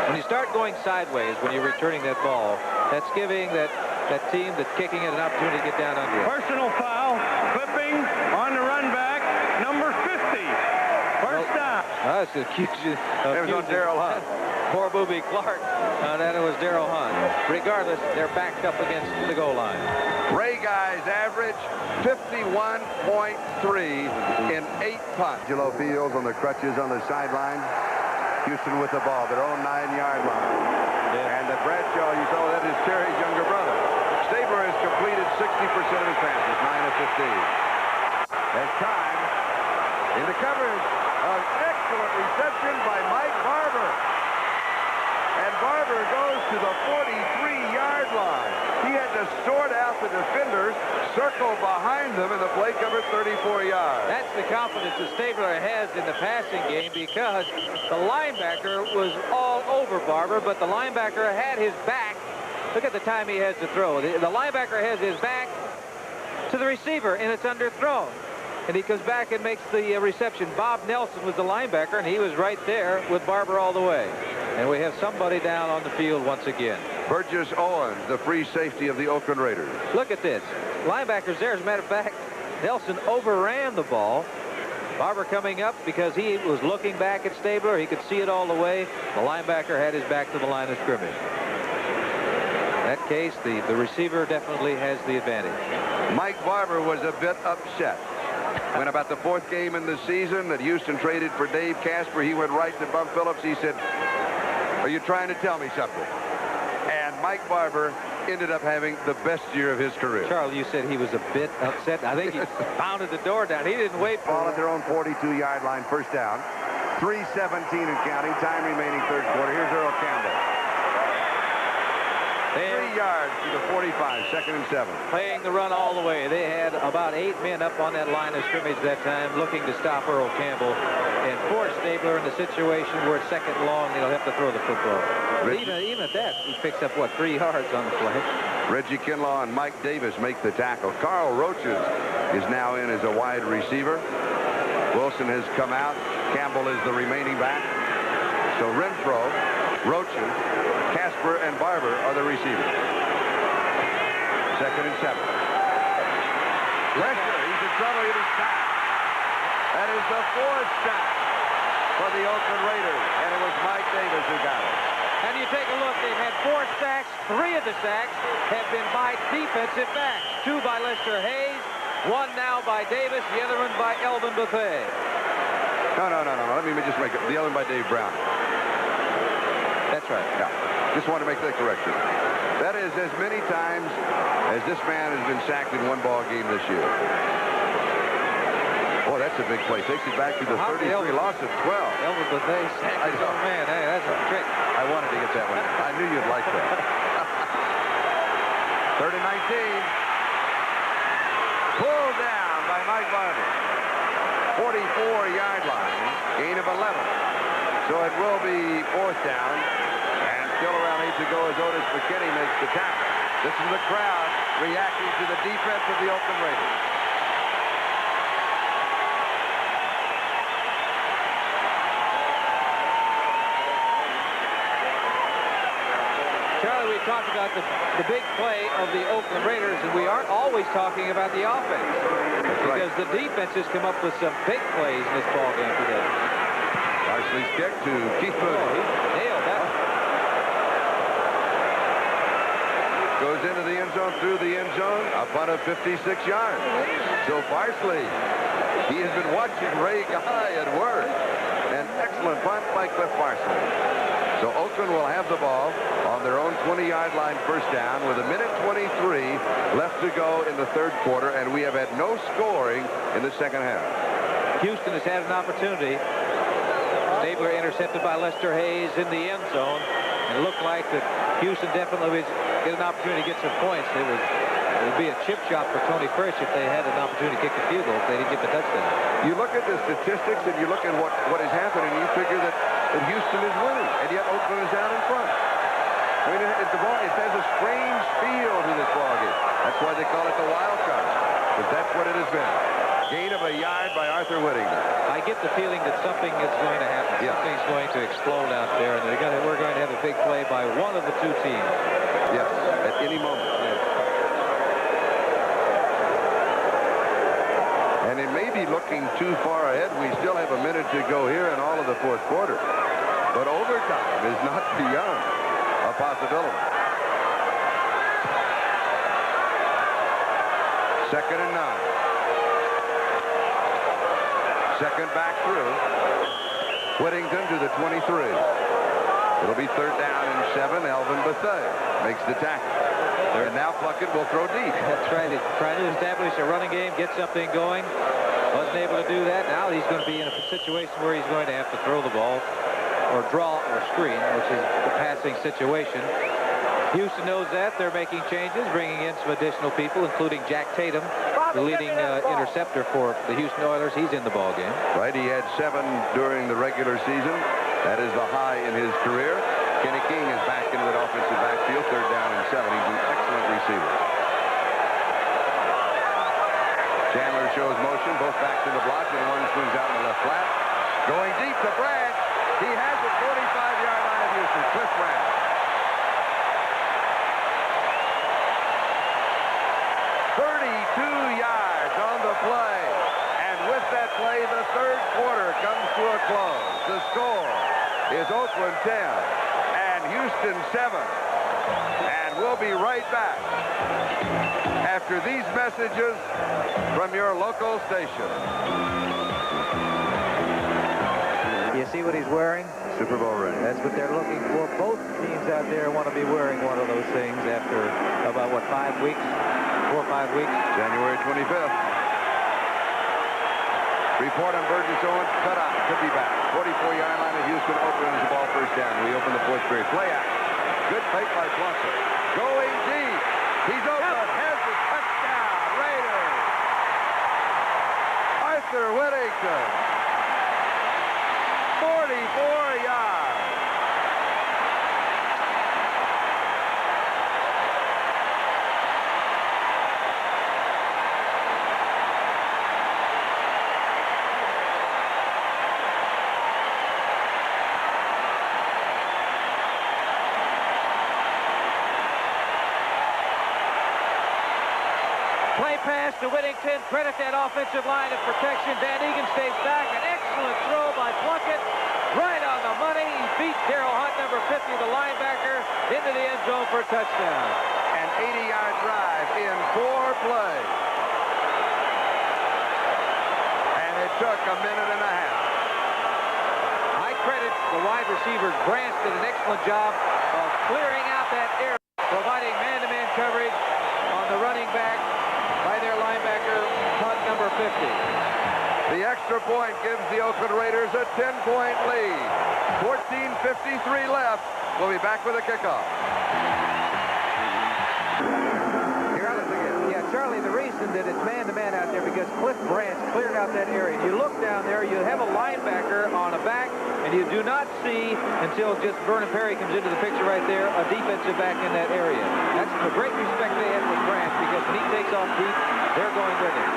Speaker 2: When you start going sideways when you're returning that ball, that's giving that team that's kicking it an opportunity to get down under it.
Speaker 3: Personal foul, clipping on the run back, number 50. First down.
Speaker 2: That's accusing.
Speaker 1: It was on Darrell Hunt.
Speaker 2: Poor Boobie Clark. That it was Darrell Hunt. Regardless, they're backed up against the goal line.
Speaker 1: Ray Guy's average 51.3 in 8 punts. Angelo Fields on the crutches on the sideline. Houston with the ball, their own 9-yard line. Yeah. And the Bradshaw, you saw that is Terry's younger brother. Stabler has completed 60% of his passes, 9 of 15. As time in the coverage, an excellent reception by Mike Barber. And Barber goes to the 43-yard line. He had to sort out the defenders, circle behind them, and the play covered 34 yards.
Speaker 2: That's the confidence that Stabler has in the passing game, because the linebacker was all over Barber, but the linebacker had his back. Look at the time he has to throw. The linebacker has his back to the receiver, and it's underthrown. And he comes back and makes the reception. Bob Nelson was the linebacker, and he was right there with Barber all the way. And we have somebody down on the field once again.
Speaker 1: Burgess Owens, the free safety of the Oakland Raiders.
Speaker 2: Look at this. Linebackers there. As a matter of fact, Nelson overran the ball. Barber coming up because he was looking back at Stabler. He could see it all the way. The linebacker had his back to the line of scrimmage. In that case, the receiver definitely has the advantage.
Speaker 1: Mike Barber was a bit upset when about the 4th game in the season that Houston traded for Dave Casper. He went right to Bum Phillips. He said, "Are you trying to tell me something?" And Mike Barber ended up having the best year of his career.
Speaker 2: Charlie, you said he was a bit upset. I think he pounded the door down. He didn't wait for
Speaker 1: ball at their own 42-yard line, first down. 3:17 and counting. Time remaining, 3rd quarter. Here's Earl Campbell. 3 yards to the 45, 2nd and 7.
Speaker 2: Playing the run all the way. They had about 8 men up on that line of scrimmage that time looking to stop Earl Campbell. And for Stabler in the situation where it's 2nd long, he'll have to throw the football. But even at that, he picks up, what, 3 yards on the play.
Speaker 1: Reggie Kinlaw and Mike Davis make the tackle. Carl Roaches is now in as a wide receiver. Wilson has come out. Campbell is the remaining back. So Renfro, Roaches, Casper Esper and Barber are the receivers. 2nd and 7. Lester, he's in trouble. He was sacked. That is the 4th sack for the Oakland Raiders, and it was Mike Davis who got it.
Speaker 2: And you take a look, they've had 4 sacks. 3 of the sacks have been by defensive backs. 2 by Lester Hayes, 1 now by Davis, the other one by Elvin Bethea.
Speaker 1: No. Let me just make it. The other one by Dave Brown.
Speaker 2: That's right.
Speaker 1: Yeah. Just want to make that correction. That is as many times as this man has been sacked in one ball game this year. Boy, that's a big play. Takes it back to the 33, loss of 12.
Speaker 2: Elvin Bethea sacked his own man. Hey, that's a trick.
Speaker 1: I wanted to get that one. I knew you'd like that. 3rd and 19. Pulled down by Mike Barber. 44-yard line. Gain of 11. So it will be 4th down. And still around 8 to go as Otis McKinney makes the tackle. This is the crowd reacting to the defense of the Oakland Raiders.
Speaker 2: Charlie, we talked about the big play of the Oakland Raiders, and we aren't always talking about the offense.
Speaker 1: That's right.
Speaker 2: Because the defense has come up with some big plays in this ball game today.
Speaker 1: Parsley's kick to Keith Moody.
Speaker 2: He nailed that.
Speaker 1: Goes into the end zone, through the end zone, a punt of 56 yards. So Parsley, he has been watching Ray Guy at work. An excellent punt by Cliff Parsley. So Oakland will have the ball on their own 20-yard line, 1st down, with 1:23 left to go in the 3rd quarter, and we have had no scoring in the 2nd half.
Speaker 2: Houston has had an opportunity. Stabler intercepted by Lester Hayes in the end zone. It looked like that Houston definitely was get an opportunity to get some points. It would be a chip shot for Tony First if they had an opportunity to kick the field goal if they didn't get the touchdown.
Speaker 1: You look at the statistics and you look at what is happening, you figure that Houston is winning, and yet Oakland is out in front. I mean, it has a strange feel to this ball game. That's why they call it the wild card, because that's what it has been. Gain of a yard by Arthur Whittington.
Speaker 2: I get the feeling that something is going to happen.
Speaker 1: Yeah.
Speaker 2: Something's going to explode out there, and we're going to have a big play by one of the 2 teams.
Speaker 1: Yes, at any moment. And it may be looking too far ahead. We still have a minute to go here in all of the 4th quarter. But overtime is not beyond a possibility. 2nd and 9. 2nd back through. Whittington to the 23. It'll be 3rd down and 7. Elvin Bethea makes the tackle. And now Plunkett will throw deep.
Speaker 2: That's right. He's trying to establish a running game, get something going. Wasn't able to do that. Now he's going to be in a situation where he's going to have to throw the ball or draw or screen, which is the passing situation. Houston knows that. They're making changes, bringing in some additional people, including Jack Tatum, the leading interceptor for the Houston Oilers. He's in the ball game.
Speaker 1: Right. He had 7 during the regular season. That is the high in his career. Kenny King is back into that offensive backfield, 3rd down and 7. He's an excellent receiver. Chandler shows motion, both backs in the block, and one swings out in the left flat. Going deep to Branch. He has it, 45-yard line of Houston. Cliff Branch. 32 yards on the play. And with that play, the 3rd quarter comes to a close. The score is Oakland 10 and Houston 7. And we'll be right back after these messages from your local station.
Speaker 2: You see what he's wearing?
Speaker 1: Super Bowl ring.
Speaker 2: That's what they're looking for. Both teams out there want to be wearing one of those things after about, what, 5 weeks? 4 or 5 weeks?
Speaker 1: January 25th. Report on Burgess Owens. Cut out. Could be back. 44-yard line of Houston. Oakland is the ball, 1st down. We open the 4th period. Play out. Good fake by Plunkett. Going deep. He's open. Has the touchdown. Raiders. Arthur Whittington. 44 yards.
Speaker 2: Play pass to Whittington. Credit that offensive line of protection. Van Egan stays back. An excellent throw by Plunkett. Right on the money. He beat Darrell Hunt, number 50, the linebacker, into the end zone for a touchdown.
Speaker 1: An 80-yard drive in 4 plays. And it took a minute and a half.
Speaker 2: I credit the wide receivers. Branch did an excellent job of clearing out that area, providing man-to-man coverage on the running back by their linebacker, Hunt, number 50.
Speaker 1: The extra point gives the Oakland Raiders a 10-point lead. 14:53 left. We'll be back with a kickoff. Here it is again.
Speaker 2: Yeah, Charlie, the reason that it's man-to-man out there because Cliff Branch cleared out that area. You look down there, you have a linebacker on a back, and you do not see, until just Vernon Perry comes into the picture right there, a defensive back in that area. That's the great respect they have with Branch, because when he takes off deep, they're going with him.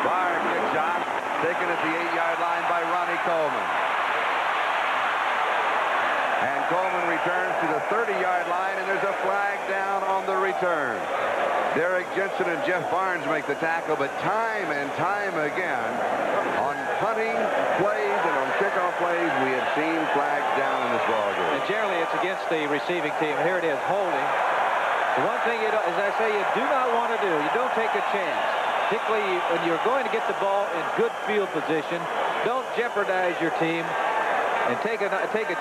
Speaker 1: Fire kick shot, taken at the 8-yard line by Ronnie Coleman. And Coleman returns to the 30-yard line, and there's a flag down on the return. Derek Jensen and Jeff Barnes make the tackle, but time and time again, on punting plays and on kickoff plays, we have seen flags down in this ballgame.
Speaker 2: And generally, it's against the receiving team. Here it is, holding. The one thing, as I say, you do not want to do, you don't take a chance. Particularly when you're going to get the ball in good field position, don't jeopardize your team and take a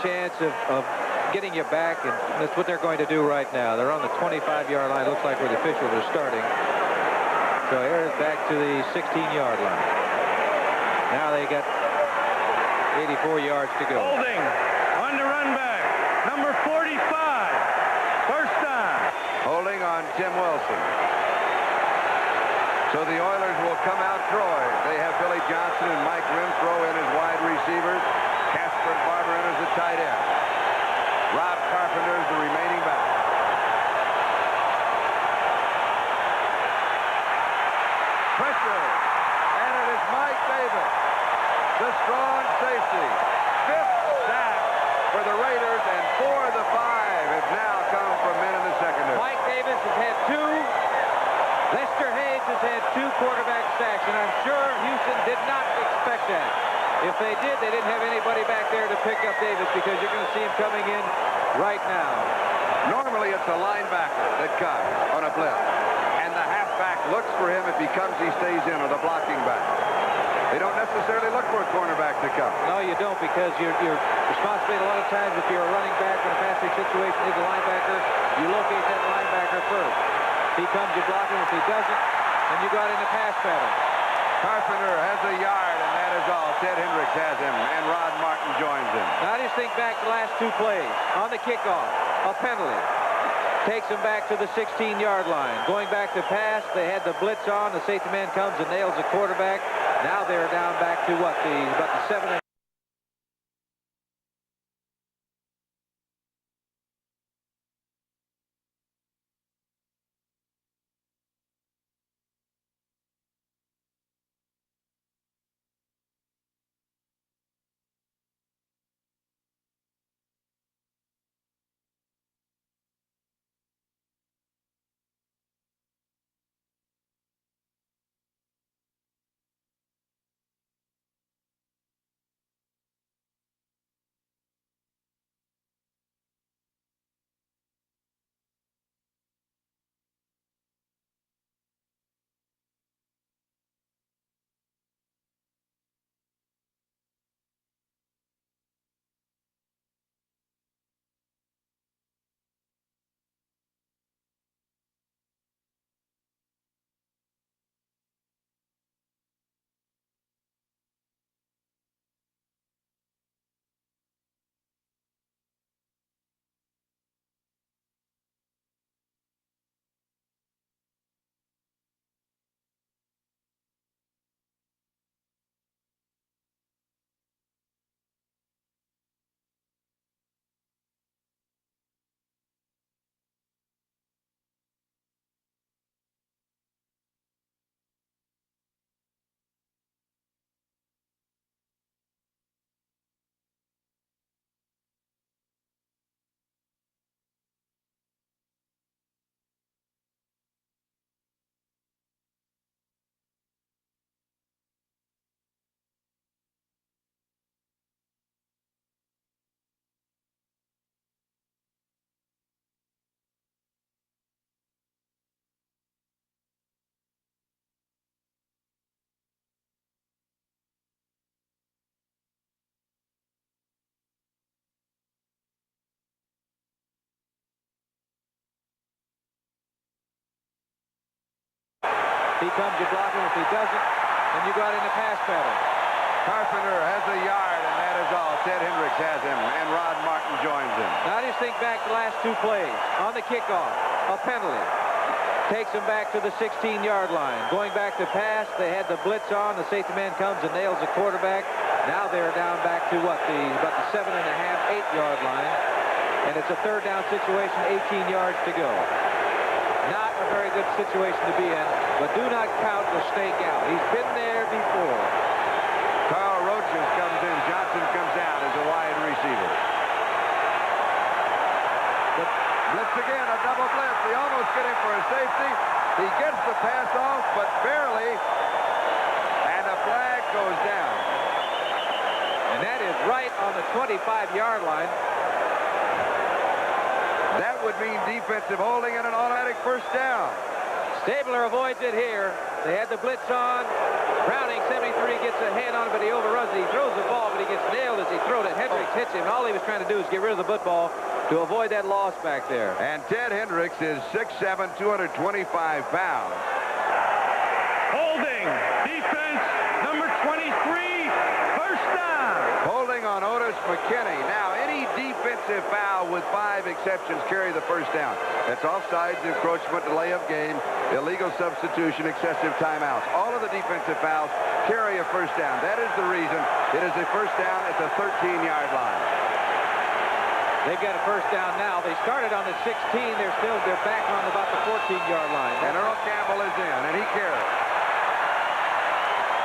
Speaker 2: chance of getting you back, and that's what they're going to do right now. They're on the 25-yard line. Looks like where the officials are starting. So here it's back to the 16-yard line. Now they got 84 yards to go.
Speaker 3: Holding on the run back, number 45. First down.
Speaker 1: Holding on Tim Wilson. So the Oilers will come out Troy. They have Billy Johnson and Mike Renfro in as wide receivers. Casper Barber in as the tight end. Rob Carpenter is the remaining back. Pressure. And it is Mike Davis, the strong safety. 5th sack for the Raiders, and 4 of the 5 have now come from men in the secondary.
Speaker 2: Mike Davis has had 2. Lester Hayes has had 2 quarterback sacks, and I'm sure Houston did not expect that. If they did, they didn't have anybody back there to pick up Davis, because you're going to see him coming in right now.
Speaker 1: Normally, it's a linebacker that comes on a blitz, and the halfback looks for him. If he comes, he stays in, or the blocking back. They don't necessarily look for a cornerback to come.
Speaker 2: No, you don't, because your responsibility a lot of times, if you're a running back in a passing situation, is a linebacker, you locate that linebacker first. If he comes, you block him. If he doesn't, then you go out in the pass pattern.
Speaker 1: Carpenter has a yard, and that is all. Ted Hendricks has him, and Rod Martin joins him.
Speaker 2: Now just think back to the last 2 plays. On the kickoff, a penalty. Takes them back to the 16-yard line. Going back to pass, they had the blitz on. The safety man comes and nails the quarterback. Now they're down back to what? About the 7. he comes, you block him. If he doesn't, then you go out in the pass pattern.
Speaker 1: Carpenter has a yard, and that is all. Ted Hendricks has him, and Rod Martin joins him.
Speaker 2: Now just think back the last 2 plays. On the kickoff, a penalty. Takes him back to the 16-yard line. Going back to pass, they had the blitz on. The safety man comes and nails the quarterback. Now they're down back to what? About the 7.5, 8-yard line. And it's a 3rd down situation, 18 yards to go. Not a very good situation to be in, but do not count the snake out. He's been there before.
Speaker 1: Carl Roaches comes in. Johnson comes out as a wide receiver. The blitz again, a double blitz. They almost get him for a safety. He gets the pass off, but barely. And a flag goes down.
Speaker 2: And that is right on the 25-yard line.
Speaker 1: That would mean defensive holding and an automatic 1st down.
Speaker 2: Stabler avoids it here. They had the blitz on. Browning, 73, gets a hand on it, but he overruns it. He throws the ball, but he gets nailed as he throws it. Hendricks hits him. All he was trying to do is get rid of the football to avoid that loss back there.
Speaker 1: And Ted Hendricks is 6'7", 225 pounds.
Speaker 3: Holding. Defense, number 23. First down.
Speaker 1: Holding on Otis McKinney. Now, any defensive foul with 5 exceptions carry the 1st down. That's offsides, encroachment, delay of game, illegal substitution, excessive timeouts. All of the defensive fouls carry a 1st down. That is the reason it is a 1st down at the 13-yard line.
Speaker 2: They've got a 1st down now. They started on the 16. They're back on about the 14-yard line.
Speaker 1: And Earl Campbell is in, and he carries.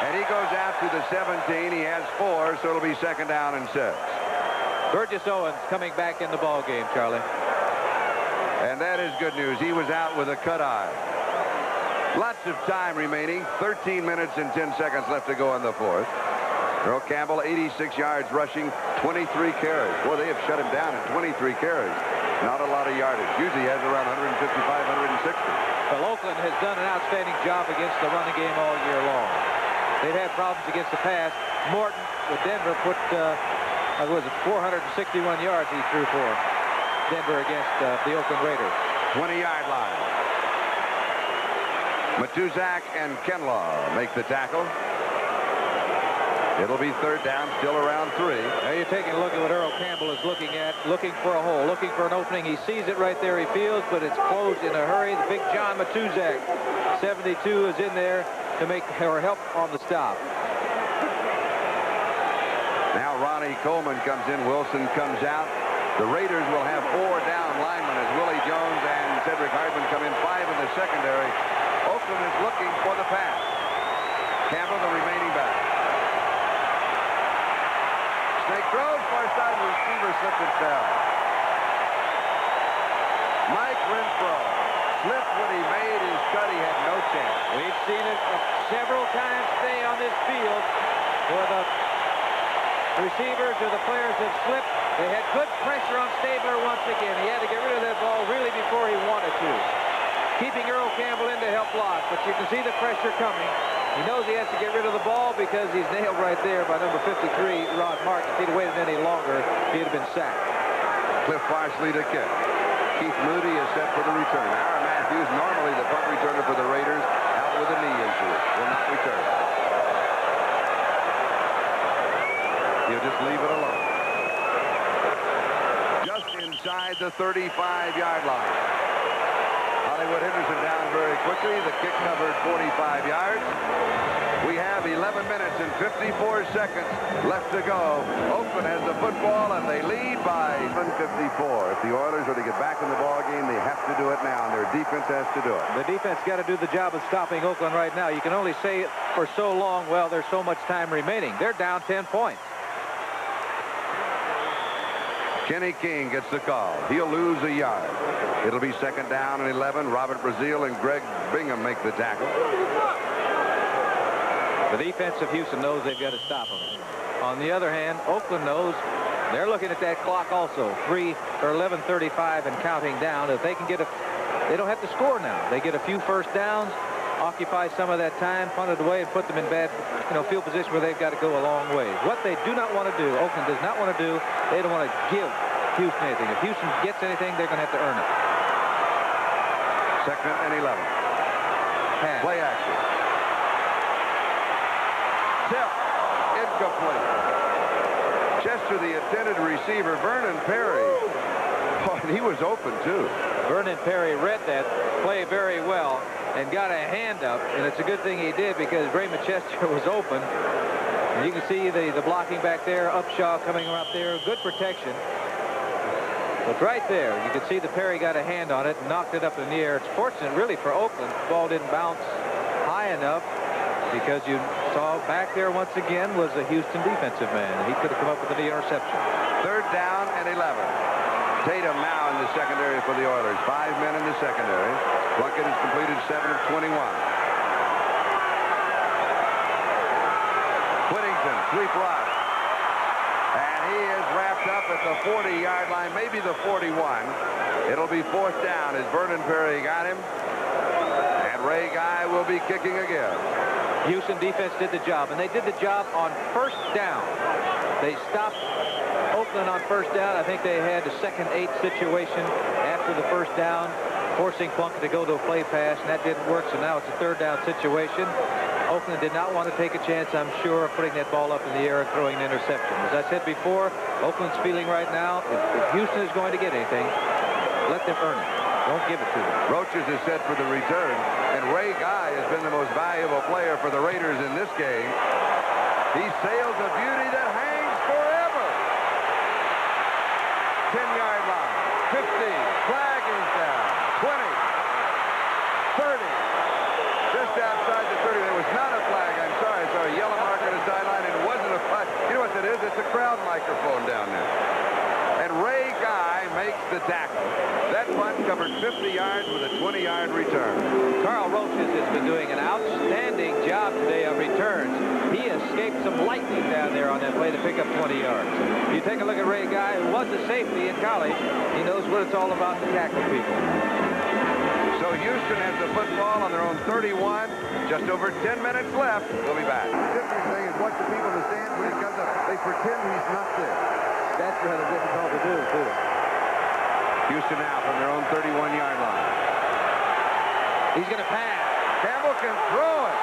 Speaker 1: And he goes out to the 17. He has 4, so it'll be 2nd down and 6.
Speaker 2: Burgess Owens coming back in the ball game, Charlie.
Speaker 1: And that is good news. He was out with a cut eye. Lots of time remaining. 13 minutes and 10 seconds left to go in the 4th. Earl Campbell, 86 yards rushing, 23 carries. Boy, they have shut him down in 23 carries. Not a lot of yardage. Usually he has around 155, 160.
Speaker 2: Well, Oakland has done an outstanding job against the running game all year long. They've had problems against the pass. Morton with Denver put, 461 yards he threw for Denver against the Oakland Raiders.
Speaker 1: 20-yard line. Matuzak and Kenlaw make the tackle. It'll be 3rd down, still around 3.
Speaker 2: Now you're taking a look at what Earl Campbell is looking at, looking for a hole, looking for an opening. He sees it right there, he feels, but it's closed in a hurry. The big John Matuzak, 72, is in there to make or help on the stop.
Speaker 1: Now Ronnie Coleman comes in, Wilson comes out. The Raiders will have 4 down linemen as Willie Jones and Cedric Hardman come in, 5 in the secondary. Oakland is looking for the pass. Campbell, the remaining back. Snake throws, far side, receiver slipped and fell. Mike Renfro slipped when he made his cut. He had no chance.
Speaker 2: We've seen it several times today on this field where the receivers or the players have slipped. They had good pressure on Stabler once again. He had to get rid of that ball really before he wanted to. Keeping Earl Campbell in to help block, but you can see the pressure coming. He knows he has to get rid of the ball because he's nailed right there by number 53, Rod Martin. If he'd have waited any longer, he'd have been sacked.
Speaker 1: Cliff Parsley to kick. Keith Moody is set for the return. Aaron Matthews, normally the punt returner for the Raiders, out with a knee injury. Will not return. He'll just leave it alone. Just inside the 35-yard line. Hollywood Henderson down very quickly. The kick covered 45 yards. We have 11 minutes and 54 seconds left to go. Oakland has the football, and they lead by 154. If the Oilers are to get back in the ball game, they have to do it now, and their defense has to do it.
Speaker 2: The defense got to do the job of stopping Oakland right now. You can only say it for so long, well, there's so much time remaining. They're down 10 points.
Speaker 1: Kenny King gets the call. He'll lose a yard. It'll be 2nd down and 11. Robert Brazil and Greg Bingham make the tackle.
Speaker 2: The defense of Houston knows they've got to stop them. On the other hand, Oakland knows they're looking at that clock also. 11:35 and counting down. If they can get they don't have to score now. They get a few first downs, occupy some of that time, punt it away, and put them in bad, field position where they've got to go a long way. What they do not want to do, Oakland does not want to do, they don't want to give Houston anything. If Houston gets anything, they're going to have to earn it.
Speaker 1: 2nd and 11.
Speaker 2: Pass.
Speaker 1: Play action. Tip. Incomplete. Chester, the intended receiver, Vernon Perry. Oh, and he was open, too.
Speaker 2: Vernon Perry read that play very well and got a hand up, and it's a good thing he did because Raymond Chester was open. And you can see the blocking back there, Upshaw coming up there, good protection. But right there, you can see that Perry got a hand on it and knocked it up in the air. It's fortunate, really, for Oakland. The ball didn't bounce high enough because you saw back there once again was a Houston defensive man. He could have come up with the interception.
Speaker 1: 3rd down and 11. Tatum now in the secondary for the Oilers. 5 men in the secondary. Plunkett has completed 7 of 21. Whittington, sweep right. And he is wrapped up at the 40-yard line, maybe the 41. It'll be 4th down as Vernon Perry got him. And Ray Guy will be kicking again.
Speaker 2: Houston defense did the job, and they did the job on 1st down. They stopped Oakland on 1st down. I think they had a 2nd 8 situation after the 1st down, forcing Plunkett to go to a play pass, and that didn't work, so now it's a 3rd down situation. Oakland did not want to take a chance, I'm sure, of putting that ball up in the air and throwing an interception. As I said before, Oakland's feeling right now, if Houston is going to get anything, let them earn it. Don't give it to them.
Speaker 1: Roaches is set for the return, and Ray Guy has been the most valuable player for the Raiders in this game. He sails a beauty that hangs forever. 10-yard line, 15, flag is down, 20, 30, just outside the 30. There was not a flag, I'm sorry. I saw a yellow mark on the sideline, and it wasn't a flag. You know what that is? It's a crowd microphone down there. And Ray Guy makes the tackle. That punt covered 50 yards with a 20-yard return.
Speaker 2: Carl Roaches has been doing an outstanding job today on returns. He escaped some lightning down there on that play to pick up 20 yards. You take a look at Ray Guy, who was a safety in college. He knows what it's all about to tackle people.
Speaker 1: So Houston has the football on their own 31. Just over 10 minutes left. We'll be back. The different thing is watch the people in the stands when he comes up. They pretend he's not there.
Speaker 2: That's rather difficult to do, too.
Speaker 1: Houston now from their own 31-yard line.
Speaker 2: He's going to pass.
Speaker 1: Campbell can throw it.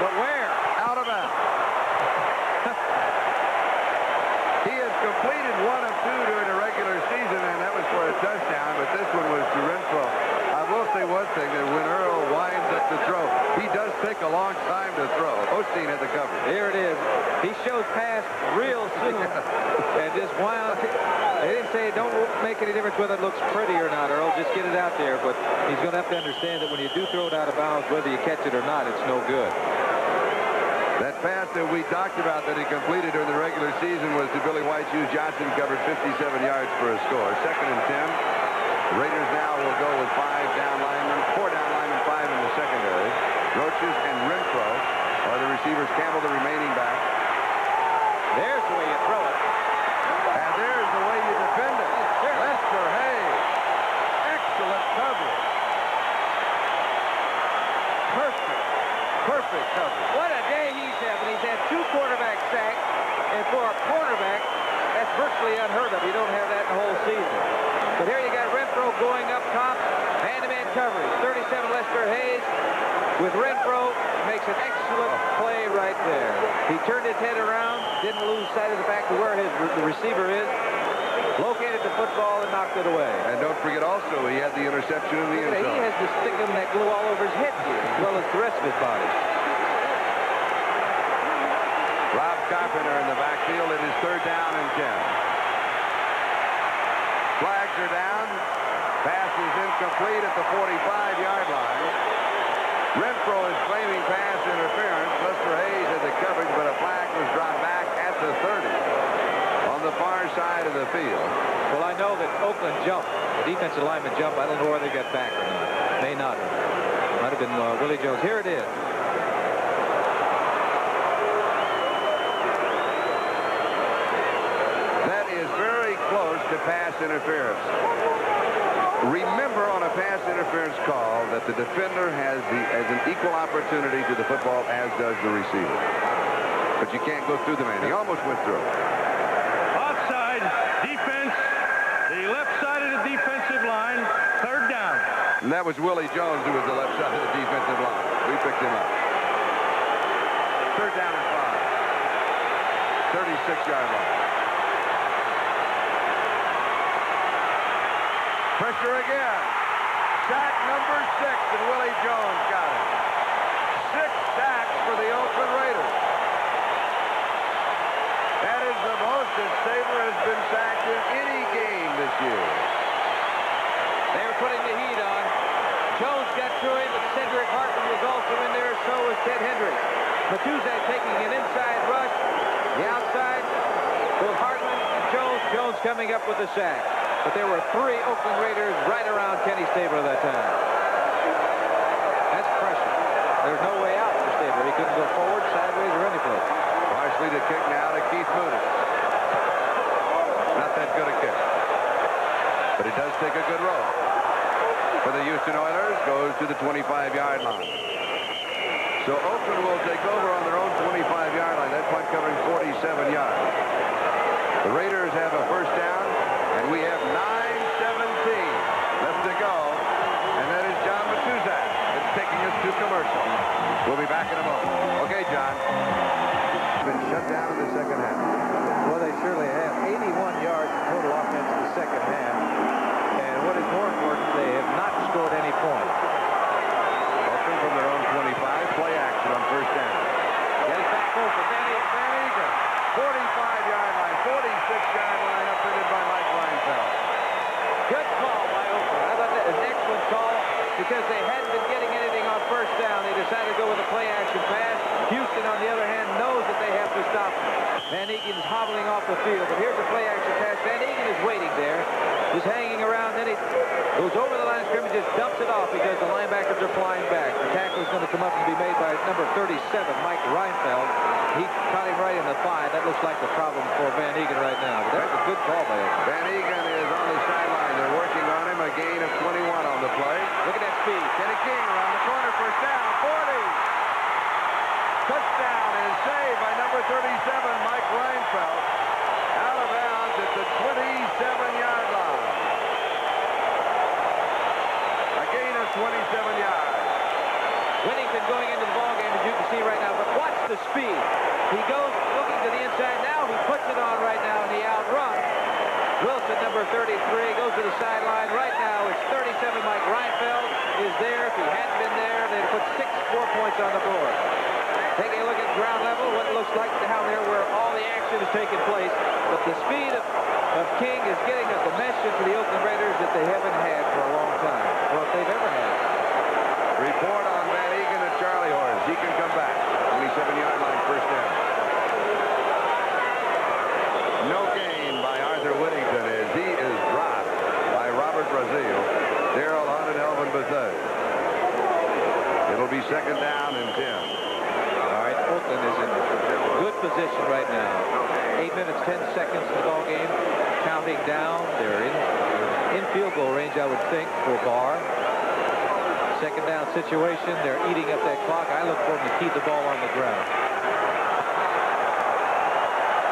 Speaker 2: But where?
Speaker 1: Out of bounds. He has completed 1 of 2 during the regular season, and that was for a touchdown, but this one was to Renfro. I will say one thing, that when Earl winds up to throw, he does take a long time to throw. Osteen had the cover.
Speaker 2: Here it is. He shows pass real soon and just wound. They didn't say don't make any difference whether it looks pretty or not, Earl. Just get it out there. But he's going to have to understand that when you do throw it out of bounds, whether you catch it or not, it's no good.
Speaker 1: That pass that we talked about that he completed during the regular season was to Billy White. Hughes Johnson covered 57 yards for a score. 2nd and 10. The Raiders now will go with 4 down linemen, 5 in the secondary. Roaches and Renfro are the receivers. Campbell, the remaining back.
Speaker 2: There's the way you throw it.
Speaker 1: And there's the way you defend it. Lester Hayes. Excellent coverage. Perfect coverage.
Speaker 2: What a day he's having. He's had 2 quarterback sacks, and for a cornerback, that's virtually unheard of. You don't have that in the whole season. But here you got Renfro going up top, man-to-man coverage. 37 Lester Hayes with Renfro makes an excellent play right there. He turned his head around, didn't lose sight of the fact of where the receiver is, located the football and knocked it away.
Speaker 1: And don't forget also, he had the interception in the end zone.
Speaker 2: He has the stickum that glue all over his head here, as well as the rest of his body.
Speaker 1: Rob Carpenter in the backfield. It is 3rd down and 10. Flags are down. Pass is incomplete at the 45-yard line. Renfro is claiming pass interference. Lester Hayes had the coverage, but a flag was dropped back at the 30 on the far side of the field.
Speaker 2: Well, I know that Oakland jumped. The defensive lineman jumped. I don't know whether they got back or not. May not have. Might have been Willie Jones. Here it is.
Speaker 1: That is very close to pass interference. Remember on a pass interference call that the defender has an equal opportunity to the football as does the receiver. But you can't go through the man. He almost went through.
Speaker 3: Offside, defense, the left side of the defensive line, 3rd down.
Speaker 1: And that was Willie Jones who was the left side of the defensive line. We picked him up. 3rd down and pressure again. Sack number 6, and Willie Jones got it. 6 sacks for the Oakland Raiders. That is the most that Saber has been sacked in any game this year.
Speaker 2: They were putting the heat on. Jones got through him, but Cedric Hartman was also in there, so was Ted Hendricks. Matuzak taking an inside rush. The outside, both Hartman and Jones. Jones coming up with the sack. But there were 3 Oakland Raiders right around Kenny Stabler that time. That's pressure. There's no way out for Stabler. He couldn't go forward, sideways, or any place.
Speaker 1: Partially the kick now to Keith Mooney. Not that good a kick. But it does take a good roll. For the Houston Oilers, goes to the 25-yard line. So Oakland will take over on their own 25-yard line. That punt covering 47 yards. The Raiders have a first down, and we have 9:17 left to go. And that is John Matuzak. It's taking us to commercial. We'll be back in a moment. Okay, John. Been shut down in the second half.
Speaker 2: Well, they surely have 81 yards in total offense in the second half. And what is more important, they have not scored any points.
Speaker 1: Oakland from their own 25. Play action on first down.
Speaker 2: Get it back over. Van Egan.
Speaker 1: 45-yard line, 46-yard line, upended by Mike Reinfeldt.
Speaker 2: Good call by Oakland. I thought that was an excellent call because they hadn't been getting anything on first down. They decided to go with a play action pass. Houston, on the other hand, knows that they have to stop him. Van Egen's hobbling off the field, but here's a play action pass. Van Egan is waiting there, just hanging around. Then he goes over the line of scrimmage, just dumps it off because the linebackers are flying back. The tackle is going to come up and be made by number 37, Mike Reinfeldt. He caught him right in the thigh. That looks like the problem for Van Egan right now. But that's a good call by Oakland.
Speaker 1: Van Egan is on the sideline. They're working on him. A gain of 21 on the play.
Speaker 2: Look at that speed.
Speaker 1: Kenny King around the corner. First down. 40. Touchdown and saved by number 37, Mike Reinfeldt. Out of bounds at the 27-yard line. A gain of 27 yards.
Speaker 2: Whittington going into the ballgame, as you can see right now, but watch the speed. He goes looking to the inside now. He puts it on right now, and he outruns. Wilson, number 33, goes to the sideline. Right now, it's 37. Mike Reinfeldt is there. If he hadn't been there, they'd put 4 points on the board. Taking a look at ground level, what it looks like down there where all the action is taking place. But the speed of King is getting a dimension to the Oakland Raiders that they haven't had for a long time, or if they've ever had.
Speaker 1: Report on Van Egan and Charlie Horse. He can come back. 27-yard line, first down. No gain by Arthur Whittington as he is dropped by Robert Brazil, Darrell Hunt, and Elvin Bethea. It'll be second down and 10.
Speaker 2: All right, Oakland is in good position right now. 8 minutes, 10 seconds in the ball game. Counting down. They're in field goal range, I would think, for Barr. Second down situation. They're eating up that clock. I look for them to keep the ball on the ground.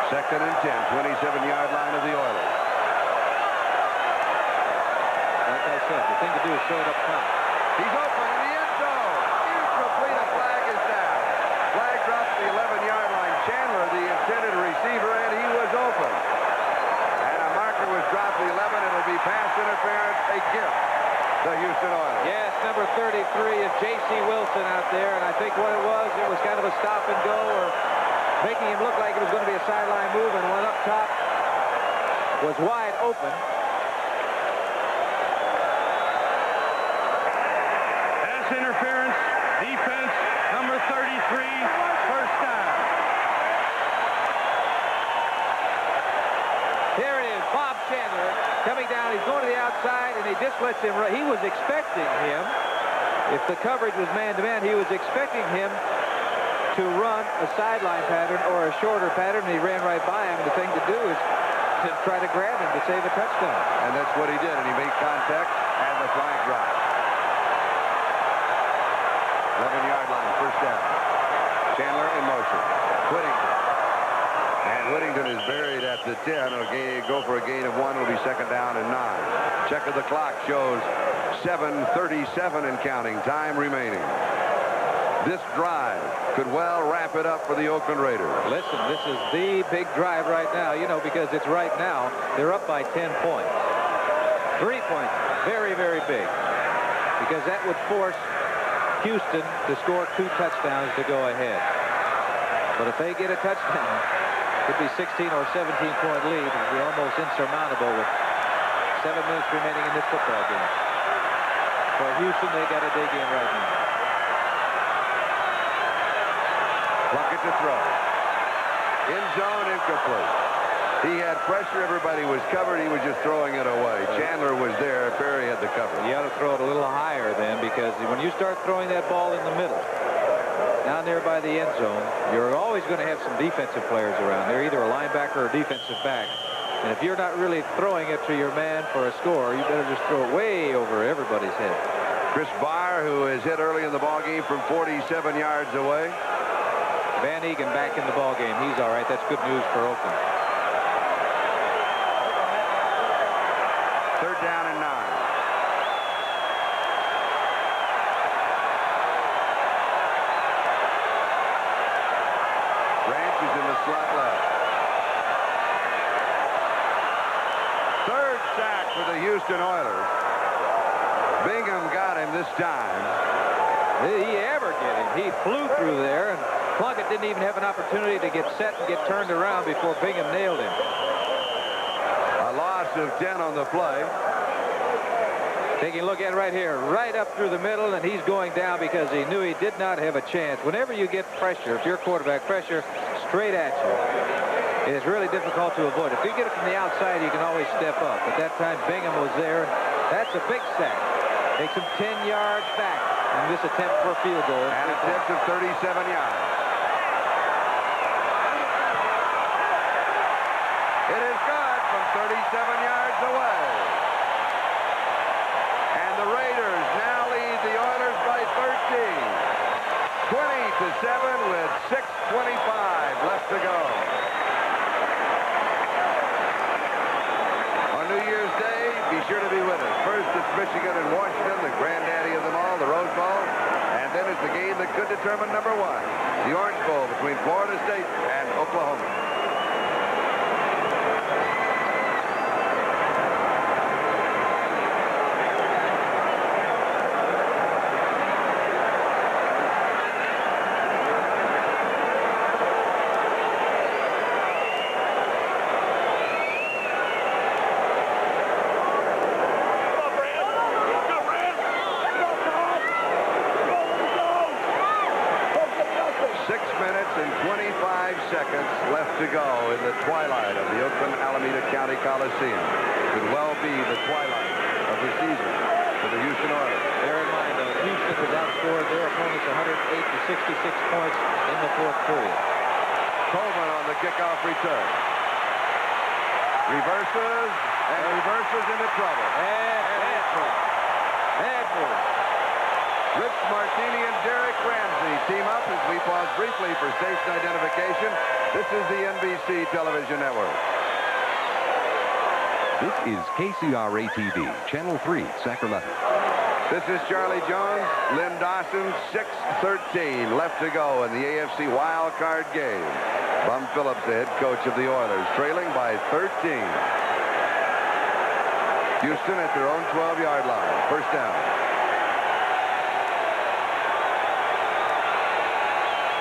Speaker 1: Second and 10, 27-yard line of the Oilers.
Speaker 2: Like I said, the thing to do is show it up top.
Speaker 1: He's open in the end zone. Incomplete. A flag is down. Flag drops the 11-yard line. Chandler, the intended receiver, and he was open. And a marker was dropped the 11. It'll be pass interference, a gift. The Houston Oilers.
Speaker 2: Yes, number 33 is J.C. Wilson out there, and I think what it was kind of a stop and go, or making him look like it was going to be a sideline move, and one up top was wide open.
Speaker 3: Pass interference, defense, number 33, first down.
Speaker 2: Here it is, Bob Chandler coming down. He's going to the outside, and he just lets him run. He was expecting him, if the coverage was man-to-man, he was expecting him to run a sideline pattern or a shorter pattern, and he ran right by him. And the thing to do is to try to grab him to save a touchdown.
Speaker 1: And that's what he did, and he made contact, and the flag dropped. 11-yard line, first down. Chandler in motion. Whittington. And Whittington is buried at the 10. It'll go for a gain of 1. It'll be second down and 9. Check of the clock shows 7:37 and counting. Time remaining. This drive could well wrap it up for the Oakland Raiders.
Speaker 2: Listen, this is the big drive right now, you know, because it's right now. They're up by 10 points. 3 points, very, very big, because that would force Houston to score 2 touchdowns to go ahead. But if they get a touchdown, it could be 16 or 17-point lead. It would be almost insurmountable with 7 minutes remaining in this football game. For Houston, they got to dig in right now.
Speaker 1: Plunkett to throw. In zone, incomplete. He had pressure. Everybody was covered. He was just throwing it away. Chandler was there. Perry had the cover.
Speaker 2: You ought to throw it a little higher then, because when you start throwing that ball in the middle, down there by the end zone, you're always going to have some defensive players around there, either a linebacker or defensive back. And if you're not really throwing it to your man for a score, you better just throw it way over everybody's head.
Speaker 1: Chris Barr, who is hit early in the ball game from 47 yards away.
Speaker 2: Van Egan back in the ball game. He's all right. That's good news for Oakland.
Speaker 1: 3rd down and 9. Branch is in the slot left. 3rd sack for the Houston Oilers. Bingham got him this time.
Speaker 2: Did he ever get him? He flew through there, and Plunkett didn't even have an opportunity to get set and get turned around before Bingham nailed him.
Speaker 1: A loss of 10 on the play.
Speaker 2: Taking a look at it right here, right up through the middle, and he's going down because he knew he did not have a chance. Whenever you get pressure, if you're quarterback pressure straight at you, it is really difficult to avoid. If you get it from the outside, you can always step up. But that time Bingham was there. That's a big sack. Takes him 10 yards back in this attempt for a field goal.
Speaker 1: An attempt of 37 yards. It is good from 37 yards away. And the Raiders now lead the Oilers by 13. 20-7 with 6:25 left to go. On New Year's Day, be sure to be with us. First, it's Michigan and Washington, the granddaddy of them all, the Rose Bowl. And then it's the game that could determine #1, the Orange Bowl between Florida State and Oklahoma. Left to go in the twilight of the Oakland Alameda County Coliseum. Could well be the twilight of the season for the Houston Oilers.
Speaker 2: Bear in mind, though, Houston has outscored their opponents 108-66 points in the 4th period.
Speaker 1: Coleman on the kickoff return. Reverses, and reverses into trouble.
Speaker 2: Edwards.
Speaker 1: Rich Martini and Derek Ramsey team up as we pause briefly for station identification. This is the NBC Television Network.
Speaker 6: This is KCRA-TV, Channel 3, Sacramento.
Speaker 1: This is Charlie Jones, Lynn Dawson, 6:13 left to go in the AFC wild card game. Bum Phillips, the head coach of the Oilers, trailing by 13. Houston at their own 12-yard line. 1st down.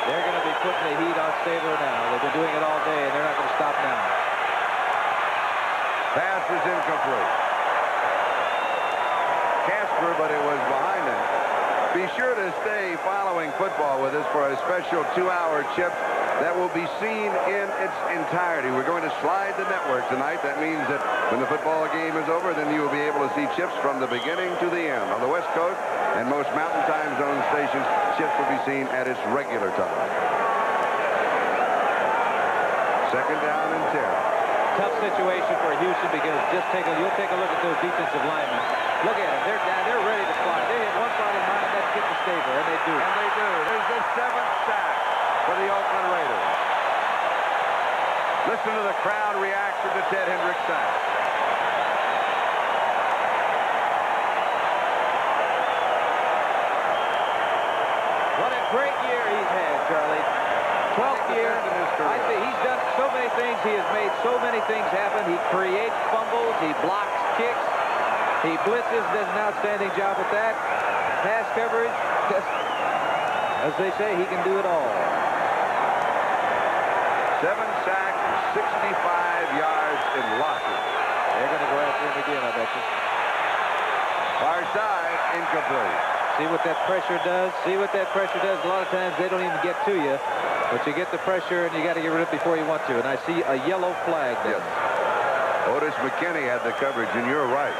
Speaker 2: They're going to be putting the heat on Stabler now. They've been doing it all day, and they're not going to stop now.
Speaker 1: Pass is incomplete. Casper, but it was behind him. Be sure to stay following football with us for a special 2-hour chip that will be seen in its entirety. We're going to slide the network tonight. That means that when the football game is over, then you will be able to see chips from the beginning to the end. On the West Coast and most Mountain Time Zone stations, chips will be seen at its regular time. 2nd down and 10.
Speaker 2: Tough situation for Houston, because you'll take a look at those defensive linemen. Look at them. They're down. They're ready to fly. They have one thought in mind, that's get to Stabler, and they do.
Speaker 1: And they do. There's the 7th sack for the Oakland Raiders. Listen to the crowd reaction to Ted Hendricks' sack.
Speaker 2: What a great year he's had, Charlie. 12th year. I say he's done so many things. He has made so many things happen. He creates fumbles. He blocks kicks. He blitzes, does an outstanding job with that. Pass coverage, just, as they say, he can do it all.
Speaker 1: 7 sacks, 65 yards in losses.
Speaker 2: They're going to go after him again, I bet you.
Speaker 1: Far side, incomplete.
Speaker 2: See what that pressure does? See what that pressure does? A lot of times they don't even get to you, but you get the pressure and you got to get rid of it before you want to. And I see a yellow flag there.
Speaker 1: Yes. Otis McKinney had the coverage, and you're right.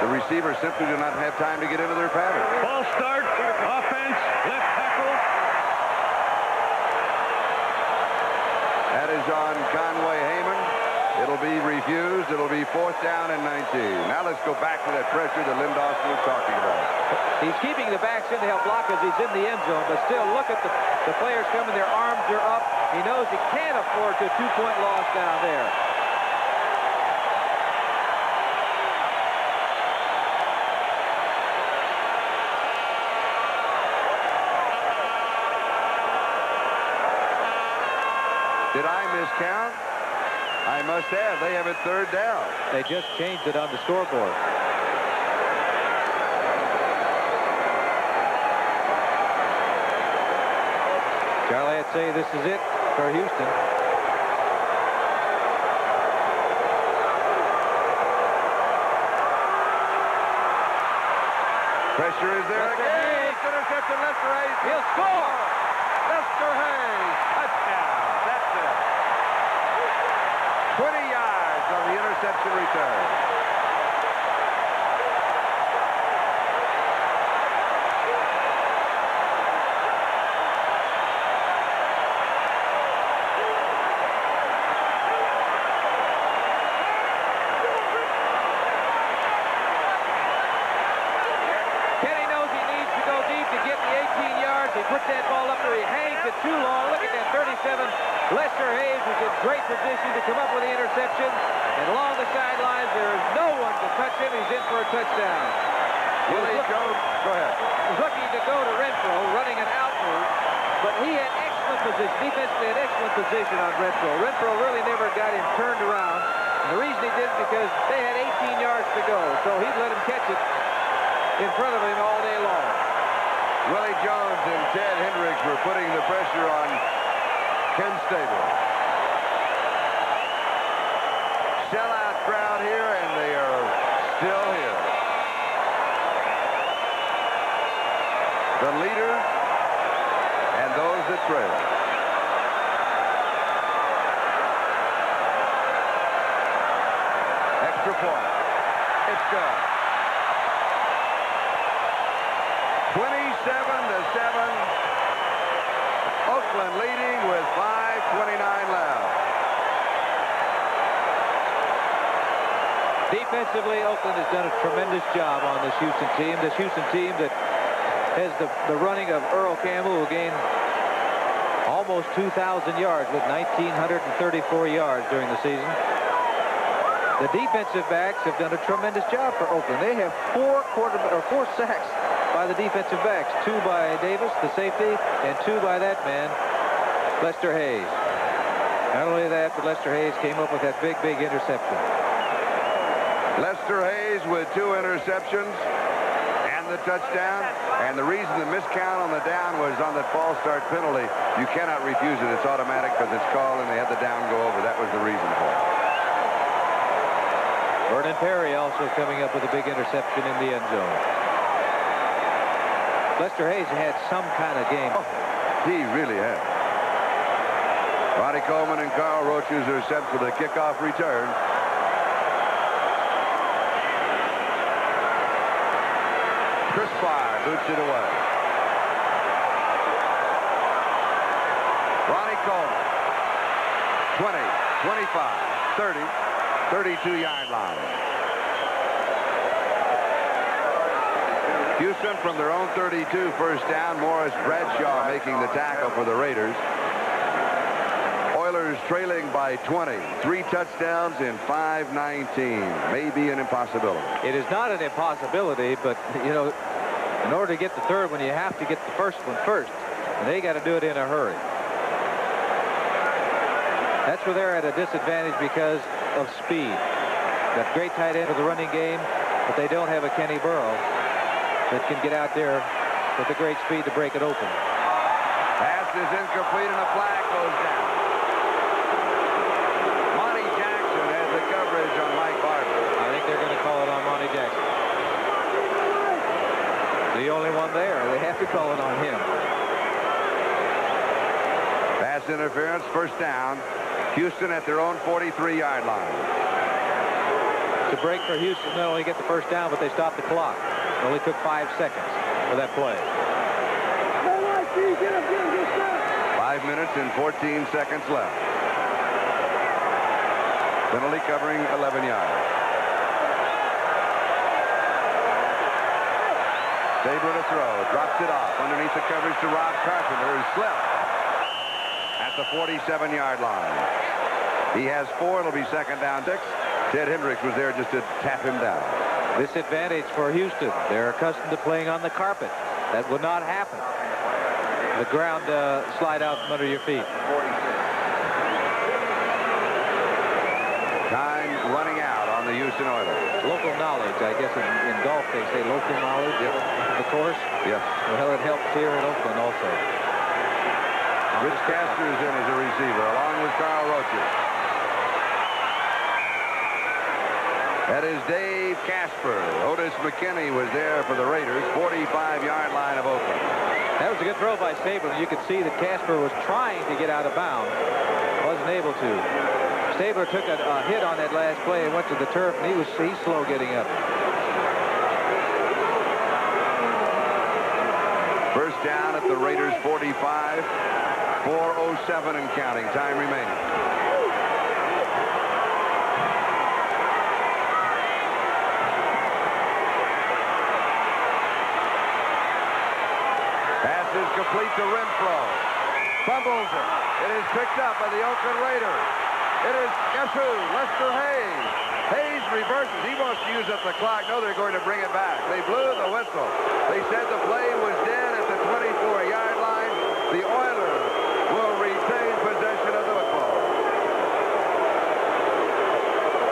Speaker 1: The receivers simply do not have time to get into their pattern.
Speaker 3: Ball start, offense, left tackle.
Speaker 1: That is on Conway Heyman. It'll be refused. It'll be 4th down and 19. Now let's go back to that pressure that Lynn Dawson was talking about.
Speaker 2: He's keeping the backs in to help block as he's in the end zone, but still look at the players coming. Their arms are up. He knows he can't afford to 2-point loss down there.
Speaker 1: Did I miscount? I must have. They have it 3rd down.
Speaker 2: They just changed it on the scoreboard. Charlie, I'd say this is it for Houston.
Speaker 1: Pressure is there again. Interception, Lester Hayes.
Speaker 2: He'll score.
Speaker 1: Lester Hayes. Touchdown. That's it. 20 yards on the interception return.
Speaker 2: Kenny knows he needs to go deep to get the 18 yards. He puts that ball up there. He hangs it too long. Look at that 37. Lester Hayes was in great position to come up with the interception. And along the sidelines, there is no one to touch him. He's in for a touchdown.
Speaker 1: Willie Jones, go ahead.
Speaker 2: He was looking to go to Renfro, running an out move, but he had excellent position. Defensively had excellent position on Renfro. Renfro really never got him turned around. And the reason he did is because they had 18 yards to go, so he'd let him catch it in front of him all day long.
Speaker 1: Willie Jones and Ted Hendricks were putting the pressure on Ken Stable. Sellout crowd here, and they are still here. The leader and those that trail. Extra point. It's good. 27-7. Oakland leading with 5:29 left.
Speaker 2: Defensively, Oakland has done a tremendous job on this Houston team. This Houston team that has the running of Earl Campbell, who gained almost 2,000 yards with 1,934 yards during the season. The defensive backs have done a tremendous job for Oakland. They have 4 sacks by the defensive backs, 2 by Davis, the safety, and 2 by that man, Lester Hayes. Not only that, but Lester Hayes came up with that big interception.
Speaker 1: Lester Hayes with 2 interceptions and the touchdown. And the reason the miscount on the down was on that false start penalty. You cannot refuse it. It's automatic because it's called and they had the down go over. That was the reason for it.
Speaker 2: Vernon Perry also coming up with a big interception in the end zone. Lester Hayes had some kind of game.
Speaker 1: Oh, he really had. Ronnie Coleman and Carl Roaches are set for the kickoff return. Chris Farr boots it away. Ronnie Coleman. 20, 25, 30, 32-yard line. Houston from their own 32, first down. Morris Bradshaw making the tackle for the Raiders. Oilers trailing by 20. 3 touchdowns in 5:19. Maybe an impossibility.
Speaker 2: It is not an impossibility, but, you know, in order to get the third one, you have to get the first one first. And they got to do it in a hurry. That's where they're at a disadvantage because of speed. That great tight end of the running game. but they don't have a Kenny Burrow that can get out there with the great speed to break it open.
Speaker 1: Pass is incomplete and a flag goes down. Monty Jackson has the coverage on Mike Barber.
Speaker 2: I think they're going to call it on Monty Jackson. The only one there. They have to call it on him.
Speaker 1: Pass interference, first down. Houston at their own 43-yard line.
Speaker 2: To break for Houston, not only get the first down, but they stopped the clock. It only took 5 seconds for that play.
Speaker 1: 5 minutes and 14 seconds left. Penalty covering 11 yards. Stabler to throw. Drops it off. Underneath the coverage to Rob Carpenter, who slipped at the 47-yard line. He has 4. It'll be second down 6. Ted Hendricks was there just to tap him down.
Speaker 2: Disadvantage for Houston. They're accustomed to playing on the carpet. That would not happen. The ground slide out from under your feet.
Speaker 1: Time running out on the Houston Oilers.
Speaker 2: Local knowledge, I guess in golf they say local knowledge of the course.
Speaker 1: Yes.
Speaker 2: Well, it helps here in Oakland also.
Speaker 1: Rich Castor is in as a receiver, along with Carl Roches. That is Dave Casper. Otis McKinney was there for the Raiders, 45-yard line of Oakland.
Speaker 2: That was a good throw by Stabler. You could see that Casper was trying to get out of bounds. Wasn't able to. Stabler took a hit on that last play and went to the turf, and he's slow getting up.
Speaker 1: First down at the Raiders 45. 4:07 and counting. Time remaining. Pass is complete to Renfro. Fumbles it. It is picked up by the Oakland Raiders. It is, guess who? Lester Hayes. Hayes reverses. He wants to use up the clock. No, they're going to bring it back. They blew the whistle. They said the play was dead at the 24-yard line. The Oilers will retain possession of the football.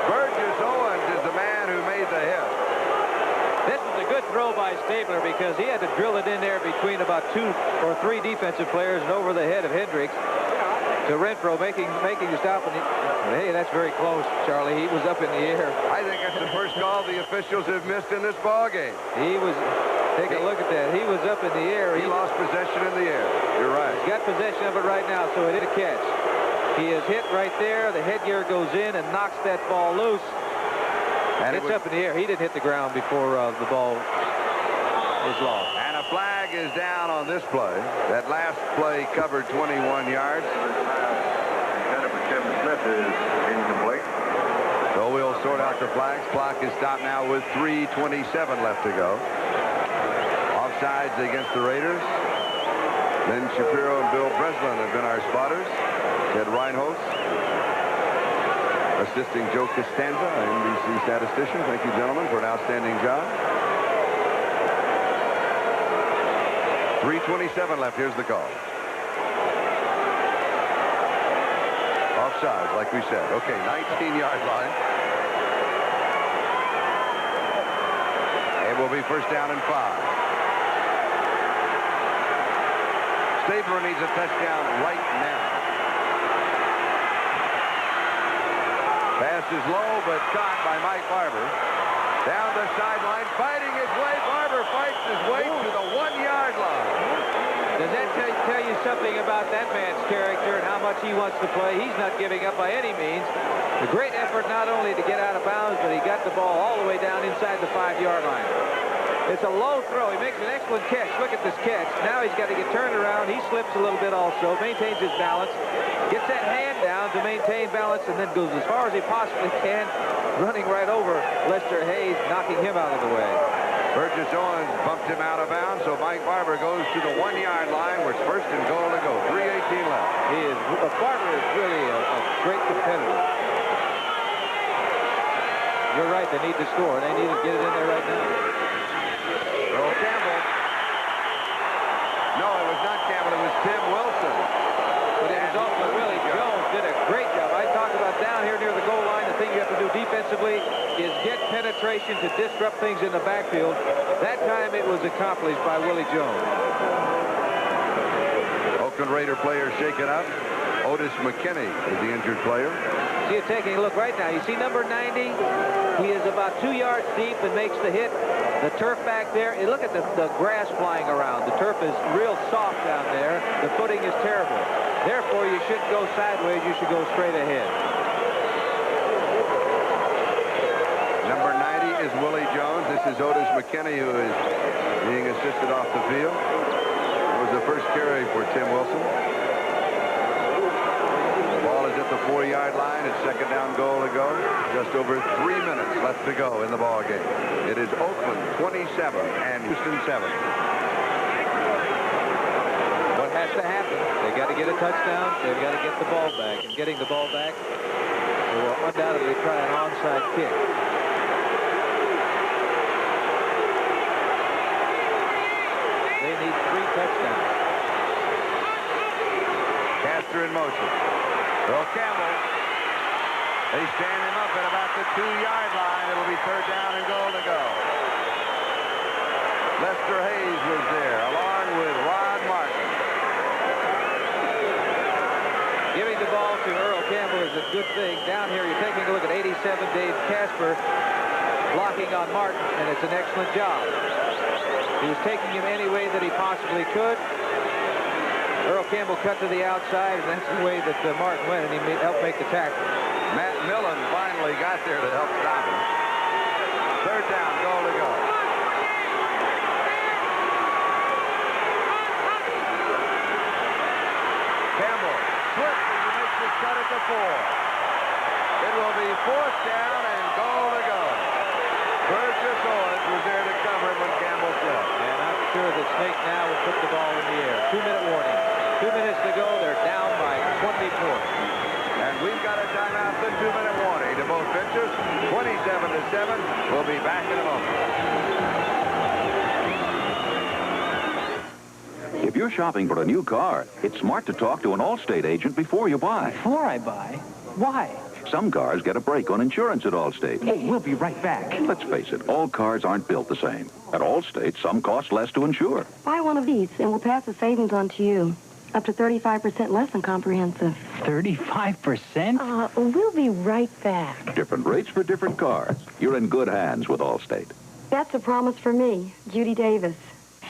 Speaker 1: Burgess Owens is the man who made the hit.
Speaker 2: This is a good throw by Stabler because he had to drill it in there between about 2 or 3 defensive players and over the head of Hendricks to Renfro, making the stop. And hey, that's very close, Charlie. He was up in the air.
Speaker 1: I think that's the first call the officials have missed in this ball game.
Speaker 2: He was. Take a look at that. He was up in the air.
Speaker 1: He lost possession in the air. You're right.
Speaker 2: He's got possession of it right now, so it hit a catch. He is hit right there. The headgear goes in and knocks that ball loose. And it's up in the air. He didn't hit the ground before the ball was lost.
Speaker 1: And a flag is down on this play. That last play covered 21 yards.
Speaker 7: Jennifer Kevin Smith is incomplete.
Speaker 1: So we'll sort out the flags. Clock is stopped now with 3:27 left to go. Offsides against the Raiders. Lynn Shapiro and Bill Breslin have been our spotters. Ted Reinholz assisting Joe Costanza, an NBC statistician. Thank you, gentlemen, for an outstanding job. 3:27 left. Here's the call. Offside, like we said. Okay, 19-yard line. It will be first down and 5. Stabler needs a touchdown right now. Pass is low, but caught by Mike Barber. Down the sideline, fighting his way. Barber fights his way to the 1-yard line.
Speaker 2: Does that tell you something about that man's character and how much he wants to play? He's not giving up by any means. A great effort not only to get out of bounds, but he got the ball all the way down inside the 5-yard line. It's a low throw. He makes an excellent catch. Look at this catch. Now he's got to get turned around. He slips a little bit also, maintains his balance, gets that hand down to maintain balance, and then goes as far as he possibly can, running right over Lester Hayes, knocking him out of the way.
Speaker 1: Burgess Owens bumped him out of bounds, so Mike Barber goes to the 1-yard line, where it's first and goal to go. 3:18 left.
Speaker 2: Barber is really a great competitor. You're right, they need to score. They need to get it in there right now.
Speaker 1: Earl Campbell. No, it was not Campbell. It was Tim Wilson.
Speaker 2: But it was Oakland. Willie Jones did a great job. I talked about down here near the goal line. The thing you have to do defensively is get penetration to disrupt things in the backfield. That time it was accomplished by Willie Jones.
Speaker 1: Oakland Raider player shaken up. Otis McKinney is the injured player.
Speaker 2: See it taking a look right now. You see number 90? He is about 2 yards deep and makes the hit. The turf back there, and look at the grass flying around. The turf is real soft down there. The footing is terrible. Therefore, you shouldn't go sideways. You should go straight ahead.
Speaker 1: Number 90 is Willie Jones. This is Otis McKinney, who is being assisted off the field. It was the first carry for Tim Wilson. Ball is at the 4-yard line. It's second down goal to go. Just over 3 minutes left to go in the ball game. It is Oakland 27 and Houston 7.
Speaker 2: What has to happen? They got to get a touchdown. They've got to get the ball back. And getting the ball back, they will undoubtedly try an onside kick. They need 3 touchdowns.
Speaker 1: Caster in motion. Earl Campbell. They stand him up at about the 2-yard line. It'll be third down and goal to go. Lester Hayes was there, along with Rod Martin.
Speaker 2: Giving the ball to Earl Campbell is a good thing. Down here, you're taking a look at 87, Dave Casper, blocking on Martin, and it's an excellent job. He was taking him any way that he possibly could. Earl Campbell cut to the outside, and that's the way that Martin went, and he helped make the tackle.
Speaker 1: Matt Millen finally got there to help stop him. Third down, goal to go. Campbell slips and he makes the cut at the 4. It will be fourth down and goal to go. Burgess Owens was there to cover him when Campbell slipped.
Speaker 2: And I'm sure that Snake now will put the ball in the air. 2-minute warning. 2 minutes to go. They're down by 20 points.
Speaker 1: And we've got a timeout, the 2-minute warning to both pitchers. 27-7. We'll be back in a moment.
Speaker 6: If you're shopping for a new car, it's smart to talk to an Allstate agent before you buy.
Speaker 5: Before I buy? Why?
Speaker 6: Some cars get a break on insurance at Allstate.
Speaker 5: Oh, we'll be right back.
Speaker 6: Let's face it, all cars aren't built the same. At Allstate, some cost less to insure.
Speaker 12: Buy one of these, and we'll pass the savings on to you. Up to 35% less than comprehensive.
Speaker 5: 35%?
Speaker 12: We'll be right back.
Speaker 6: Different rates for different cars. You're in good hands with Allstate.
Speaker 12: That's a promise for me, Judy Davis.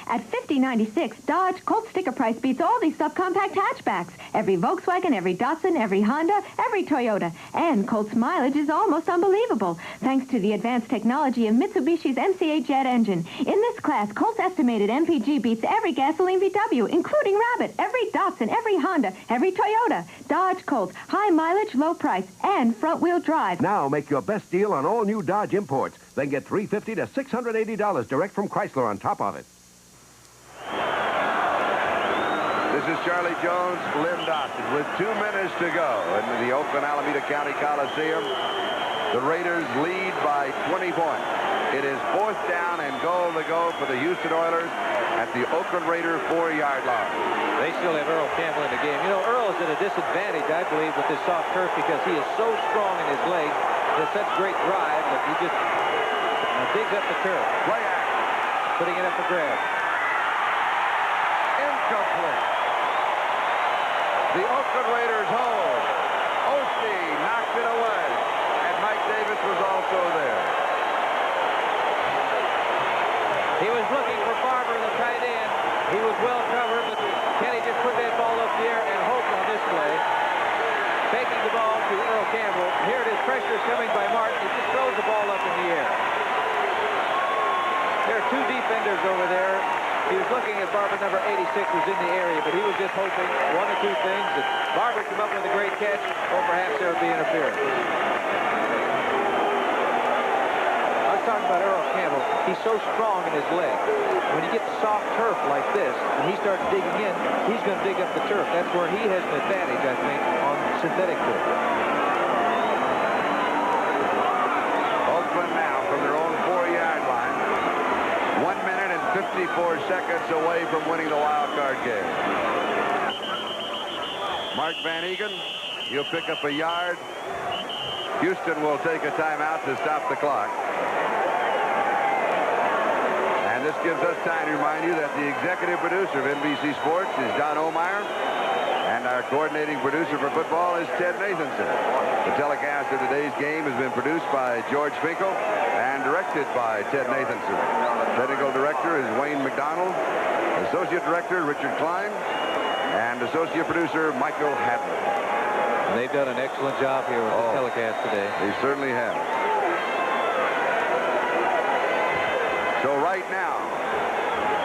Speaker 13: At $50.96, Dodge Colt sticker price beats all these subcompact hatchbacks. Every Volkswagen, every Datsun, every Honda, every Toyota. And Colt's mileage is almost unbelievable, thanks to the advanced technology of Mitsubishi's MCA jet engine. In this class, Colt's estimated MPG beats every gasoline VW, including Rabbit, every Datsun, every Honda, every Toyota. Dodge Colt, high mileage, low price, and front-wheel drive.
Speaker 14: Now make your best deal on all new Dodge imports. Then get $350 to $680 direct from Chrysler on top of it.
Speaker 1: This is Charlie Jones, Lynn Dawson, with 2 minutes to go in the Oakland Alameda County Coliseum. The Raiders lead by 20 points. It is fourth down and goal to go for the Houston Oilers at the Oakland Raider 4-yard line.
Speaker 2: They still have Earl Campbell in the game. You know, Earl is at a disadvantage, I believe, with this soft turf because he is so strong in his legs. He has such great drive that he just digs up the turf.
Speaker 1: Play action.
Speaker 2: Putting it up for grabs.
Speaker 1: Incomplete. The Oakland Raiders hold. Osteen knocked it away, and Mike Davis was also there.
Speaker 2: He was looking for Barber, the tight end. He was well covered, but Kenny just put that ball up the air and hoped on this play. Taking the ball to Earl Campbell. Here it is. Pressure is coming by Martin. He just throws the ball up in the air. There are 2 defenders over there. He was looking at Barber, number 86, was in the area, but he was just hoping 1 or 2 things, that Barber come up with a great catch, or perhaps there would be interference. I was talking about Earl Campbell. He's so strong in his leg. When you get soft turf like this, and he starts digging in, he's going to dig up the turf. That's where he has an advantage, I think, on synthetic turf.
Speaker 1: Oakland now from their own 4-yard line. 1 minute and 54 seconds away from winning the wild card game. Mark Van Egan, he'll pick up a yard. Houston will take a timeout to stop the clock. And this gives us time to remind you that the executive producer of NBC Sports is Don Omeyer, and our coordinating producer for football is Ted Nathanson. The telecast of today's game has been produced by George Finkel and directed by Ted Nathanson. Technical director is Wayne McDonald. Associate director Richard Klein. And associate producer Michael Hadley.
Speaker 2: And they've done an excellent job here with the telecast today.
Speaker 1: They certainly have. So right now,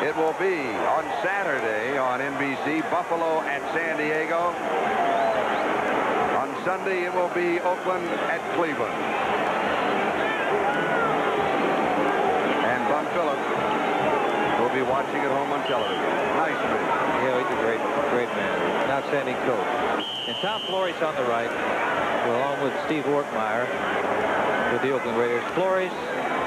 Speaker 1: it will be on Saturday on NBC, Buffalo at San Diego. On Sunday, it will be Oakland at Cleveland. And Bum Phillips will be watching at home on television. Nice man.
Speaker 2: Yeah, he's a great man. An outstanding coach. And Tom Flores on the right, along with Steve Ortmeyer with the Oakland Raiders. Flores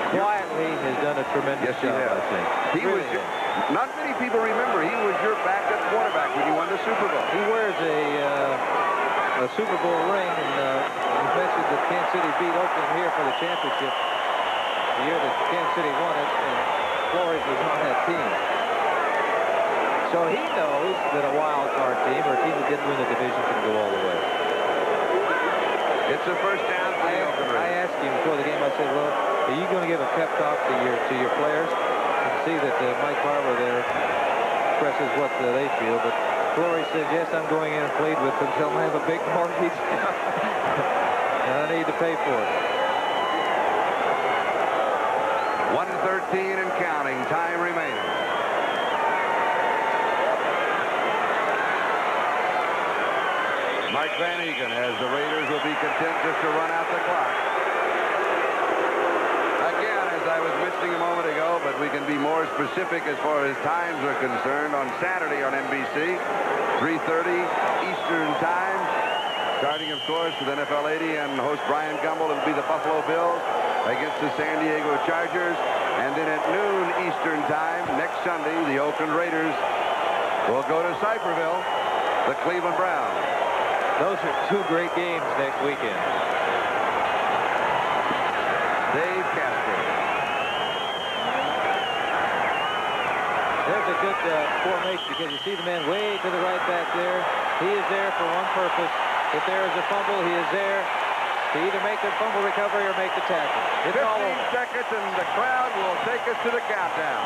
Speaker 2: quietly has done a tremendous job, I think.
Speaker 1: He really was. Not many people remember he was your backup quarterback when you won the Super Bowl.
Speaker 2: He wears a Super Bowl ring, and you mentioned that Kansas City beat Oakland here for the championship the year that Kansas City won it, and Flores was on that team. So he knows that a wild card team or a team that didn't win the division can go all the way.
Speaker 1: It's a first down for the Oakland Raiders.
Speaker 2: I asked him before the game, I said, well, are you going to give a pep talk to your players? See that Mike Barber there expresses what they feel, but Flores says, yes, I'm going in and plead with them. Tell them I have a big mortgage and I need to pay for it.
Speaker 1: 1:13 and counting, time remaining. Mark Van Egan, as the Raiders will be content just to run out the clock. Again, as I was mentioning a moment ago, but we can be more specific as far as times are concerned. On Saturday on NBC, 3:30 Eastern Time. Starting, of course, with NFL 80 and host Brian Gumbel. It'll be the Buffalo Bills against the San Diego Chargers. And then at noon Eastern Time, next Sunday, the Oakland Raiders will go to Cypreville, the Cleveland Browns.
Speaker 2: Those are two great games next weekend.
Speaker 1: Dave Casper.
Speaker 2: There's a good formation because you see the man way to the right back there. He is there for one purpose. If there is a fumble, he is there to either make the fumble recovery or make the tackle. It's
Speaker 1: 15
Speaker 2: all over.
Speaker 1: seconds, and the crowd will take us to the countdown.